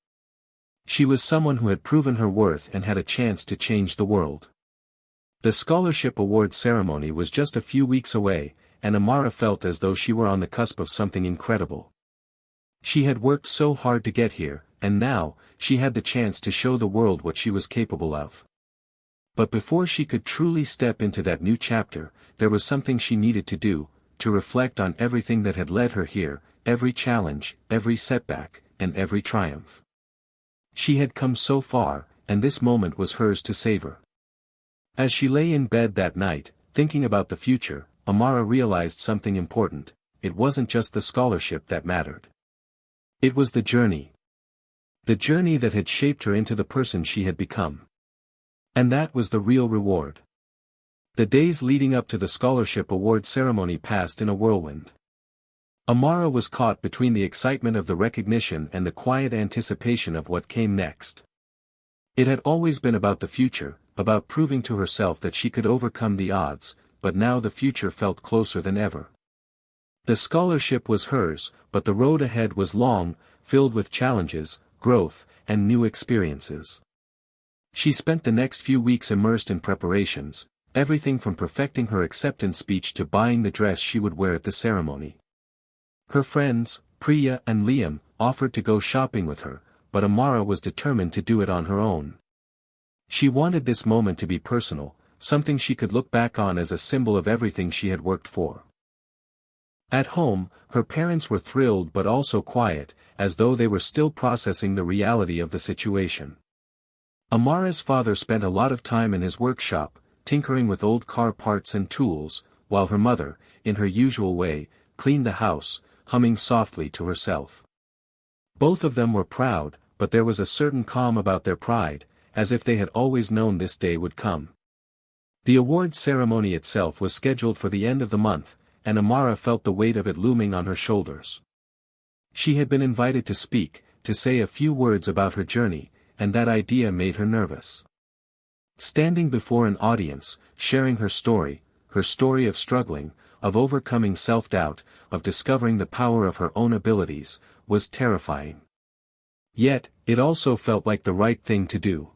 She was someone who had proven her worth and had a chance to change the world. The scholarship award ceremony was just a few weeks away, and Amara felt as though she were on the cusp of something incredible. She had worked so hard to get here, and now, she had the chance to show the world what she was capable of. But before she could truly step into that new chapter, there was something she needed to do, to reflect on everything that had led her here, every challenge, every setback, and every triumph. She had come so far, and this moment was hers to savor. As she lay in bed that night, thinking about the future, Amara realized something important: it wasn't just the scholarship that mattered. It was the journey. The journey that had shaped her into the person she had become. And that was the real reward. The days leading up to the scholarship award ceremony passed in a whirlwind. Amara was caught between the excitement of the recognition and the quiet anticipation of what came next. It had always been about the future, about proving to herself that she could overcome the odds, but now the future felt closer than ever. The scholarship was hers, but the road ahead was long, filled with challenges, growth, and new experiences. She spent the next few weeks immersed in preparations, everything from perfecting her acceptance speech to buying the dress she would wear at the ceremony. Her friends, Priya and Liam, offered to go shopping with her, but Amara was determined to do it on her own. She wanted this moment to be personal, something she could look back on as a symbol of everything she had worked for. At home, her parents were thrilled but also quiet, as though they were still processing the reality of the situation. Amara's father spent a lot of time in his workshop, tinkering with old car parts and tools, while her mother, in her usual way, cleaned the house, humming softly to herself. Both of them were proud, but there was a certain calm about their pride, as if they had always known this day would come. The awards ceremony itself was scheduled for the end of the month, and Amara felt the weight of it looming on her shoulders. She had been invited to speak, to say a few words about her journey, and that idea made her nervous. Standing before an audience, sharing her story of struggling, of overcoming self-doubt, of discovering the power of her own abilities, was terrifying. Yet, it also felt like the right thing to do.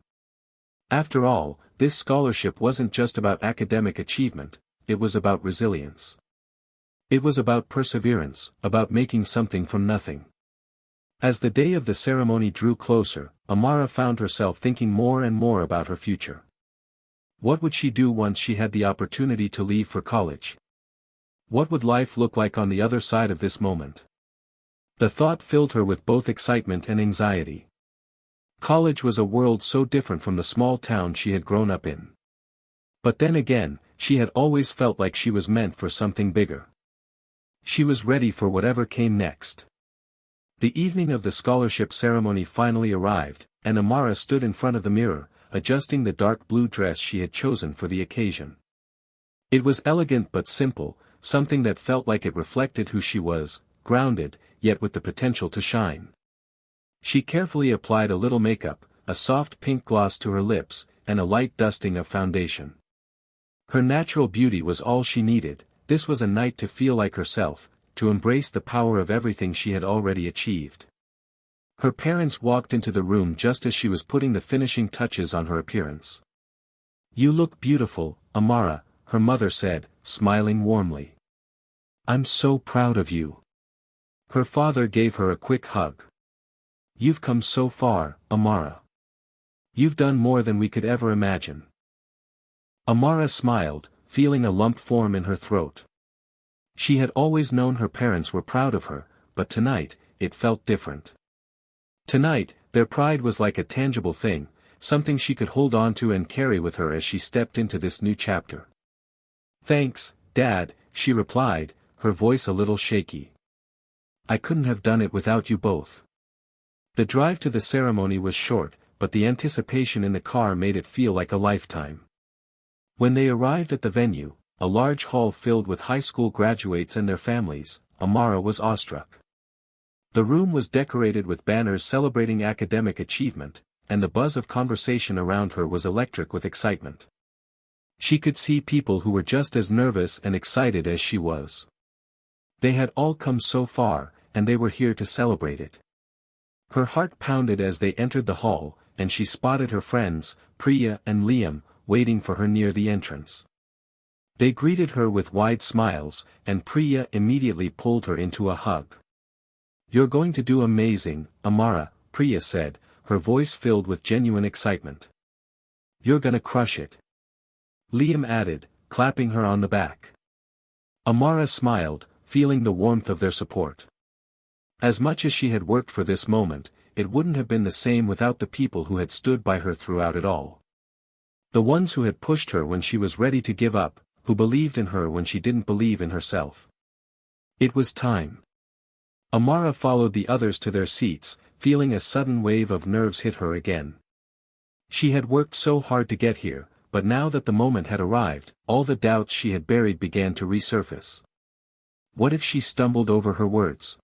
After all, this scholarship wasn't just about academic achievement, it was about resilience. It was about perseverance, about making something from nothing. As the day of the ceremony drew closer, Amara found herself thinking more and more about her future. What would she do once she had the opportunity to leave for college? What would life look like on the other side of this moment? The thought filled her with both excitement and anxiety. College was a world so different from the small town she had grown up in. But then again, she had always felt like she was meant for something bigger. She was ready for whatever came next. The evening of the scholarship ceremony finally arrived, and Amara stood in front of the mirror, adjusting the dark blue dress she had chosen for the occasion. It was elegant but simple, something that felt like it reflected who she was, grounded, yet with the potential to shine. She carefully applied a little makeup, a soft pink gloss to her lips, and a light dusting of foundation. Her natural beauty was all she needed. This was a night to feel like herself, to embrace the power of everything she had already achieved. Her parents walked into the room just as she was putting the finishing touches on her appearance. "You look beautiful, Amara," her mother said, smiling warmly. "I'm so proud of you." Her father gave her a quick hug. "You've come so far, Amara. You've done more than we could ever imagine." Amara smiled, feeling a lump form in her throat. She had always known her parents were proud of her, but tonight, it felt different. Tonight, their pride was like a tangible thing, something she could hold on to and carry with her as she stepped into this new chapter. "Thanks, Dad," she replied, her voice a little shaky. "I couldn't have done it without you both." The drive to the ceremony was short, but the anticipation in the car made it feel like a lifetime. When they arrived at the venue, a large hall filled with high school graduates and their families, Amara was awestruck. The room was decorated with banners celebrating academic achievement, and the buzz of conversation around her was electric with excitement. She could see people who were just as nervous and excited as she was. They had all come so far, and they were here to celebrate it. Her heart pounded as they entered the hall, and she spotted her friends, Priya and Liam, waiting for her near the entrance. They greeted her with wide smiles, and Priya immediately pulled her into a hug. "You're going to do amazing, Amara," Priya said, her voice filled with genuine excitement. "You're gonna crush it," Liam added, clapping her on the back. Amara smiled, feeling the warmth of their support. As much as she had worked for this moment, it wouldn't have been the same without the people who had stood by her throughout it all. The ones who had pushed her when she was ready to give up, who believed in her when she didn't believe in herself. It was time. Amara followed the others to their seats, feeling a sudden wave of nerves hit her again. She had worked so hard to get here, but now that the moment had arrived, all the doubts she had buried began to resurface. What if she stumbled over her words?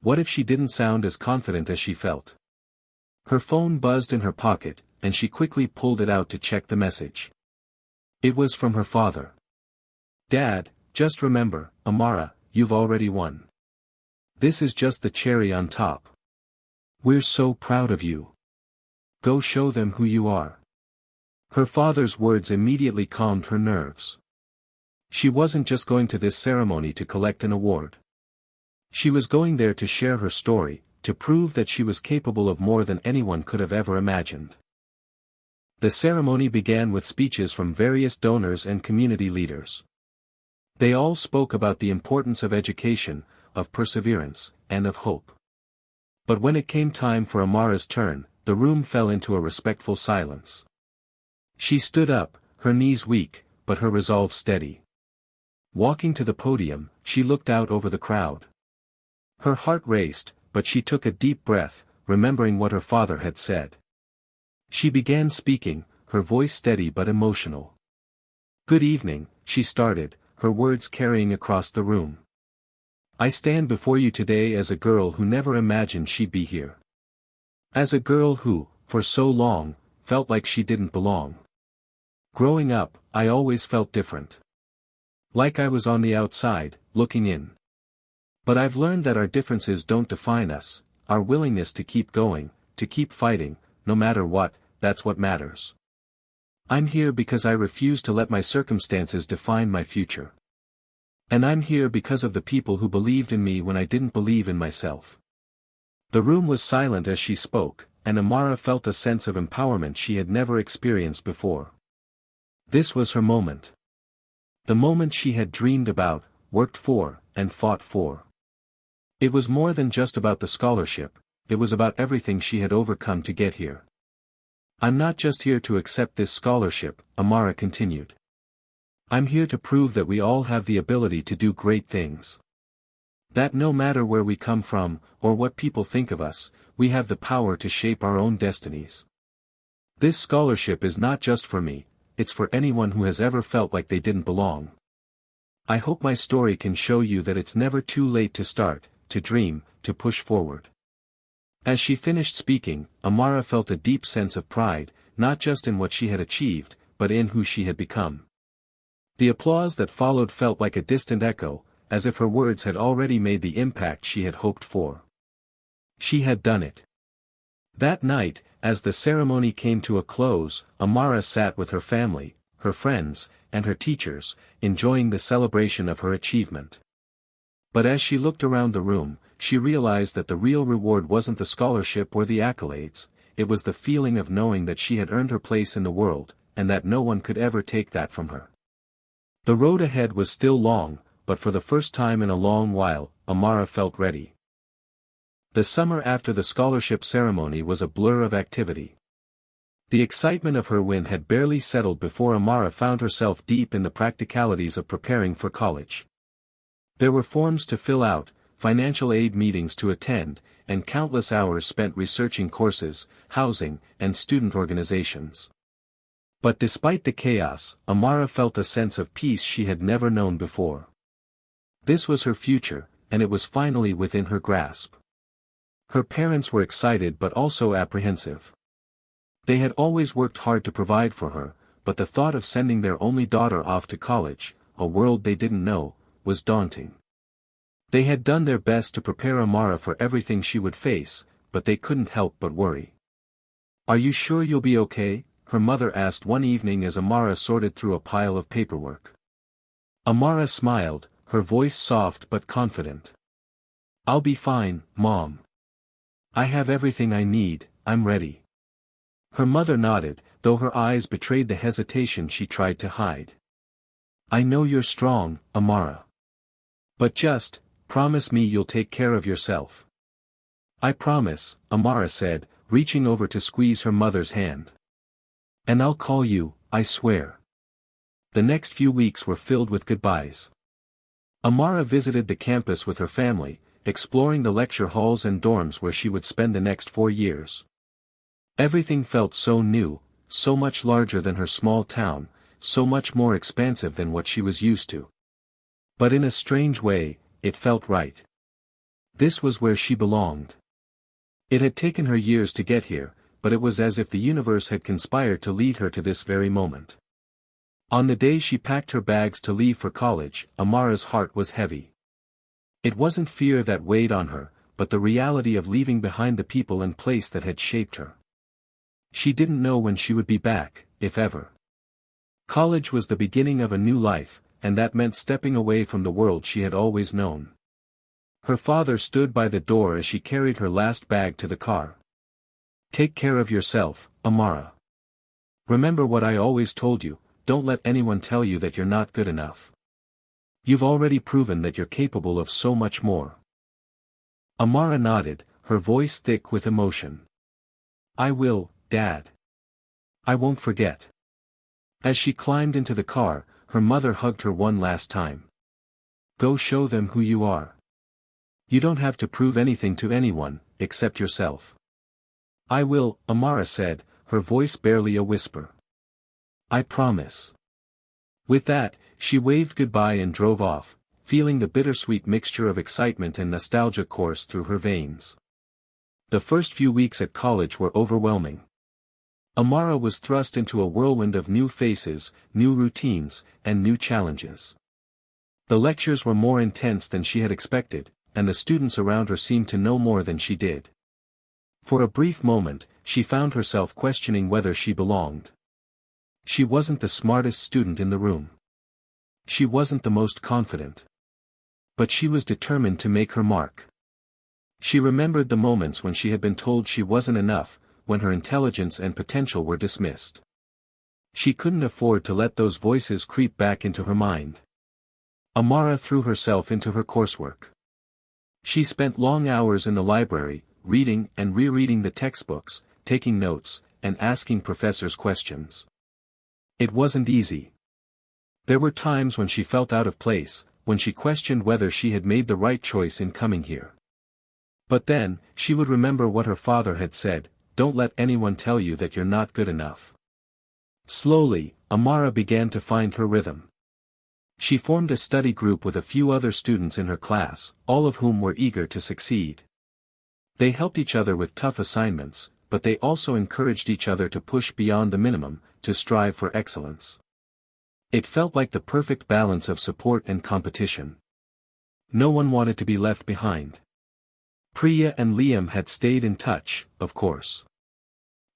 What if she didn't sound as confident as she felt? Her phone buzzed in her pocket, and she quickly pulled it out to check the message. It was from her father. "Dad, just remember, Amara, you've already won. This is just the cherry on top. We're so proud of you. Go show them who you are." Her father's words immediately calmed her nerves. She wasn't just going to this ceremony to collect an award. She was going there to share her story, to prove that she was capable of more than anyone could have ever imagined. The ceremony began with speeches from various donors and community leaders. They all spoke about the importance of education, of perseverance, and of hope. But when it came time for Amara's turn, the room fell into a respectful silence. She stood up, her knees weak, but her resolve steady. Walking to the podium, she looked out over the crowd. Her heart raced, but she took a deep breath, remembering what her father had said. She began speaking, her voice steady but emotional. Good evening, she started, her words carrying across the room. I stand before you today as a girl who never imagined she'd be here. As a girl who, for so long, felt like she didn't belong. Growing up, I always felt different. Like I was on the outside, looking in. But I've learned that our differences don't define us, our willingness to keep going, to keep fighting, no matter what, that's what matters. I'm here because I refuse to let my circumstances define my future. And I'm here because of the people who believed in me when I didn't believe in myself. The room was silent as she spoke, and Amara felt a sense of empowerment she had never experienced before. This was her moment. The moment she had dreamed about, worked for, and fought for. It was more than just about the scholarship, it was about everything she had overcome to get here. I'm not just here to accept this scholarship, Amara continued. I'm here to prove that we all have the ability to do great things. That no matter where we come from, or what people think of us, we have the power to shape our own destinies. This scholarship is not just for me, it's for anyone who has ever felt like they didn't belong. I hope my story can show you that it's never too late to start, to dream, to push forward. As she finished speaking, Amara felt a deep sense of pride, not just in what she had achieved, but in who she had become. The applause that followed felt like a distant echo, as if her words had already made the impact she had hoped for. She had done it. That night, as the ceremony came to a close, Amara sat with her family, her friends, and her teachers, enjoying the celebration of her achievement. But as she looked around the room, she realized that the real reward wasn't the scholarship or the accolades, it was the feeling of knowing that she had earned her place in the world, and that no one could ever take that from her. The road ahead was still long, but for the first time in a long while, Amara felt ready. The summer after the scholarship ceremony was a blur of activity. The excitement of her win had barely settled before Amara found herself deep in the practicalities of preparing for college. There were forms to fill out, financial aid meetings to attend, and countless hours spent researching courses, housing, and student organizations. But despite the chaos, Amara felt a sense of peace she had never known before. This was her future, and it was finally within her grasp. Her parents were excited but also apprehensive. They had always worked hard to provide for her, but the thought of sending their only daughter off to college, a world they didn't know, was daunting. They had done their best to prepare Amara for everything she would face, but they couldn't help but worry. "Are you sure you'll be okay?" her mother asked one evening as Amara sorted through a pile of paperwork. Amara smiled, her voice soft but confident. "I'll be fine, Mom. I have everything I need, I'm ready." Her mother nodded, though her eyes betrayed the hesitation she tried to hide. "I know you're strong, Amara. But just, promise me you'll take care of yourself." "I promise," Amara said, reaching over to squeeze her mother's hand. "And I'll call you, I swear." The next few weeks were filled with goodbyes. Amara visited the campus with her family, exploring the lecture halls and dorms where she would spend the next 4 years. Everything felt so new, so much larger than her small town, so much more expansive than what she was used to. But in a strange way, it felt right. This was where she belonged. It had taken her years to get here, but it was as if the universe had conspired to lead her to this very moment. On the day she packed her bags to leave for college, Amara's heart was heavy. It wasn't fear that weighed on her, but the reality of leaving behind the people and place that had shaped her. She didn't know when she would be back, if ever. College was the beginning of a new life, and that meant stepping away from the world she had always known. Her father stood by the door as she carried her last bag to the car. "Take care of yourself, Amara. Remember what I always told you, don't let anyone tell you that you're not good enough. You've already proven that you're capable of so much more." Amara nodded, her voice thick with emotion. "I will, Dad. I won't forget." As she climbed into the car, her mother hugged her one last time. "Go show them who you are. You don't have to prove anything to anyone, except yourself." "I will," Amara said, her voice barely a whisper. "I promise." With that, she waved goodbye and drove off, feeling the bittersweet mixture of excitement and nostalgia course through her veins. The first few weeks at college were overwhelming. Amara was thrust into a whirlwind of new faces, new routines, and new challenges. The lectures were more intense than she had expected, and the students around her seemed to know more than she did. For a brief moment, she found herself questioning whether she belonged. She wasn't the smartest student in the room. She wasn't the most confident. But she was determined to make her mark. She remembered the moments when she had been told she wasn't enough, when her intelligence and potential were dismissed. She couldn't afford to let those voices creep back into her mind. Amara threw herself into her coursework. She spent long hours in the library, reading and rereading the textbooks, taking notes, and asking professors questions. It wasn't easy. There were times when she felt out of place, when she questioned whether she had made the right choice in coming here. But then, she would remember what her father had said, "Don't let anyone tell you that you're not good enough." Slowly, Amara began to find her rhythm. She formed a study group with a few other students in her class, all of whom were eager to succeed. They helped each other with tough assignments, but they also encouraged each other to push beyond the minimum, to strive for excellence. It felt like the perfect balance of support and competition. No one wanted to be left behind. Priya and Liam had stayed in touch, of course.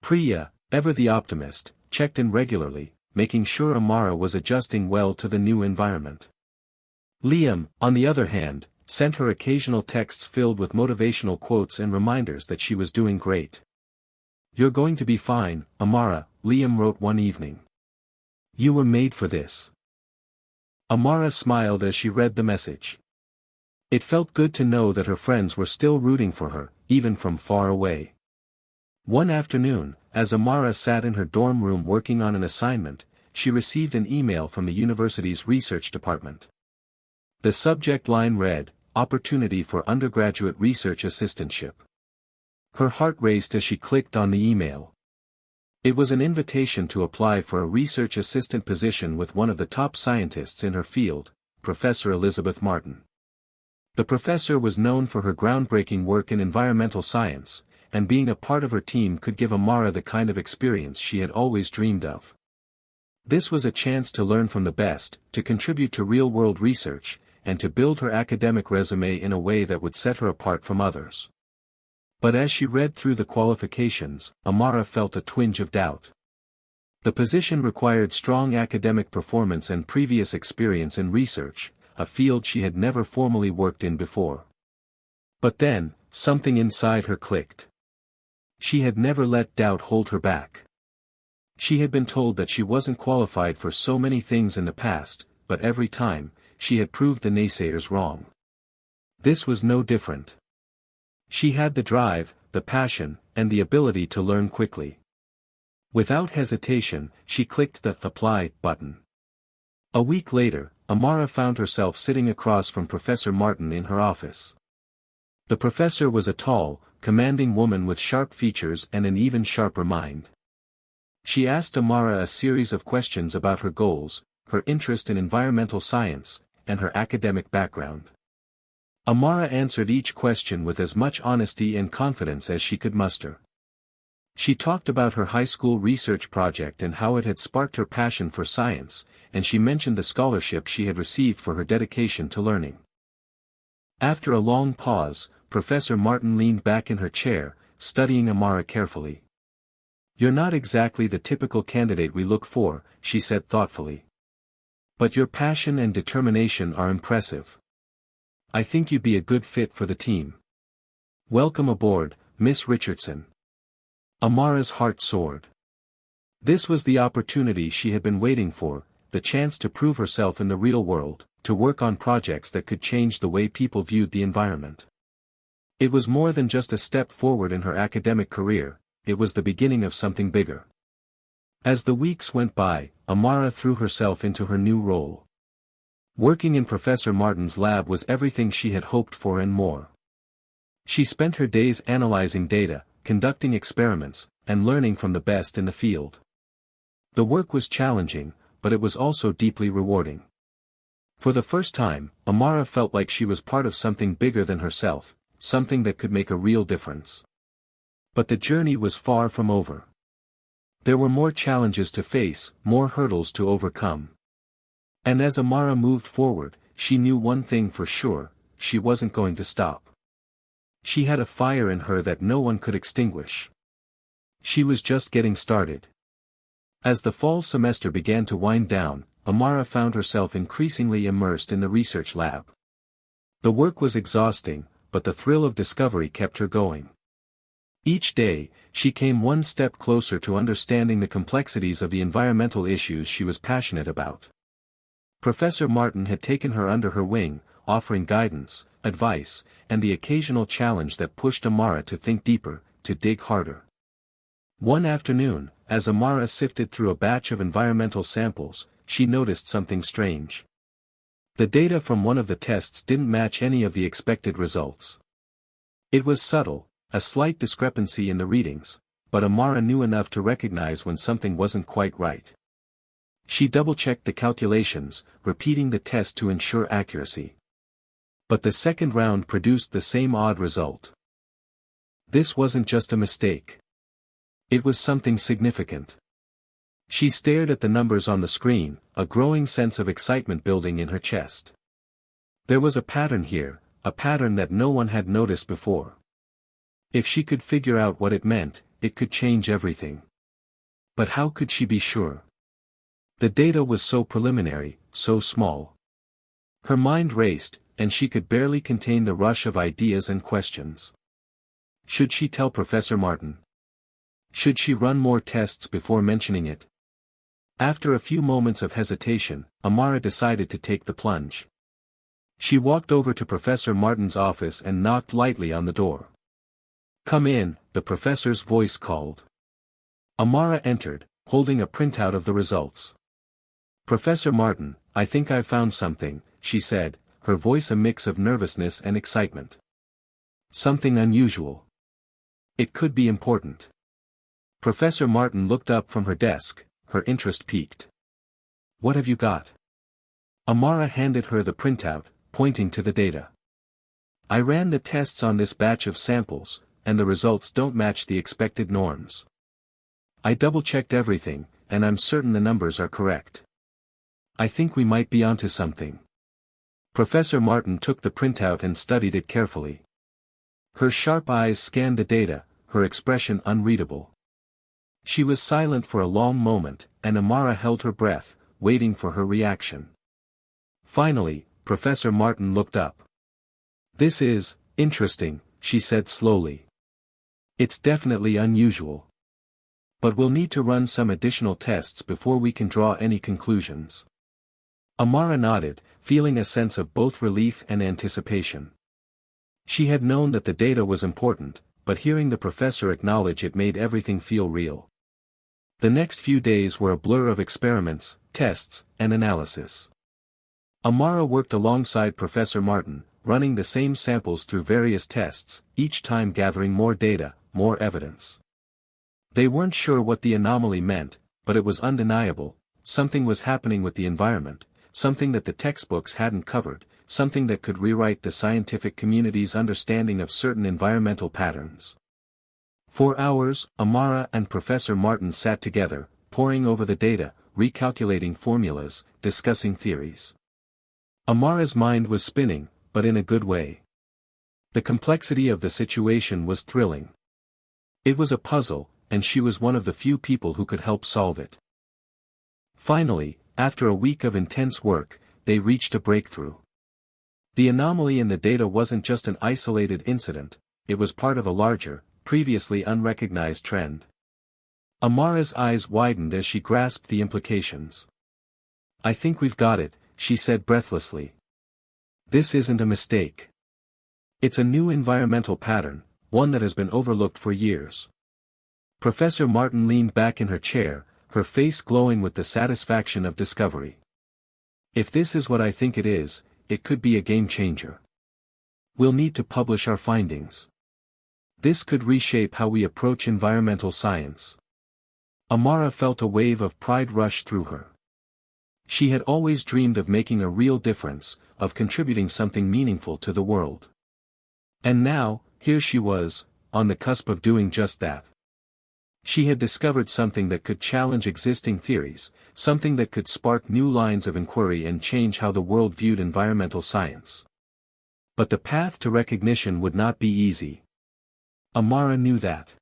Priya, ever the optimist, checked in regularly, making sure Amara was adjusting well to the new environment. Liam, on the other hand, sent her occasional texts filled with motivational quotes and reminders that she was doing great. "You're going to be fine, Amara," Liam wrote one evening. "You were made for this." Amara smiled as she read the message. It felt good to know that her friends were still rooting for her, even from far away. One afternoon, as Amara sat in her dorm room working on an assignment, she received an email from the university's research department. The subject line read, "Opportunity for undergraduate research assistantship." Her heart raced as she clicked on the email. It was an invitation to apply for a research assistant position with one of the top scientists in her field, Professor Elizabeth Martin. The professor was known for her groundbreaking work in environmental science, and being a part of her team could give Amara the kind of experience she had always dreamed of. This was a chance to learn from the best, to contribute to real-world research, and to build her academic resume in a way that would set her apart from others. But as she read through the qualifications, Amara felt a twinge of doubt. The position required strong academic performance and previous experience in research, a field she had never formally worked in before. But then, something inside her clicked. She had never let doubt hold her back. She had been told that she wasn't qualified for so many things in the past, but every time, she had proved the naysayers wrong. This was no different. She had the drive, the passion, and the ability to learn quickly. Without hesitation, she clicked the "Apply" button. A week later, Amara found herself sitting across from Professor Martin in her office. The professor was a tall, commanding woman with sharp features and an even sharper mind. She asked Amara a series of questions about her goals, her interest in environmental science, and her academic background. Amara answered each question with as much honesty and confidence as she could muster. She talked about her high school research project and how it had sparked her passion for science, and she mentioned the scholarship she had received for her dedication to learning. After a long pause, Professor Martin leaned back in her chair, studying Amara carefully. "You're not exactly the typical candidate we look for," she said thoughtfully. "But your passion and determination are impressive. I think you'd be a good fit for the team. Welcome aboard, Miss Richardson." Amara's heart soared. This was the opportunity she had been waiting for, the chance to prove herself in the real world, to work on projects that could change the way people viewed the environment. It was more than just a step forward in her academic career, it was the beginning of something bigger. As the weeks went by, Amara threw herself into her new role. Working in Professor Martin's lab was everything she had hoped for and more. She spent her days analyzing data, conducting experiments, and learning from the best in the field. The work was challenging, but it was also deeply rewarding. For the first time, Amara felt like she was part of something bigger than herself, something that could make a real difference. But the journey was far from over. There were more challenges to face, more hurdles to overcome. And as Amara moved forward, she knew one thing for sure: she wasn't going to stop. She had a fire in her that no one could extinguish. She was just getting started. As the fall semester began to wind down, Amara found herself increasingly immersed in the research lab. The work was exhausting, but the thrill of discovery kept her going. Each day, she came one step closer to understanding the complexities of the environmental issues she was passionate about. Professor Martin had taken her under her wing, offering guidance, advice, and the occasional challenge that pushed Amara to think deeper, to dig harder. One afternoon, as Amara sifted through a batch of environmental samples, she noticed something strange. The data from one of the tests didn't match any of the expected results. It was subtle, a slight discrepancy in the readings, but Amara knew enough to recognize when something wasn't quite right. She double-checked the calculations, repeating the test to ensure accuracy. But the second round produced the same odd result. This wasn't just a mistake. It was something significant. She stared at the numbers on the screen, a growing sense of excitement building in her chest. There was a pattern here, a pattern that no one had noticed before. If she could figure out what it meant, it could change everything. But how could she be sure? The data was so preliminary, so small. Her mind raced, and she could barely contain the rush of ideas and questions. Should she tell Professor Martin? Should she run more tests before mentioning it? After a few moments of hesitation, Amara decided to take the plunge. She walked over to Professor Martin's office and knocked lightly on the door. "Come in," the professor's voice called. Amara entered, holding a printout of the results. "Professor Martin, I think I've found something," she said, her voice a mix of nervousness and excitement. "Something unusual. It could be important." Professor Martin looked up from her desk, her interest piqued. "What have you got?" Amara handed her the printout, pointing to the data. "I ran the tests on this batch of samples, and the results don't match the expected norms. I double-checked everything, and I'm certain the numbers are correct. I think we might be onto something." Professor Martin took the printout and studied it carefully. Her sharp eyes scanned the data, her expression unreadable. She was silent for a long moment, and Amara held her breath, waiting for her reaction. Finally, Professor Martin looked up. "This is interesting," she said slowly. "It's definitely unusual. But we'll need to run some additional tests before we can draw any conclusions." Amara nodded, feeling a sense of both relief and anticipation. She had known that the data was important, but hearing the professor acknowledge it made everything feel real. The next few days were a blur of experiments, tests, and analysis. Amara worked alongside Professor Martin, running the same samples through various tests, each time gathering more data, more evidence. They weren't sure what the anomaly meant, but it was undeniable: something was happening with the environment, something that the textbooks hadn't covered, something that could rewrite the scientific community's understanding of certain environmental patterns. For hours, Amara and Professor Martin sat together, poring over the data, recalculating formulas, discussing theories. Amara's mind was spinning, but in a good way. The complexity of the situation was thrilling. It was a puzzle, and she was one of the few people who could help solve it. Finally, after a week of intense work, they reached a breakthrough. The anomaly in the data wasn't just an isolated incident, it was part of a larger, previously unrecognized trend. Amara's eyes widened as she grasped the implications. "I think we've got it," she said breathlessly. "This isn't a mistake. It's a new environmental pattern, one that has been overlooked for years." Professor Martin leaned back in her chair, her face glowing with the satisfaction of discovery. "If this is what I think it is, it could be a game changer. We'll need to publish our findings. This could reshape how we approach environmental science." Amara felt a wave of pride rush through her. She had always dreamed of making a real difference, of contributing something meaningful to the world. And now, here she was, on the cusp of doing just that. She had discovered something that could challenge existing theories, something that could spark new lines of inquiry and change how the world viewed environmental science. But the path to recognition would not be easy. Amara knew that.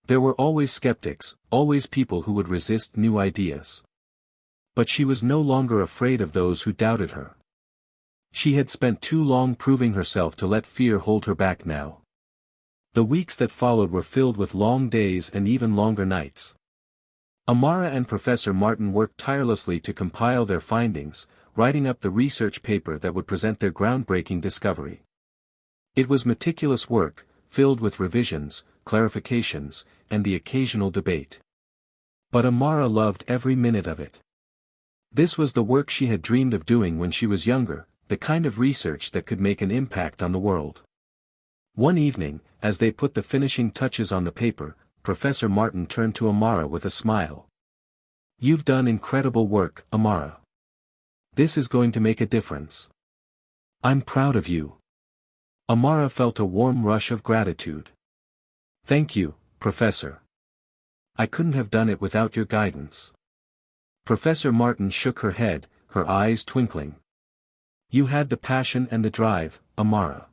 There were always skeptics, always people who would resist new ideas. But she was no longer afraid of those who doubted her. She had spent too long proving herself to let fear hold her back now. The weeks that followed were filled with long days and even longer nights. Amara and Professor Martin worked tirelessly to compile their findings, writing up the research paper that would present their groundbreaking discovery. It was meticulous work, filled with revisions, clarifications, and the occasional debate. But Amara loved every minute of it. This was the work she had dreamed of doing when she was younger, the kind of research that could make an impact on the world. One evening, as they put the finishing touches on the paper, Professor Martin turned to Amara with a smile. "You've done incredible work, Amara. This is going to make a difference. I'm proud of you." Amara felt a warm rush of gratitude. "Thank you, Professor. I couldn't have done it without your guidance." Professor Martin shook her head, her eyes twinkling. "You had the passion and the drive, Amara.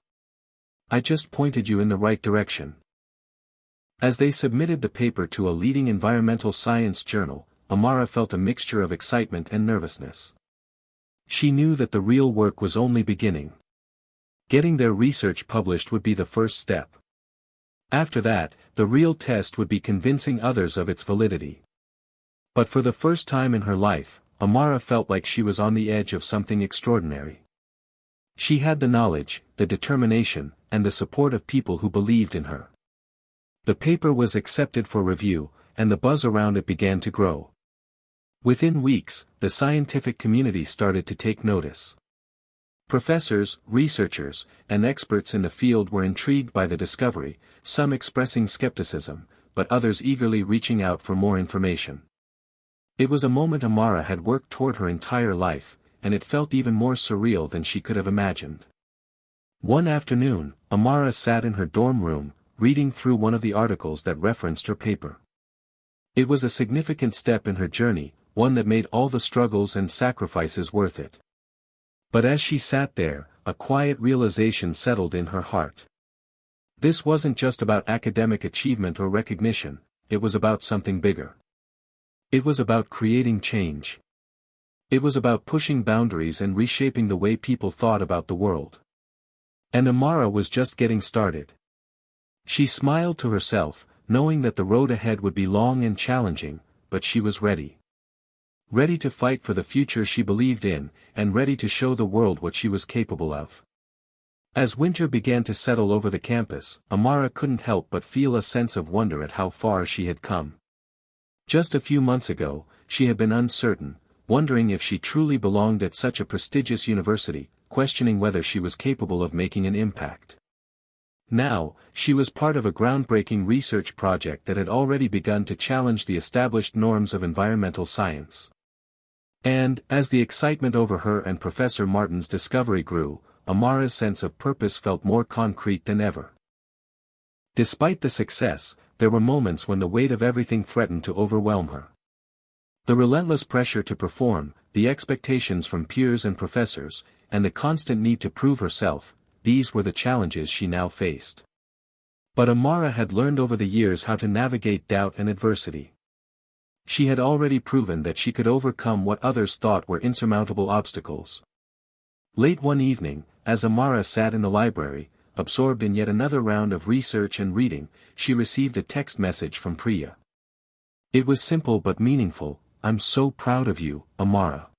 I just pointed you in the right direction." As they submitted the paper to a leading environmental science journal, Amara felt a mixture of excitement and nervousness. She knew that the real work was only beginning. Getting their research published would be the first step. After that, the real test would be convincing others of its validity. But for the first time in her life, Amara felt like she was on the edge of something extraordinary. She had the knowledge, the determination, and the support of people who believed in her. The paper was accepted for review, and the buzz around it began to grow. Within weeks, the scientific community started to take notice. Professors, researchers, and experts in the field were intrigued by the discovery, some expressing skepticism, but others eagerly reaching out for more information. It was a moment Amara had worked toward her entire life, and it felt even more surreal than she could have imagined. One afternoon, Amara sat in her dorm room, reading through one of the articles that referenced her paper. It was a significant step in her journey, one that made all the struggles and sacrifices worth it. But as she sat there, a quiet realization settled in her heart. This wasn't just about academic achievement or recognition, it was about something bigger. It was about creating change. It was about pushing boundaries and reshaping the way people thought about the world. And Amara was just getting started. She smiled to herself, knowing that the road ahead would be long and challenging, but she was ready. Ready to fight for the future she believed in, and ready to show the world what she was capable of. As winter began to settle over the campus, Amara couldn't help but feel a sense of wonder at how far she had come. Just a few months ago, she had been uncertain, wondering if she truly belonged at such a prestigious university, questioning whether she was capable of making an impact. Now, she was part of a groundbreaking research project that had already begun to challenge the established norms of environmental science. And, as the excitement over her and Professor Martin's discovery grew, Amara's sense of purpose felt more concrete than ever. Despite the success, there were moments when the weight of everything threatened to overwhelm her. The relentless pressure to perform, the expectations from peers and professors, and the constant need to prove herself, these were the challenges she now faced. But Amara had learned over the years how to navigate doubt and adversity. She had already proven that she could overcome what others thought were insurmountable obstacles. Late one evening, as Amara sat in the library, absorbed in yet another round of research and reading, she received a text message from Priya. It was simple but meaningful. "I'm so proud of you, Amara.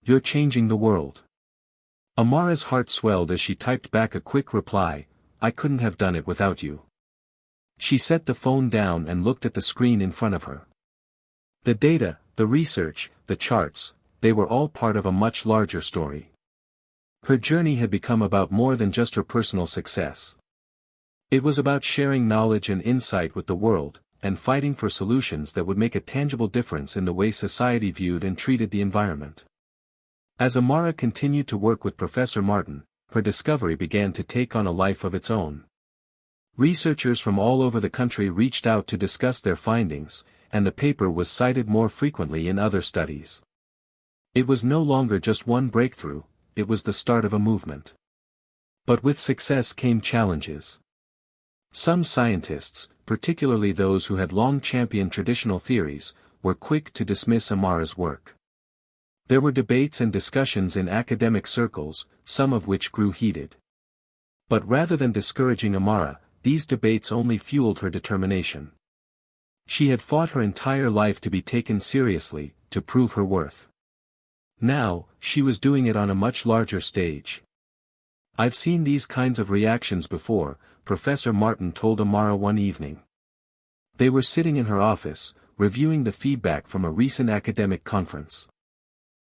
You're changing the world." Amara's heart swelled as she typed back a quick reply, "I couldn't have done it without you." She set the phone down and looked at the screen in front of her. The data, the research, the charts, they were all part of a much larger story. Her journey had become about more than just her personal success. It was about sharing knowledge and insight with the world, and fighting for solutions that would make a tangible difference in the way society viewed and treated the environment. As Amara continued to work with Professor Martin, her discovery began to take on a life of its own. Researchers from all over the country reached out to discuss their findings, and the paper was cited more frequently in other studies. It was no longer just one breakthrough, it was the start of a movement. But with success came challenges. Some scientists, particularly those who had long championed traditional theories, were quick to dismiss Amara's work. There were debates and discussions in academic circles, some of which grew heated. But rather than discouraging Amara, these debates only fueled her determination. She had fought her entire life to be taken seriously, to prove her worth. Now, she was doing it on a much larger stage. "I've seen these kinds of reactions before," Professor Martin told Amara one evening. They were sitting in her office, reviewing the feedback from a recent academic conference.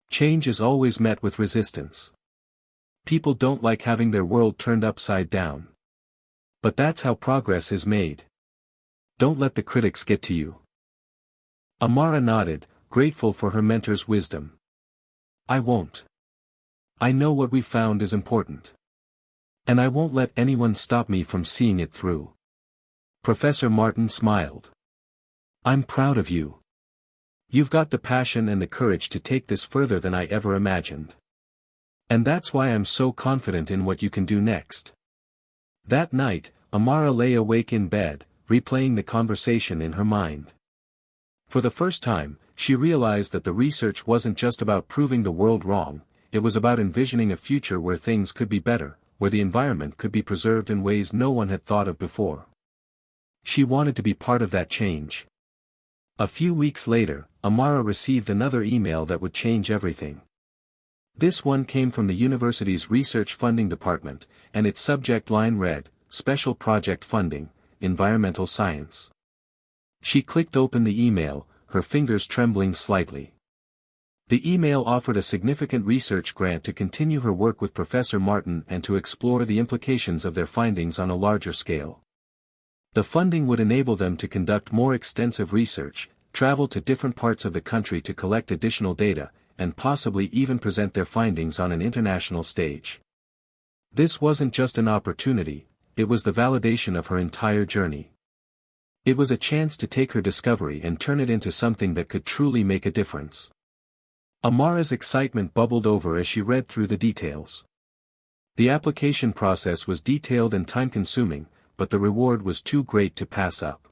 "Change is always met with resistance. People don't like having their world turned upside down. But that's how progress is made. Don't let the critics get to you." Amara nodded, grateful for her mentor's wisdom. "I won't. I know what we found is important. And I won't let anyone stop me from seeing it through." Professor Martin smiled. "I'm proud of you. You've got the passion and the courage to take this further than I ever imagined. And that's why I'm so confident in what you can do next." That night, Amara lay awake in bed, replaying the conversation in her mind. For the first time, she realized that the research wasn't just about proving the world wrong, it was about envisioning a future where things could be better, where the environment could be preserved in ways no one had thought of before. She wanted to be part of that change. A few weeks later, Amara received another email that would change everything. This one came from the university's research funding department, and its subject line read, "Special Project Funding, Environmental Science." She clicked open the email, her fingers trembling slightly. The email offered a significant research grant to continue her work with Professor Martin and to explore the implications of their findings on a larger scale. The funding would enable them to conduct more extensive research, travel to different parts of the country to collect additional data, and possibly even present their findings on an international stage. This wasn't just an opportunity, it was the validation of her entire journey. It was a chance to take her discovery and turn it into something that could truly make a difference. Amara's excitement bubbled over as she read through the details. The application process was detailed and time-consuming, but the reward was too great to pass up.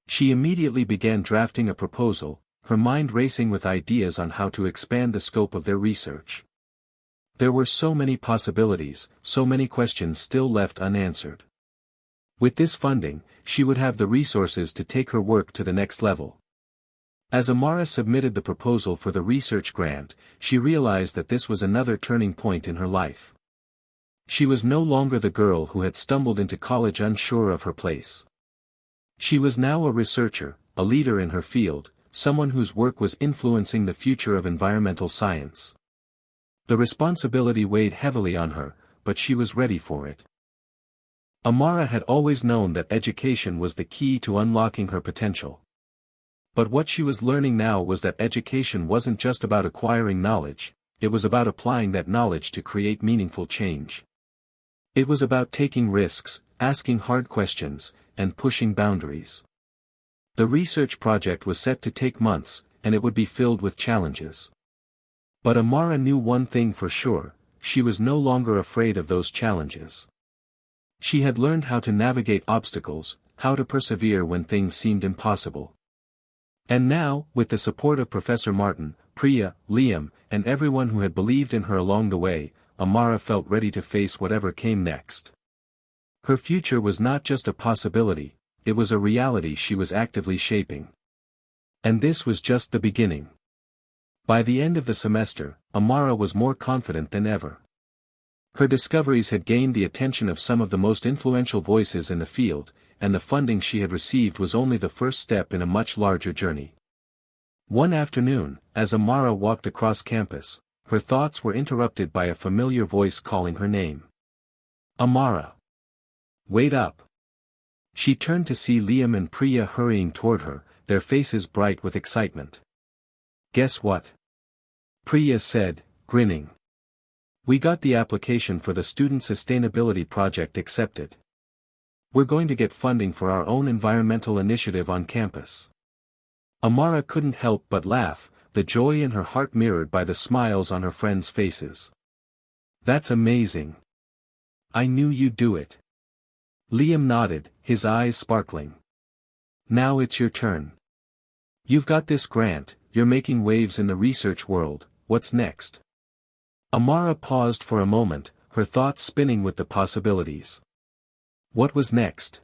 She immediately began drafting a proposal, her mind racing with ideas on how to expand the scope of their research. There were so many possibilities, so many questions still left unanswered. With this funding, she would have the resources to take her work to the next level. As Amara submitted the proposal for the research grant, she realized that this was another turning point in her life. She was no longer the girl who had stumbled into college unsure of her place. She was now a researcher, a leader in her field, someone whose work was influencing the future of environmental science. The responsibility weighed heavily on her, but she was ready for it. Amara had always known that education was the key to unlocking her potential. But what she was learning now was that education wasn't just about acquiring knowledge, it was about applying that knowledge to create meaningful change. It was about taking risks, asking hard questions, and pushing boundaries. The research project was set to take months, and it would be filled with challenges. But Amara knew one thing for sure, she was no longer afraid of those challenges. She had learned how to navigate obstacles, how to persevere when things seemed impossible. And now, with the support of Professor Martin, Priya, Liam, and everyone who had believed in her along the way, Amara felt ready to face whatever came next. Her future was not just a possibility, it was a reality she was actively shaping. And this was just the beginning. By the end of the semester, Amara was more confident than ever. Her discoveries had gained the attention of some of the most influential voices in the field, and the funding she had received was only the first step in a much larger journey. One afternoon, as Amara walked across campus, her thoughts were interrupted by a familiar voice calling her name. "Amara! Wait up!" She turned to see Liam and Priya hurrying toward her, their faces bright with excitement. "Guess what?" Priya said, grinning. "We got the application for the Student Sustainability Project accepted. We're going to get funding for our own environmental initiative on campus." Amara couldn't help but laugh, the joy in her heart mirrored by the smiles on her friends' faces. "That's amazing. I knew you'd do it." Liam nodded, his eyes sparkling. "Now it's your turn. You've got this grant, you're making waves in the research world, what's next?" Amara paused for a moment, her thoughts spinning with the possibilities. What was next?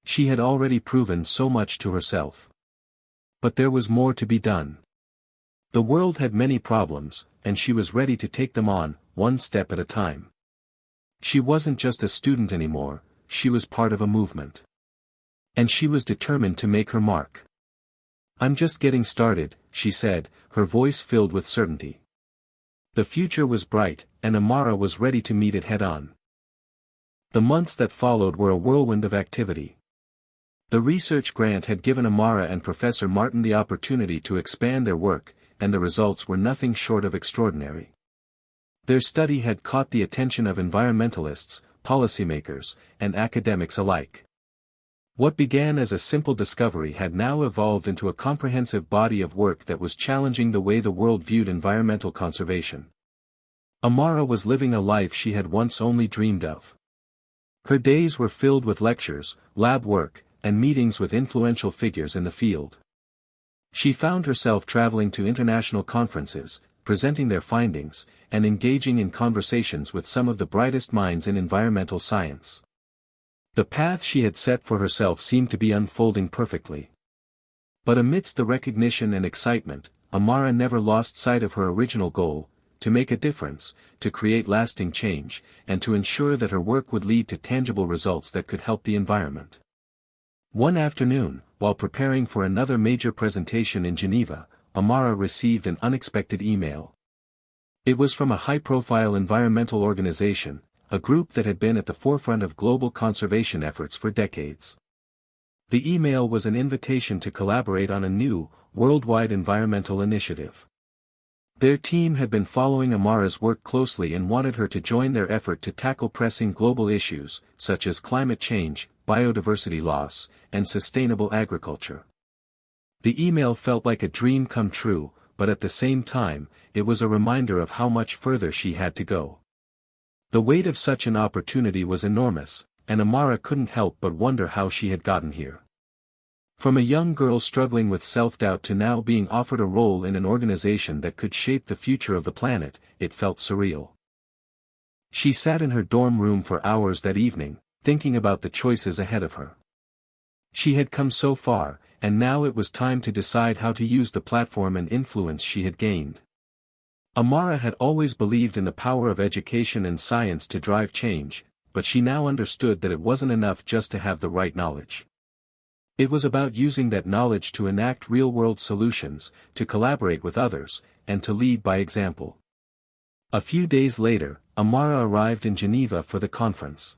She had already proven so much to herself. But there was more to be done. The world had many problems, and she was ready to take them on, one step at a time. She wasn't just a student anymore, she was part of a movement. And she was determined to make her mark. "I'm just getting started," she said, her voice filled with certainty. The future was bright, and Amara was ready to meet it head-on. The months that followed were a whirlwind of activity. The research grant had given Amara and Professor Martin the opportunity to expand their work, and the results were nothing short of extraordinary. Their study had caught the attention of environmentalists, policymakers, and academics alike. What began as a simple discovery had now evolved into a comprehensive body of work that was challenging the way the world viewed environmental conservation. Amara was living a life she had once only dreamed of. Her days were filled with lectures, lab work, and meetings with influential figures in the field. She found herself traveling to international conferences, presenting their findings, and engaging in conversations with some of the brightest minds in environmental science. The path she had set for herself seemed to be unfolding perfectly. But amidst the recognition and excitement, Amara never lost sight of her original goal: to make a difference, to create lasting change, and to ensure that her work would lead to tangible results that could help the environment. One afternoon, while preparing for another major presentation in Geneva, Amara received an unexpected email. It was from a high-profile environmental organization, a group that had been at the forefront of global conservation efforts for decades. The email was an invitation to collaborate on a new, worldwide environmental initiative. Their team had been following Amara's work closely and wanted her to join their effort to tackle pressing global issues, such as climate change, biodiversity loss, and sustainable agriculture. The email felt like a dream come true, but at the same time, it was a reminder of how much further she had to go. The weight of such an opportunity was enormous, and Amara couldn't help but wonder how she had gotten here. From a young girl struggling with self-doubt to now being offered a role in an organization that could shape the future of the planet, it felt surreal. She sat in her dorm room for hours that evening, thinking about the choices ahead of her. She had come so far, and now it was time to decide how to use the platform and influence she had gained. Amara had always believed in the power of education and science to drive change, but she now understood that it wasn't enough just to have the right knowledge. It was about using that knowledge to enact real-world solutions, to collaborate with others, and to lead by example. A few days later, Amara arrived in Geneva for the conference.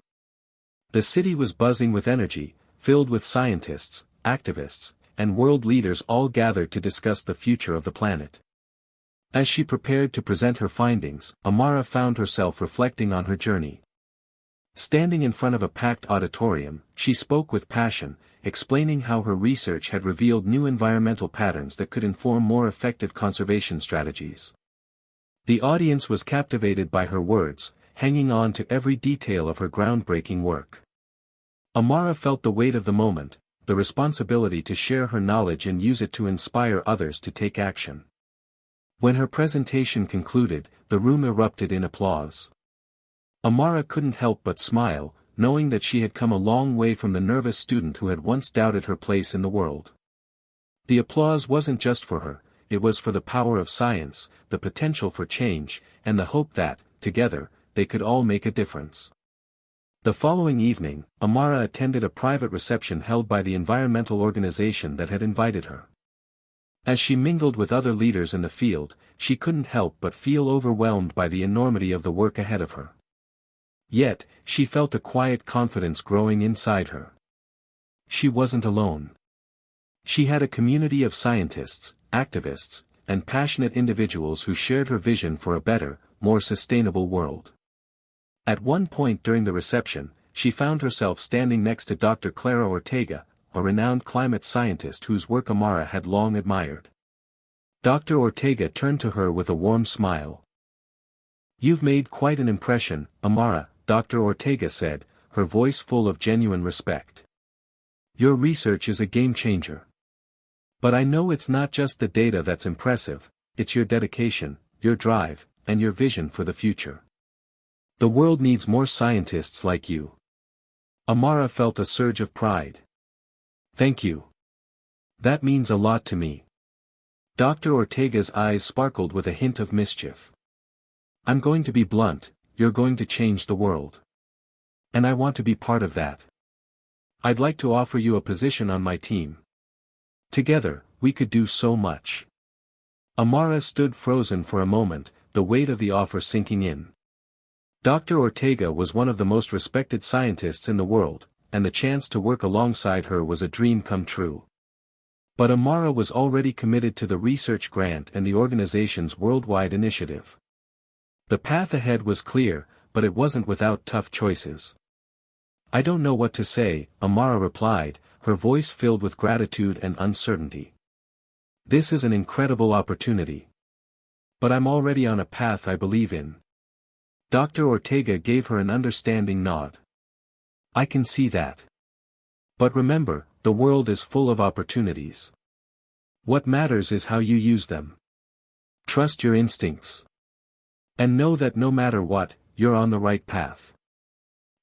The city was buzzing with energy, filled with scientists, activists, and world leaders all gathered to discuss the future of the planet. As she prepared to present her findings, Amara found herself reflecting on her journey. Standing in front of a packed auditorium, she spoke with passion, explaining how her research had revealed new environmental patterns that could inform more effective conservation strategies. The audience was captivated by her words, hanging on to every detail of her groundbreaking work. Amara felt the weight of the moment, the responsibility to share her knowledge and use it to inspire others to take action. When her presentation concluded, the room erupted in applause. Amara couldn't help but smile, knowing that she had come a long way from the nervous student who had once doubted her place in the world. The applause wasn't just for her, it was for the power of science, the potential for change, and the hope that, together, they could all make a difference. The following evening, Amara attended a private reception held by the environmental organization that had invited her. As she mingled with other leaders in the field, she couldn't help but feel overwhelmed by the enormity of the work ahead of her. Yet, she felt a quiet confidence growing inside her. She wasn't alone. She had a community of scientists, activists, and passionate individuals who shared her vision for a better, more sustainable world. At one point during the reception, she found herself standing next to Dr. Clara Ortega, a renowned climate scientist whose work Amara had long admired. Dr. Ortega turned to her with a warm smile. "You've made quite an impression, Amara," Dr. Ortega said, her voice full of genuine respect. "Your research is a game-changer. But I know it's not just the data that's impressive, it's your dedication, your drive, and your vision for the future. The world needs more scientists like you." Amara felt a surge of pride. "Thank you. That means a lot to me." Dr. Ortega's eyes sparkled with a hint of mischief. "I'm going to be blunt, you're going to change the world. And I want to be part of that. I'd like to offer you a position on my team. Together, we could do so much." Amara stood frozen for a moment, the weight of the offer sinking in. Dr. Ortega was one of the most respected scientists in the world, and the chance to work alongside her was a dream come true. But Amara was already committed to the research grant and the organization's worldwide initiative. The path ahead was clear, but it wasn't without tough choices. "I don't know what to say," Amara replied, her voice filled with gratitude and uncertainty. "This is an incredible opportunity. But I'm already on a path I believe in." Dr. Ortega gave her an understanding nod. "I can see that. But remember, the world is full of opportunities. What matters is how you use them. Trust your instincts. And know that no matter what, you're on the right path."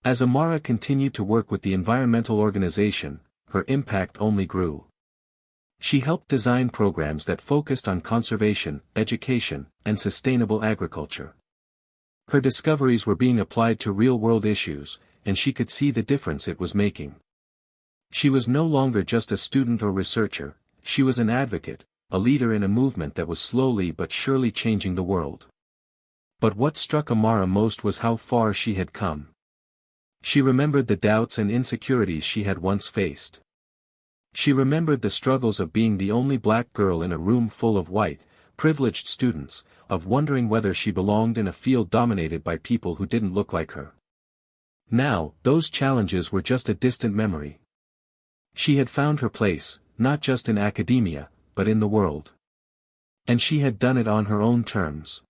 As Amara continued to work with the environmental organization, her impact only grew. She helped design programs that focused on conservation, education, and sustainable agriculture. Her discoveries were being applied to real-world issues, and she could see the difference it was making. She was no longer just a student or researcher, she was an advocate, a leader in a movement that was slowly but surely changing the world. But what struck Amara most was how far she had come. She remembered the doubts and insecurities she had once faced. She remembered the struggles of being the only black girl in a room full of white, privileged students, of wondering whether she belonged in a field dominated by people who didn't look like her. Now, those challenges were just a distant memory. She had found her place, not just in academia, but in the world. And she had done it on her own terms.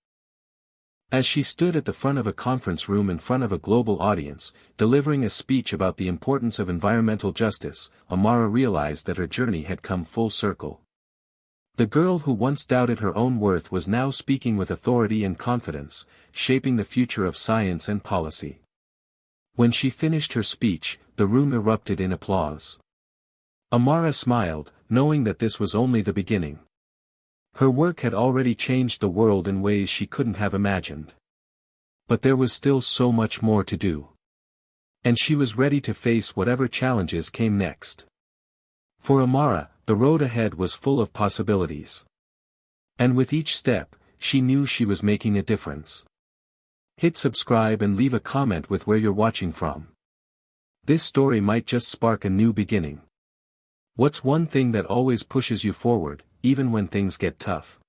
As she stood at the front of a conference room in front of a global audience, delivering a speech about the importance of environmental justice, Amara realized that her journey had come full circle. The girl who once doubted her own worth was now speaking with authority and confidence, shaping the future of science and policy. When she finished her speech, the room erupted in applause. Amara smiled, knowing that this was only the beginning. Her work had already changed the world in ways she couldn't have imagined. But there was still so much more to do. And she was ready to face whatever challenges came next. For Amara, the road ahead was full of possibilities. And with each step, she knew she was making a difference. Hit subscribe and leave a comment with where you're watching from. This story might just spark a new beginning. What's one thing that always pushes you forward, even when things get tough?